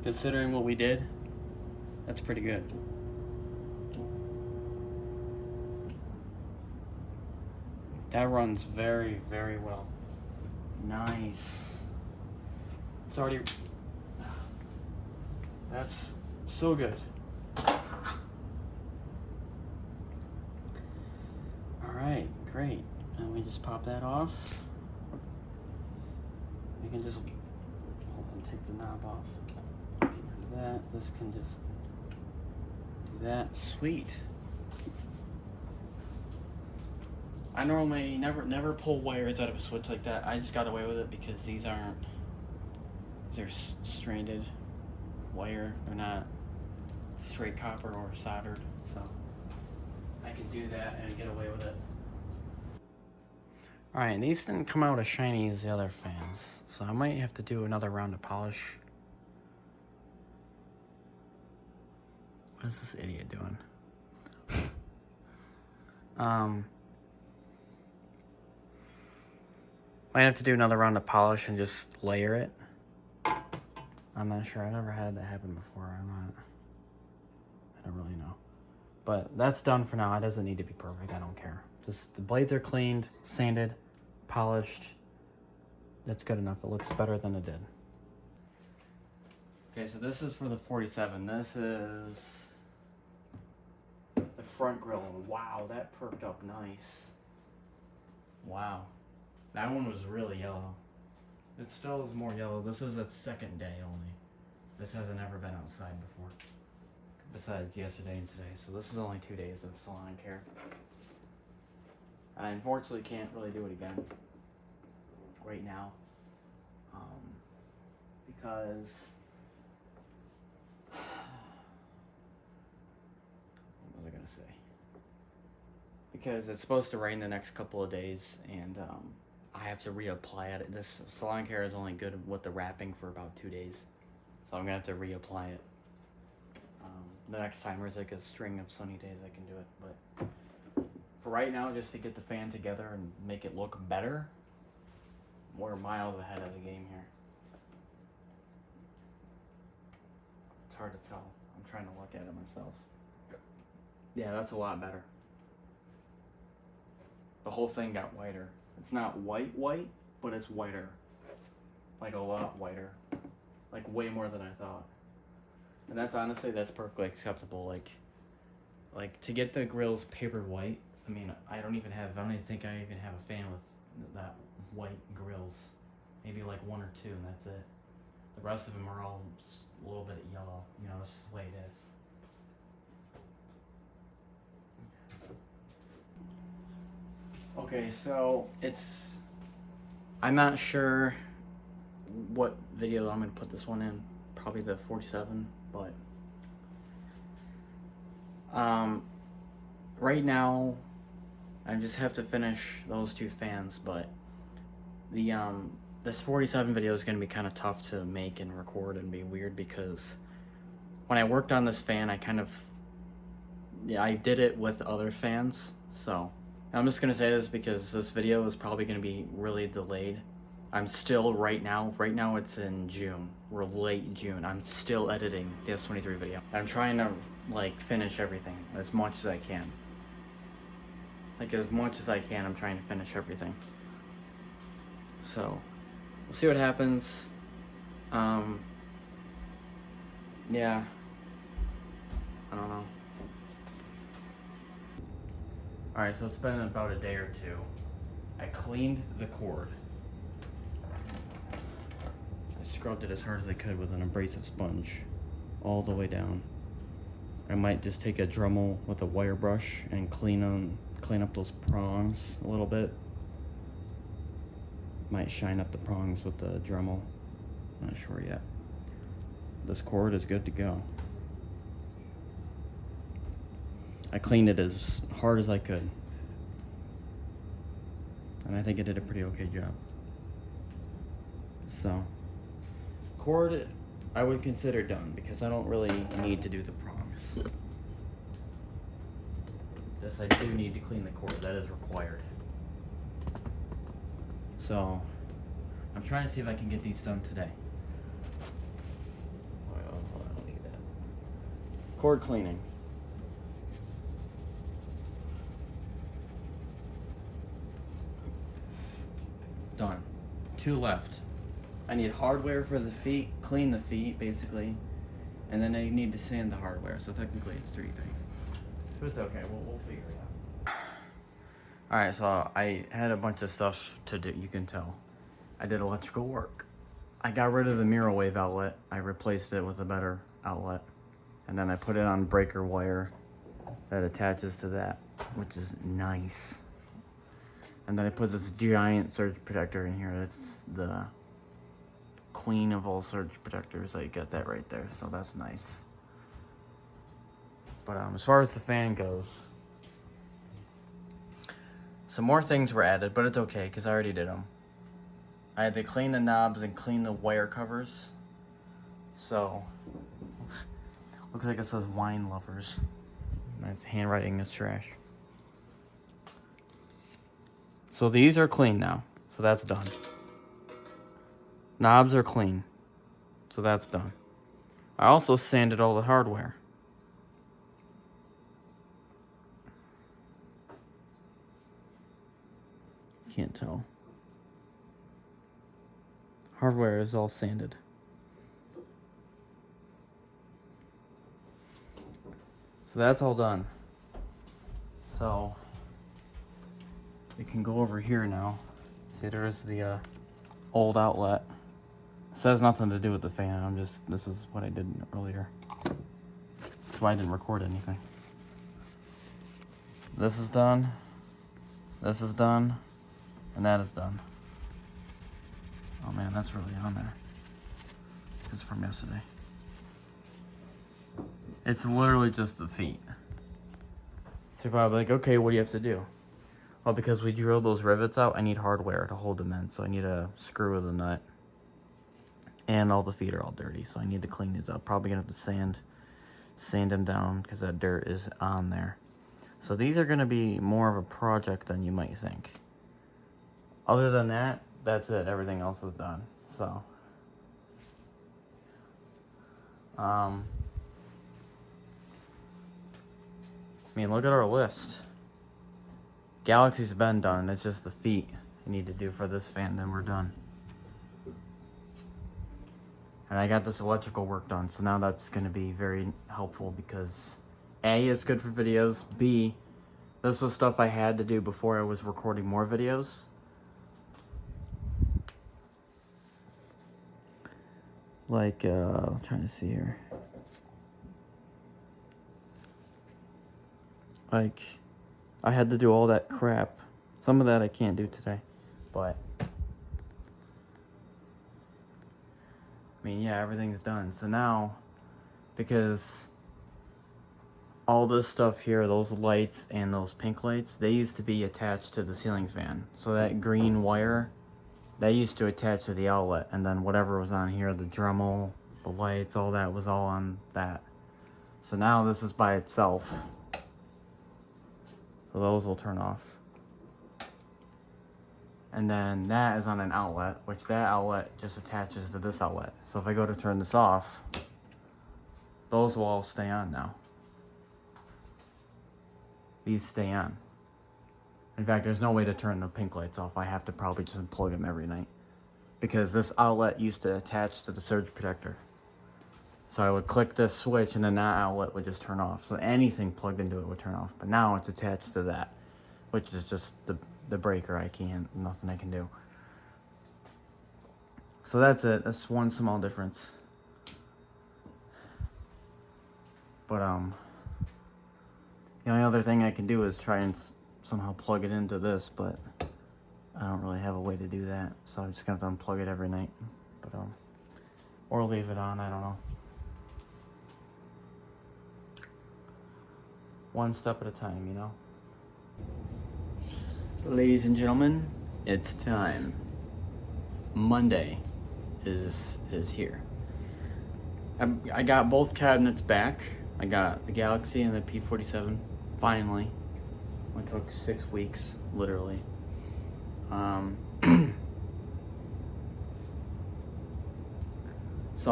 Considering what we did, that's pretty good. That runs very, very well. Nice. It's already... That's so good. Alright, great. And we just pop that off. We can just hold on, take the knob off. Get rid of that. This can just do that. Sweet. I normally never pull wires out of a switch like that. I just got away with it because these are stranded wire. They're not straight copper or soldered, so I can do that and get away with it. Alright, and these didn't come out as shiny as the other fans, so I might have to do another round of polish. What is this idiot doing? Might have to do another round of polish and just layer it. I'm not sure. I never had that happen before. I don't really know. But that's done for now. It doesn't need to be perfect. I don't care. Just the blades are cleaned, sanded, polished. That's good enough. It looks better than it did. Okay, so this is for the 47. This is the front grille. Wow, that perked up nice. Wow. That one was really yellow. It still is more yellow. This is its second day only. This hasn't ever been outside before. Besides yesterday and today. So this is only 2 days of salon care. I unfortunately can't really do it again right now. Because what was I gonna say? Because it's supposed to rain the next couple of days, and I have to reapply it. This salon care is only good with the wrapping for about 2 days, so I'm gonna have to reapply it. The next time there's like a string of sunny days, I can do it. But for right now, just to get the fan together and make it look better, we're miles ahead of the game here. It's hard to tell. I'm trying to look at it myself. Yeah, that's a lot better. The whole thing got whiter. It's not white, but it's whiter. Like a lot whiter. Like way more than I thought. And that's honestly, that's perfectly acceptable. Like to get the grills papered white, I mean, I don't even think I even have a fan with that white grills. Maybe like 1 or 2, and that's it. The rest of them are all a little bit yellow. You know, it's just the way it is. Okay, so I'm not sure what video I'm going to put this one in. Probably the 47, but right now I just have to finish those 2 fans, but the this 47 video is going to be kind of tough to make and record and be weird because when I worked on this fan, I did it with other fans, so I'm just going to say this because this video is probably going to be really delayed I'm still right now it's in June. We're late June. I'm still editing the S23 video. I'm trying to like finish everything as much as I can. Like as much as I can, I'm trying to finish everything. So, we'll see what happens. Yeah. I don't know. Alright, so it's been about a day or two. I cleaned the cord. I scrubbed it as hard as I could with an abrasive sponge all the way down. I might just take a Dremel with a wire brush and clean up those prongs a little bit. Might shine up the prongs with the Dremel. Not sure yet. This cord is good to go. I cleaned it as hard as I could. And I think I did a pretty okay job. So, cord I would consider done because I don't really need to do the prongs. Yes, I do need to clean the cord. That is required. So, I'm trying to see if I can get these done today. Hold on, let me get that. Cord cleaning. Done. 2 left. I need hardware for the feet, clean the feet basically, and then I need to sand the hardware. So technically it's 3 things. But it's okay, we'll figure it out. Alright, so I had a bunch of stuff to do, you can tell. I did electrical work. I got rid of the mirror wave outlet. I replaced it with a better outlet. And then I put it on breaker wire that attaches to that, which is nice. And then I put this giant surge protector in here. It's the queen of all surge protectors. I got that right there, so that's nice. But as far as the fan goes, some more things were added, but it's okay because I already did them. I had to clean the knobs and clean the wire covers. So, looks like it says wine lovers. Nice handwriting is trash. So these are clean now, so that's done. Knobs are clean, so that's done. I also sanded all the hardware. Can't tell. Hardware is all sanded. So that's all done. So we can go over here now. See, there's the old outlet. This has nothing to do with the fan. This is what I did earlier. That's why I didn't record anything. This is done. This is done. And that is done. Oh man, that's really on there. It's from yesterday. It's literally just the feet. So you're probably like, okay, what do you have to do? Well, because we drilled those rivets out, I need hardware to hold them in. So I need a screw with a nut. And all the feet are all dirty, so I need to clean these up. Probably gonna have to sand them down because that dirt is on there. So these are gonna be more of a project than you might think. Other than that, that's it. Everything else is done. So, I mean, look at our list. Galaxy's been done. It's just the feet I need to do for this fan, then we're done. And I got this electrical work done, so now that's going to be very helpful because A, it's good for videos. B, this was stuff I had to do before I was recording more videos. Like, I'm trying to see here. Like, I had to do all that crap. Some of that I can't do today, but I mean, yeah, everything's done. So now, because all this stuff here, those lights and those pink lights, they used to be attached to the ceiling fan. So that green wire, that used to attach to the outlet, and then whatever was on here, the Dremel, the lights, all that was all on that. So now this is by itself. So those will turn off. And then that is on an outlet, which that outlet just attaches to this outlet. So if I go to turn this off, those will all stay on now. These stay on. In fact, there's no way to turn the pink lights off. I have to probably just unplug them every night, because this outlet used to attach to the surge protector. So I would click this switch and then that outlet would just turn off. So anything plugged into it would turn off. But now it's attached to that, which is just the breaker. Nothing I can do. So that's it. That's one small difference. But the only other thing I can do is try and somehow plug it into this, but I don't really have a way to do that. So I'm just gonna have to unplug it every night. But or leave it on, I don't know. One step at a time, you know? Ladies and gentlemen, it's time. Monday is here. I got both cabinets back. I got the Galaxy and the P47, finally. It took 6 weeks, literally. So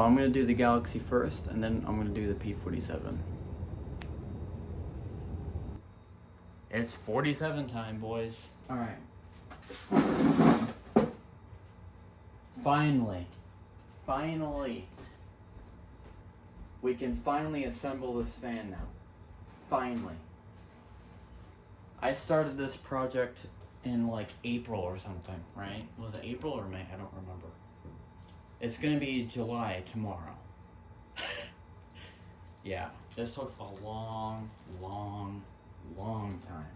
I'm gonna do the Galaxy first, and then I'm gonna do the P47. It's 47 time, boys. All right. Finally, we can finally assemble this fan now. Finally. I started this project in like April or something, right? Was it April or May? I don't remember. It's gonna be July tomorrow. Yeah, this took a long time.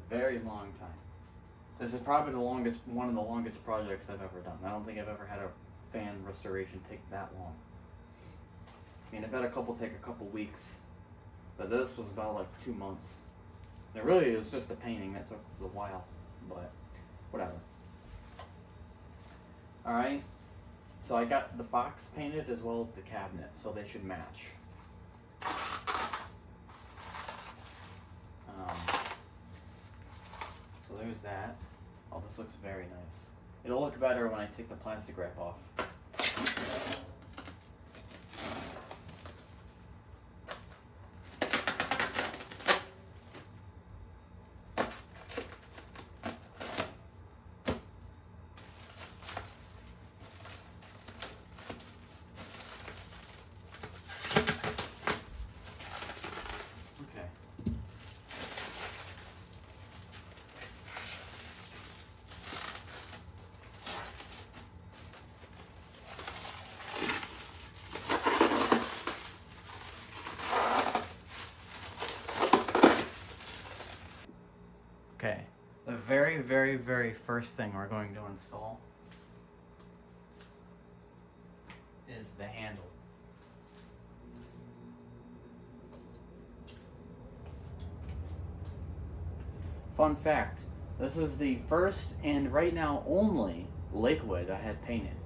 Very long time. This is probably one of the longest projects I've ever done. I don't think I've ever had a fan restoration take that long. I mean, I've had a couple take a couple weeks, but this was about like 2 months. It really was just a painting that took a while, but whatever. Alright, so I got the box painted as well as the cabinet, so they should match. So there's that. Oh, this looks very nice. It'll look better when I take the plastic wrap off. Okay, the very first thing we're going to install is the handle. Fun fact, this is the first and right now only Lakewood I had painted.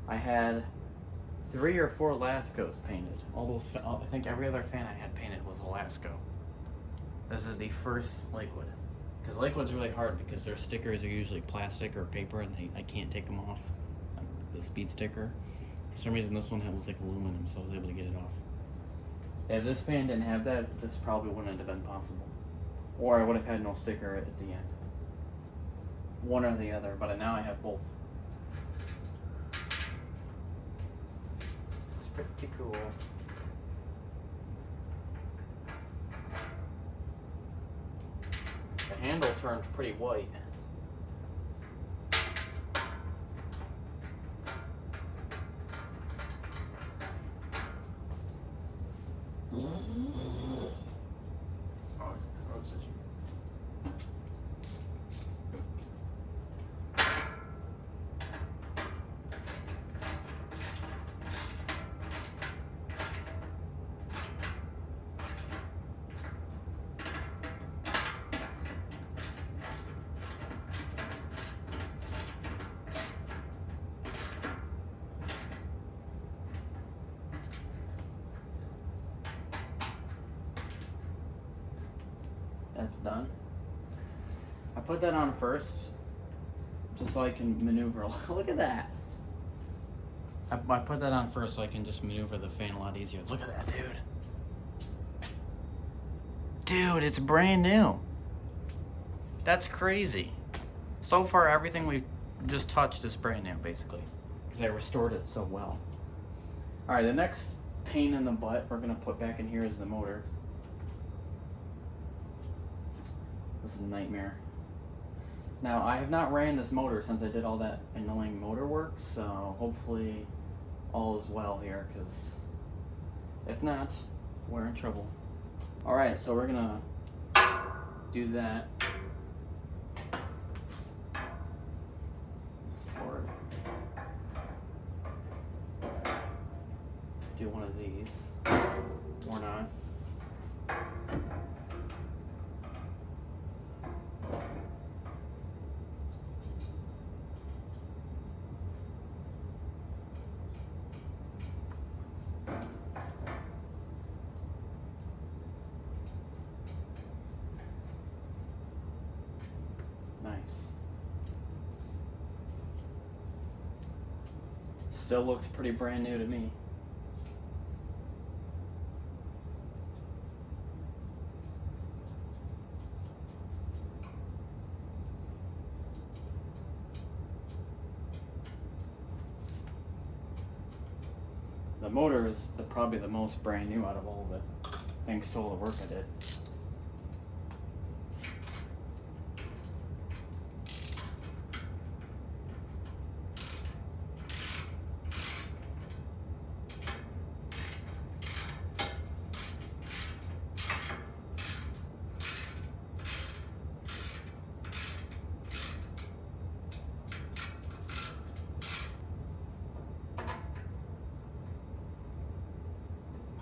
I had 3 or 4 Lascos painted. All those, I think every other fan I had painted was a Lasco. This is the first Lakewood. Because Lakewood's really hard because their stickers are usually plastic or paper and I can't take them off. Like the speed sticker. For some reason this one was like aluminum, so I was able to get it off. If this fan didn't have that, this probably wouldn't have been possible. Or I would have had no sticker at the end. One or the other, but now I have both. It's pretty cool. The handle turned pretty white. That's done. I put that on first just so I can maneuver. Look at that. I put that on first so I can just maneuver the fan a lot easier. Look at that, dude. Dude, it's brand new. That's crazy. So far, everything we've just touched is brand new, basically. Because I restored it so well. Alright, the next pain in the butt we're going to put back in here is the motor. This is a nightmare. Now, I have not ran this motor since I did all that annoying motor work, so hopefully all is well here, because if not, we're in trouble. Alright, so we're going to do that. Do one of these, or not. Nice. Still looks pretty brand new to me. The motor is probably the most brand new out of all of it, thanks to all the work I did.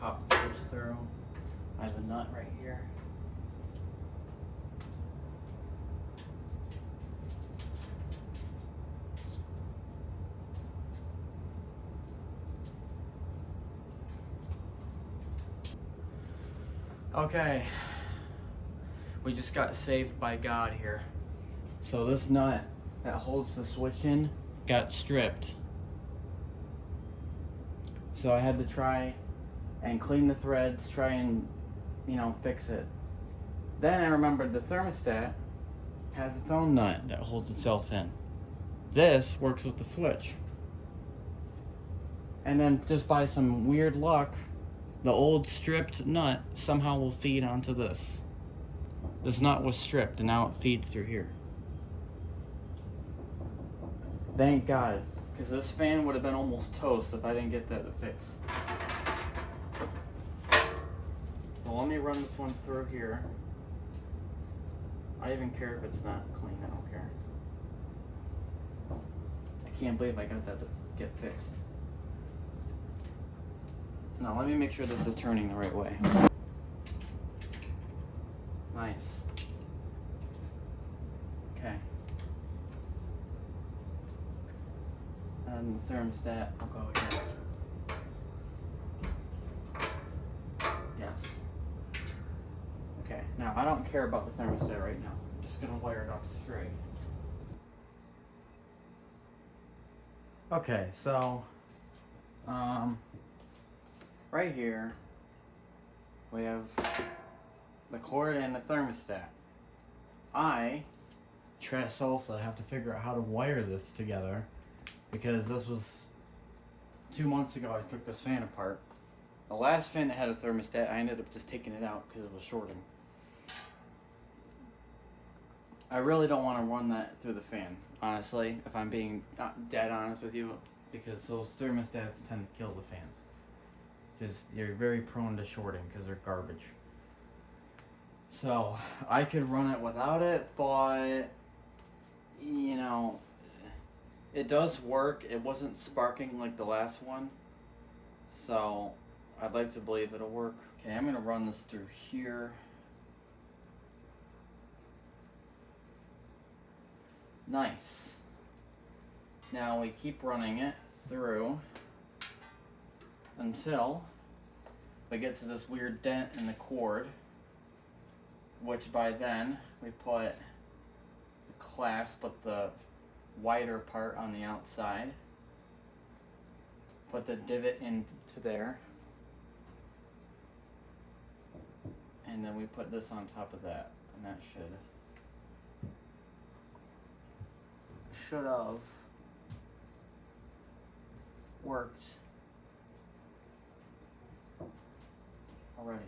Pop the switch through. I have a nut right here. Okay, we just got saved by God here. So this nut that holds the switch in got stripped. So I had to try and clean the threads, try and, fix it. Then I remembered the thermostat has its own nut that holds itself in. This works with the switch. And then just by some weird luck, the old stripped nut somehow will feed onto this. This nut was stripped and now it feeds through here. Thank God, because this fan would have been almost toast if I didn't get that to fix. So let me run this one through here. I even care if it's not clean, I don't care. I can't believe I got that to get fixed. Now let me make sure this is turning the right way. Nice. Okay. And the thermostat will go here. Yes. Okay, now I don't care about the thermostat right now. I'm just gonna wire it up straight. Okay, so right here we have the cord and the thermostat. Trash Salsa, have to figure out how to wire this together, because this was 2 months ago I took this fan apart. The last fan that had a thermostat, I ended up just taking it out because it was shorting. I really don't want to run that through the fan, honestly, if I'm being dead honest with you, because those thermostats tend to kill the fans. Just, you're very prone to shorting because they're garbage. So, I could run it without it, but, it does work. It wasn't sparking like the last one. So, I'd like to believe it'll work. Okay, I'm going to run this through here. Nice. Now we keep running it through until we get to this weird dent in the cord, which by then we put the clasp with the wider part on the outside. Put the divot into there. And then we put this on top of that, and that should have worked already.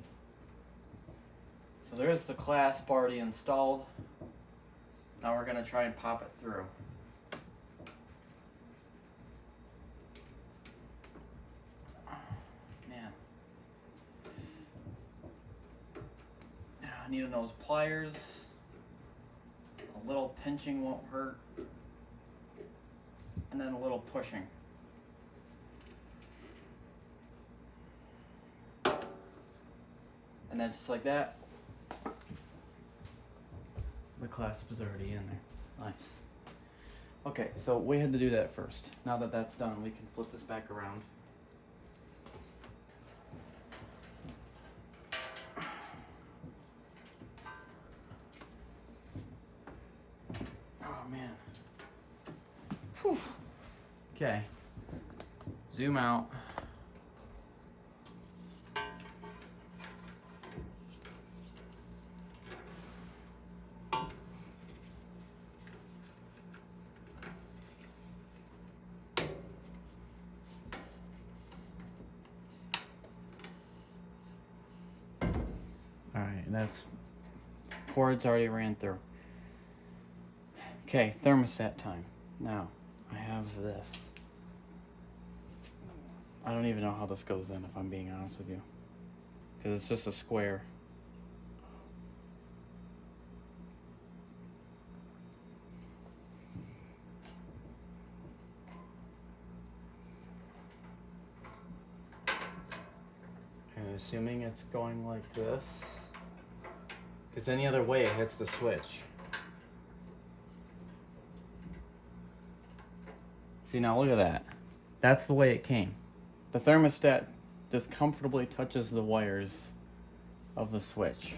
So there's the clasp already installed. Now we're gonna try and pop it through. Man. I need those pliers. A little pinching won't hurt. And then a little pushing. And then just like that, the clasp is already in there. Nice. Okay, so we had to do that first. Now that that's done, we can flip this back around. Oh man. Whew. Okay. Zoom out. Alright, that's cords already ran through. Okay, thermostat time. Now, I have this. I don't even know how this goes in, if I'm being honest with you. Because it's just a square. And assuming it's going like this. Because any other way it hits the switch. See, now look at that. That's the way it came. The thermostat just comfortably touches the wires of the switch.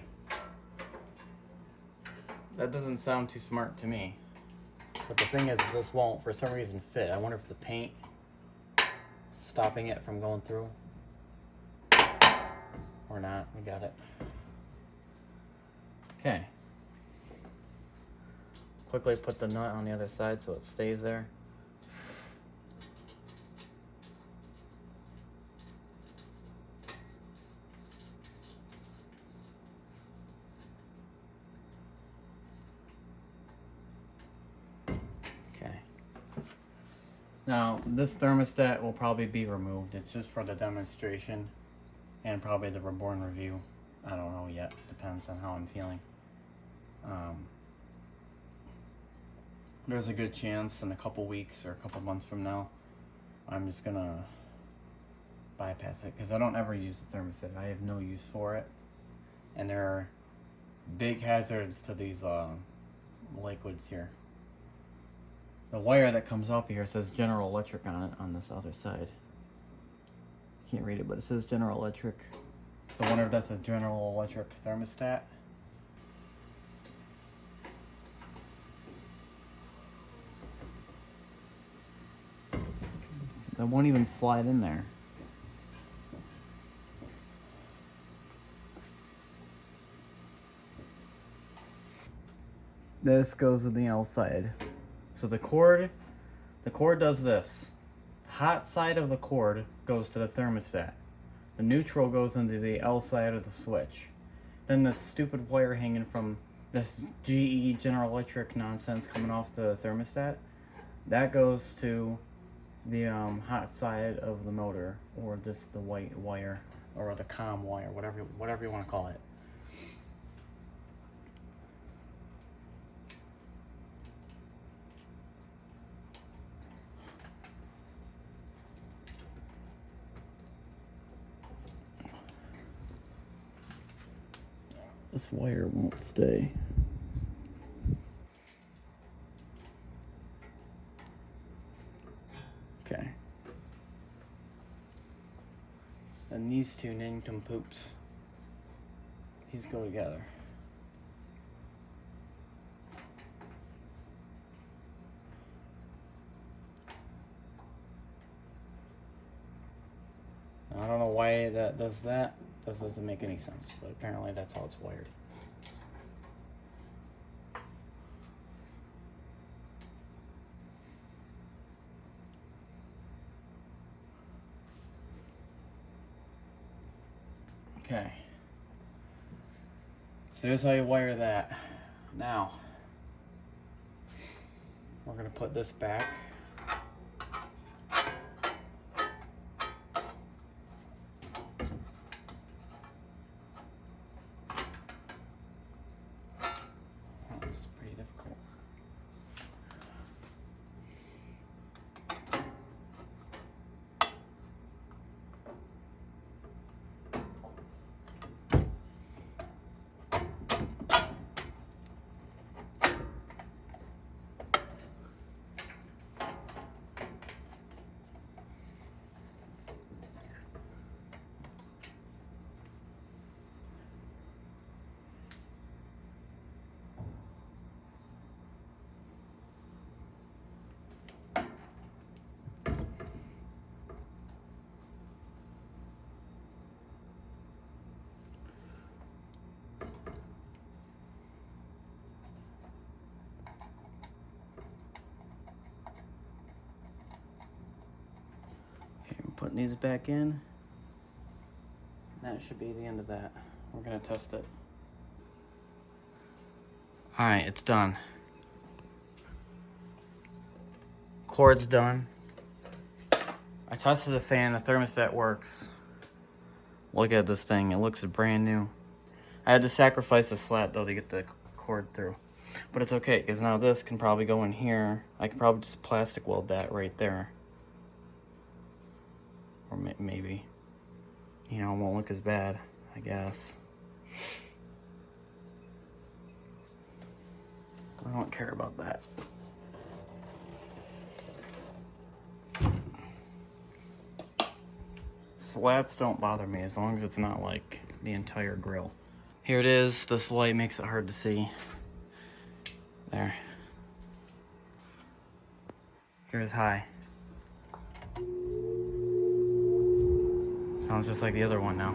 That doesn't sound too smart to me. But the thing is, this won't, for some reason, fit. I wonder if the paint is stopping it from going through. Or not. We got it. Okay. Quickly put the nut on the other side so it stays there. Now, this thermostat will probably be removed. It's just for the demonstration and probably the Reborn review. I don't know yet. Depends on how I'm feeling. There's a good chance in a couple weeks or a couple months from now, I'm just gonna bypass it because I don't ever use the thermostat. I have no use for it. And there are big hazards to these liquids here. The wire that comes off of here says General Electric on it on this other side. Can't read it, but it says General Electric. So I wonder if that's a General Electric thermostat. That won't even slide in there. This goes with the L side. So the cord does this. The hot side of the cord goes to the thermostat. The neutral goes into the L side of the switch. Then this stupid wire hanging from this GE General Electric nonsense coming off the thermostat, that goes to the hot side of the motor, or just the white wire, or the COM wire, whatever you want to call it. This wire won't stay. Okay. And these two nincompoops, these go together. why that does that, this doesn't make any sense, but apparently that's how it's wired. Okay. So here's how you wire that. Now, we're gonna put this back. It's pretty difficult. Putting these back in. That should be the end of that. We're gonna test it. All right, it's done. Cord's done. I tested the fan, the thermostat works. Look at this thing, it looks brand new. I had to sacrifice the slat though to get the cord through. But it's okay, because now this can probably go in here. I can probably just plastic weld that right there. Or maybe, you know, it won't look as bad, I guess. I don't care about that. Slats don't bother me as long as it's not like the entire grill. Here it is. This light makes it hard to see. There. Here's high. Sounds just like the other one now.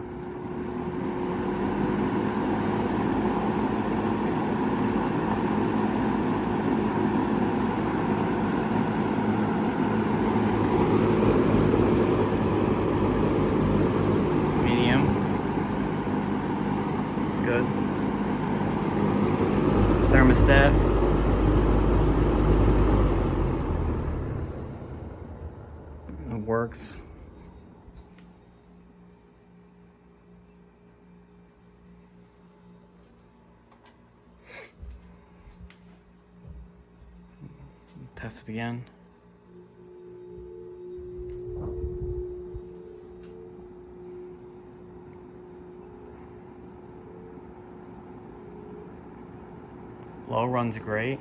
Medium. Good. Thermostat. It works. Test it again. Low runs great.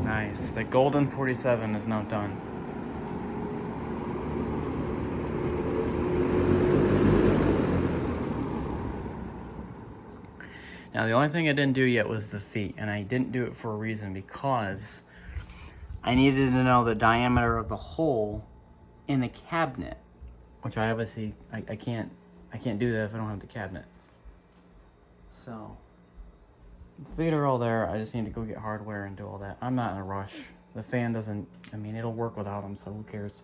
Nice. The golden 47 is now done. Now the only thing I didn't do yet was the feet, and I didn't do it for a reason, because I needed to know the diameter of the hole in the cabinet, which I obviously I can't do that if I don't have the cabinet. So the feet are all there. I just need to go get hardware and do all that. I'm not in a rush. The fan doesn't, I mean, it'll work without them, so who cares?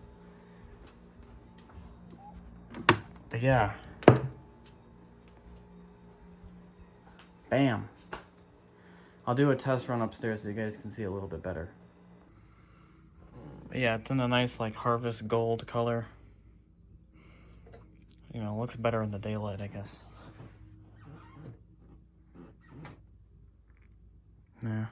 But yeah. Bam. I'll do a test run upstairs so you guys can see a little bit better. But yeah, it's in a nice like harvest gold color. You know, it looks better in the daylight, I guess. Yeah.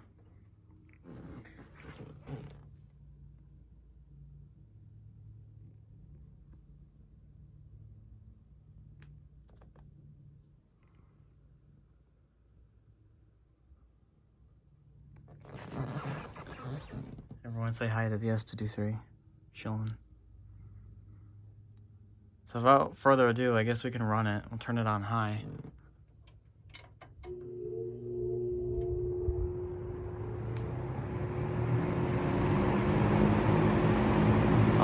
Everyone say hi to the S223. Chilling. So without further ado, I guess we can run it. We'll turn it on high.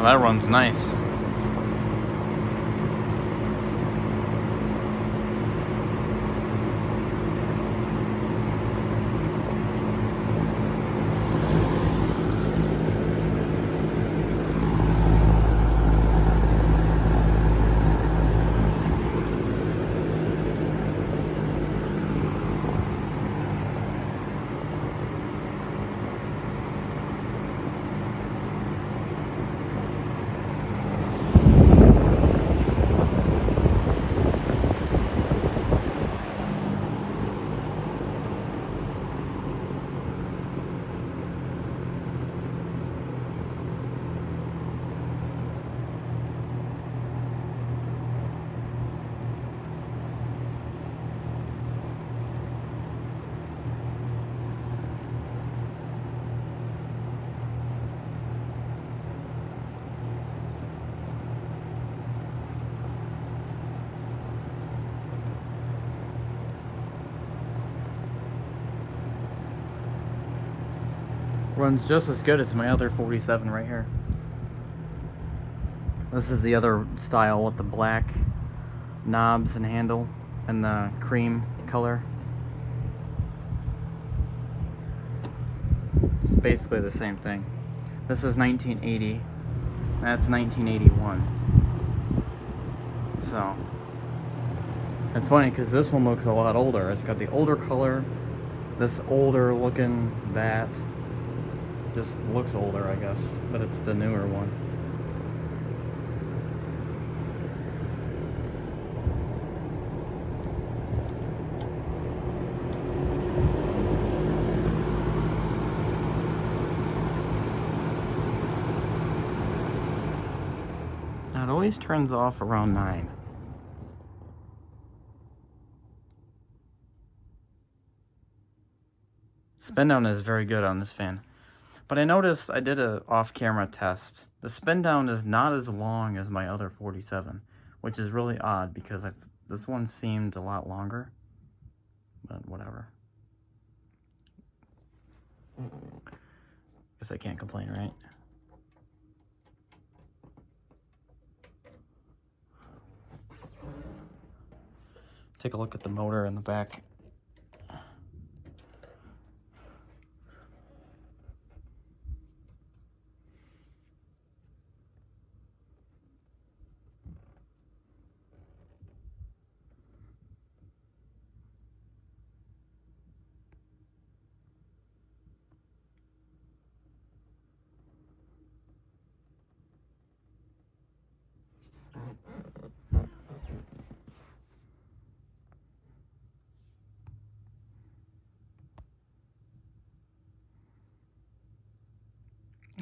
Well, that runs nice. Runs just as good as my other 47 right here. This is the other style with the black knobs and handle and the cream color. It's basically the same thing. This is 1980. That's 1981. So it's funny because this one looks a lot older. It's got the older color, this older looking, that just looks older, I guess, but it's the newer one. Now it always turns off around 9. Spin down is very good on this fan. But I noticed I did a off-camera test. The spin down is not as long as my other 47, which is really odd because this one seemed a lot longer. But whatever. Guess I can't complain, right? Take a look at the motor in the back.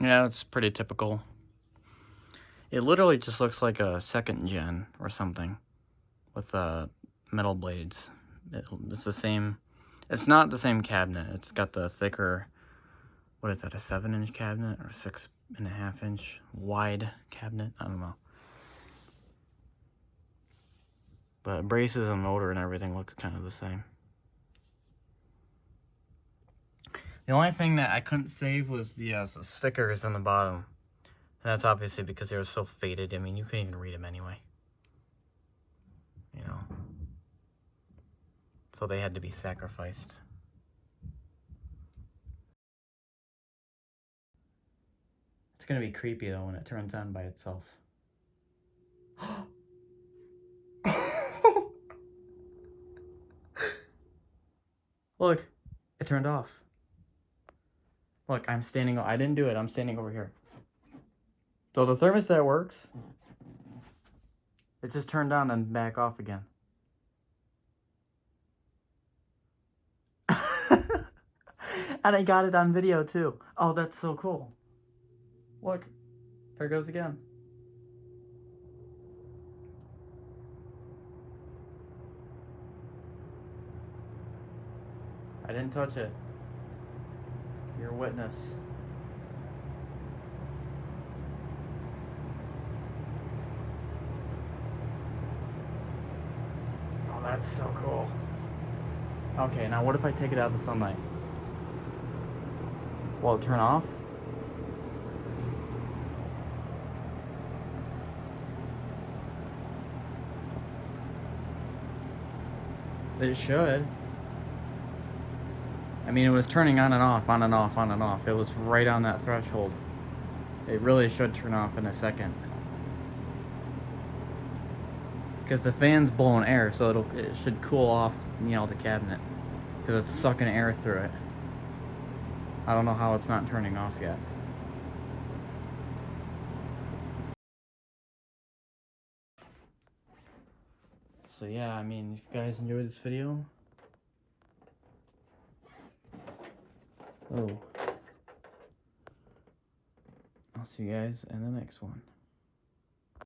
Yeah, it's pretty typical. It literally just looks like a second gen or something with metal blades. It's the same. It's not the same cabinet. It's got the thicker, what is that, a 7-inch cabinet or 6.5-inch wide cabinet? I don't know. But braces and motor and everything look kind of the same. The only thing that I couldn't save was the stickers on the bottom. And that's obviously because they were so faded. I mean, you couldn't even read them anyway. You know. So they had to be sacrificed. It's going to be creepy, though, when it turns on by itself. Look, it turned off. Look, I didn't do it, I'm standing over here. So the thermostat works. It just turned on and back off again. And I got it on video too. Oh, that's so cool. Look, there it goes again. I didn't touch it. You're a witness. Oh, that's so cool. Okay, now what if I take it out of the sunlight? Will it turn off? It should. I mean, it was turning on and off, on and off, on and off. It was right on that threshold. It really should turn off in a second. Because the fan's blowing air, so it should cool off, you know, the cabinet. Because it's sucking air through it. I don't know how it's not turning off yet. So yeah, I mean, if you guys enjoyed this video... Oh. I'll see you guys in the next one.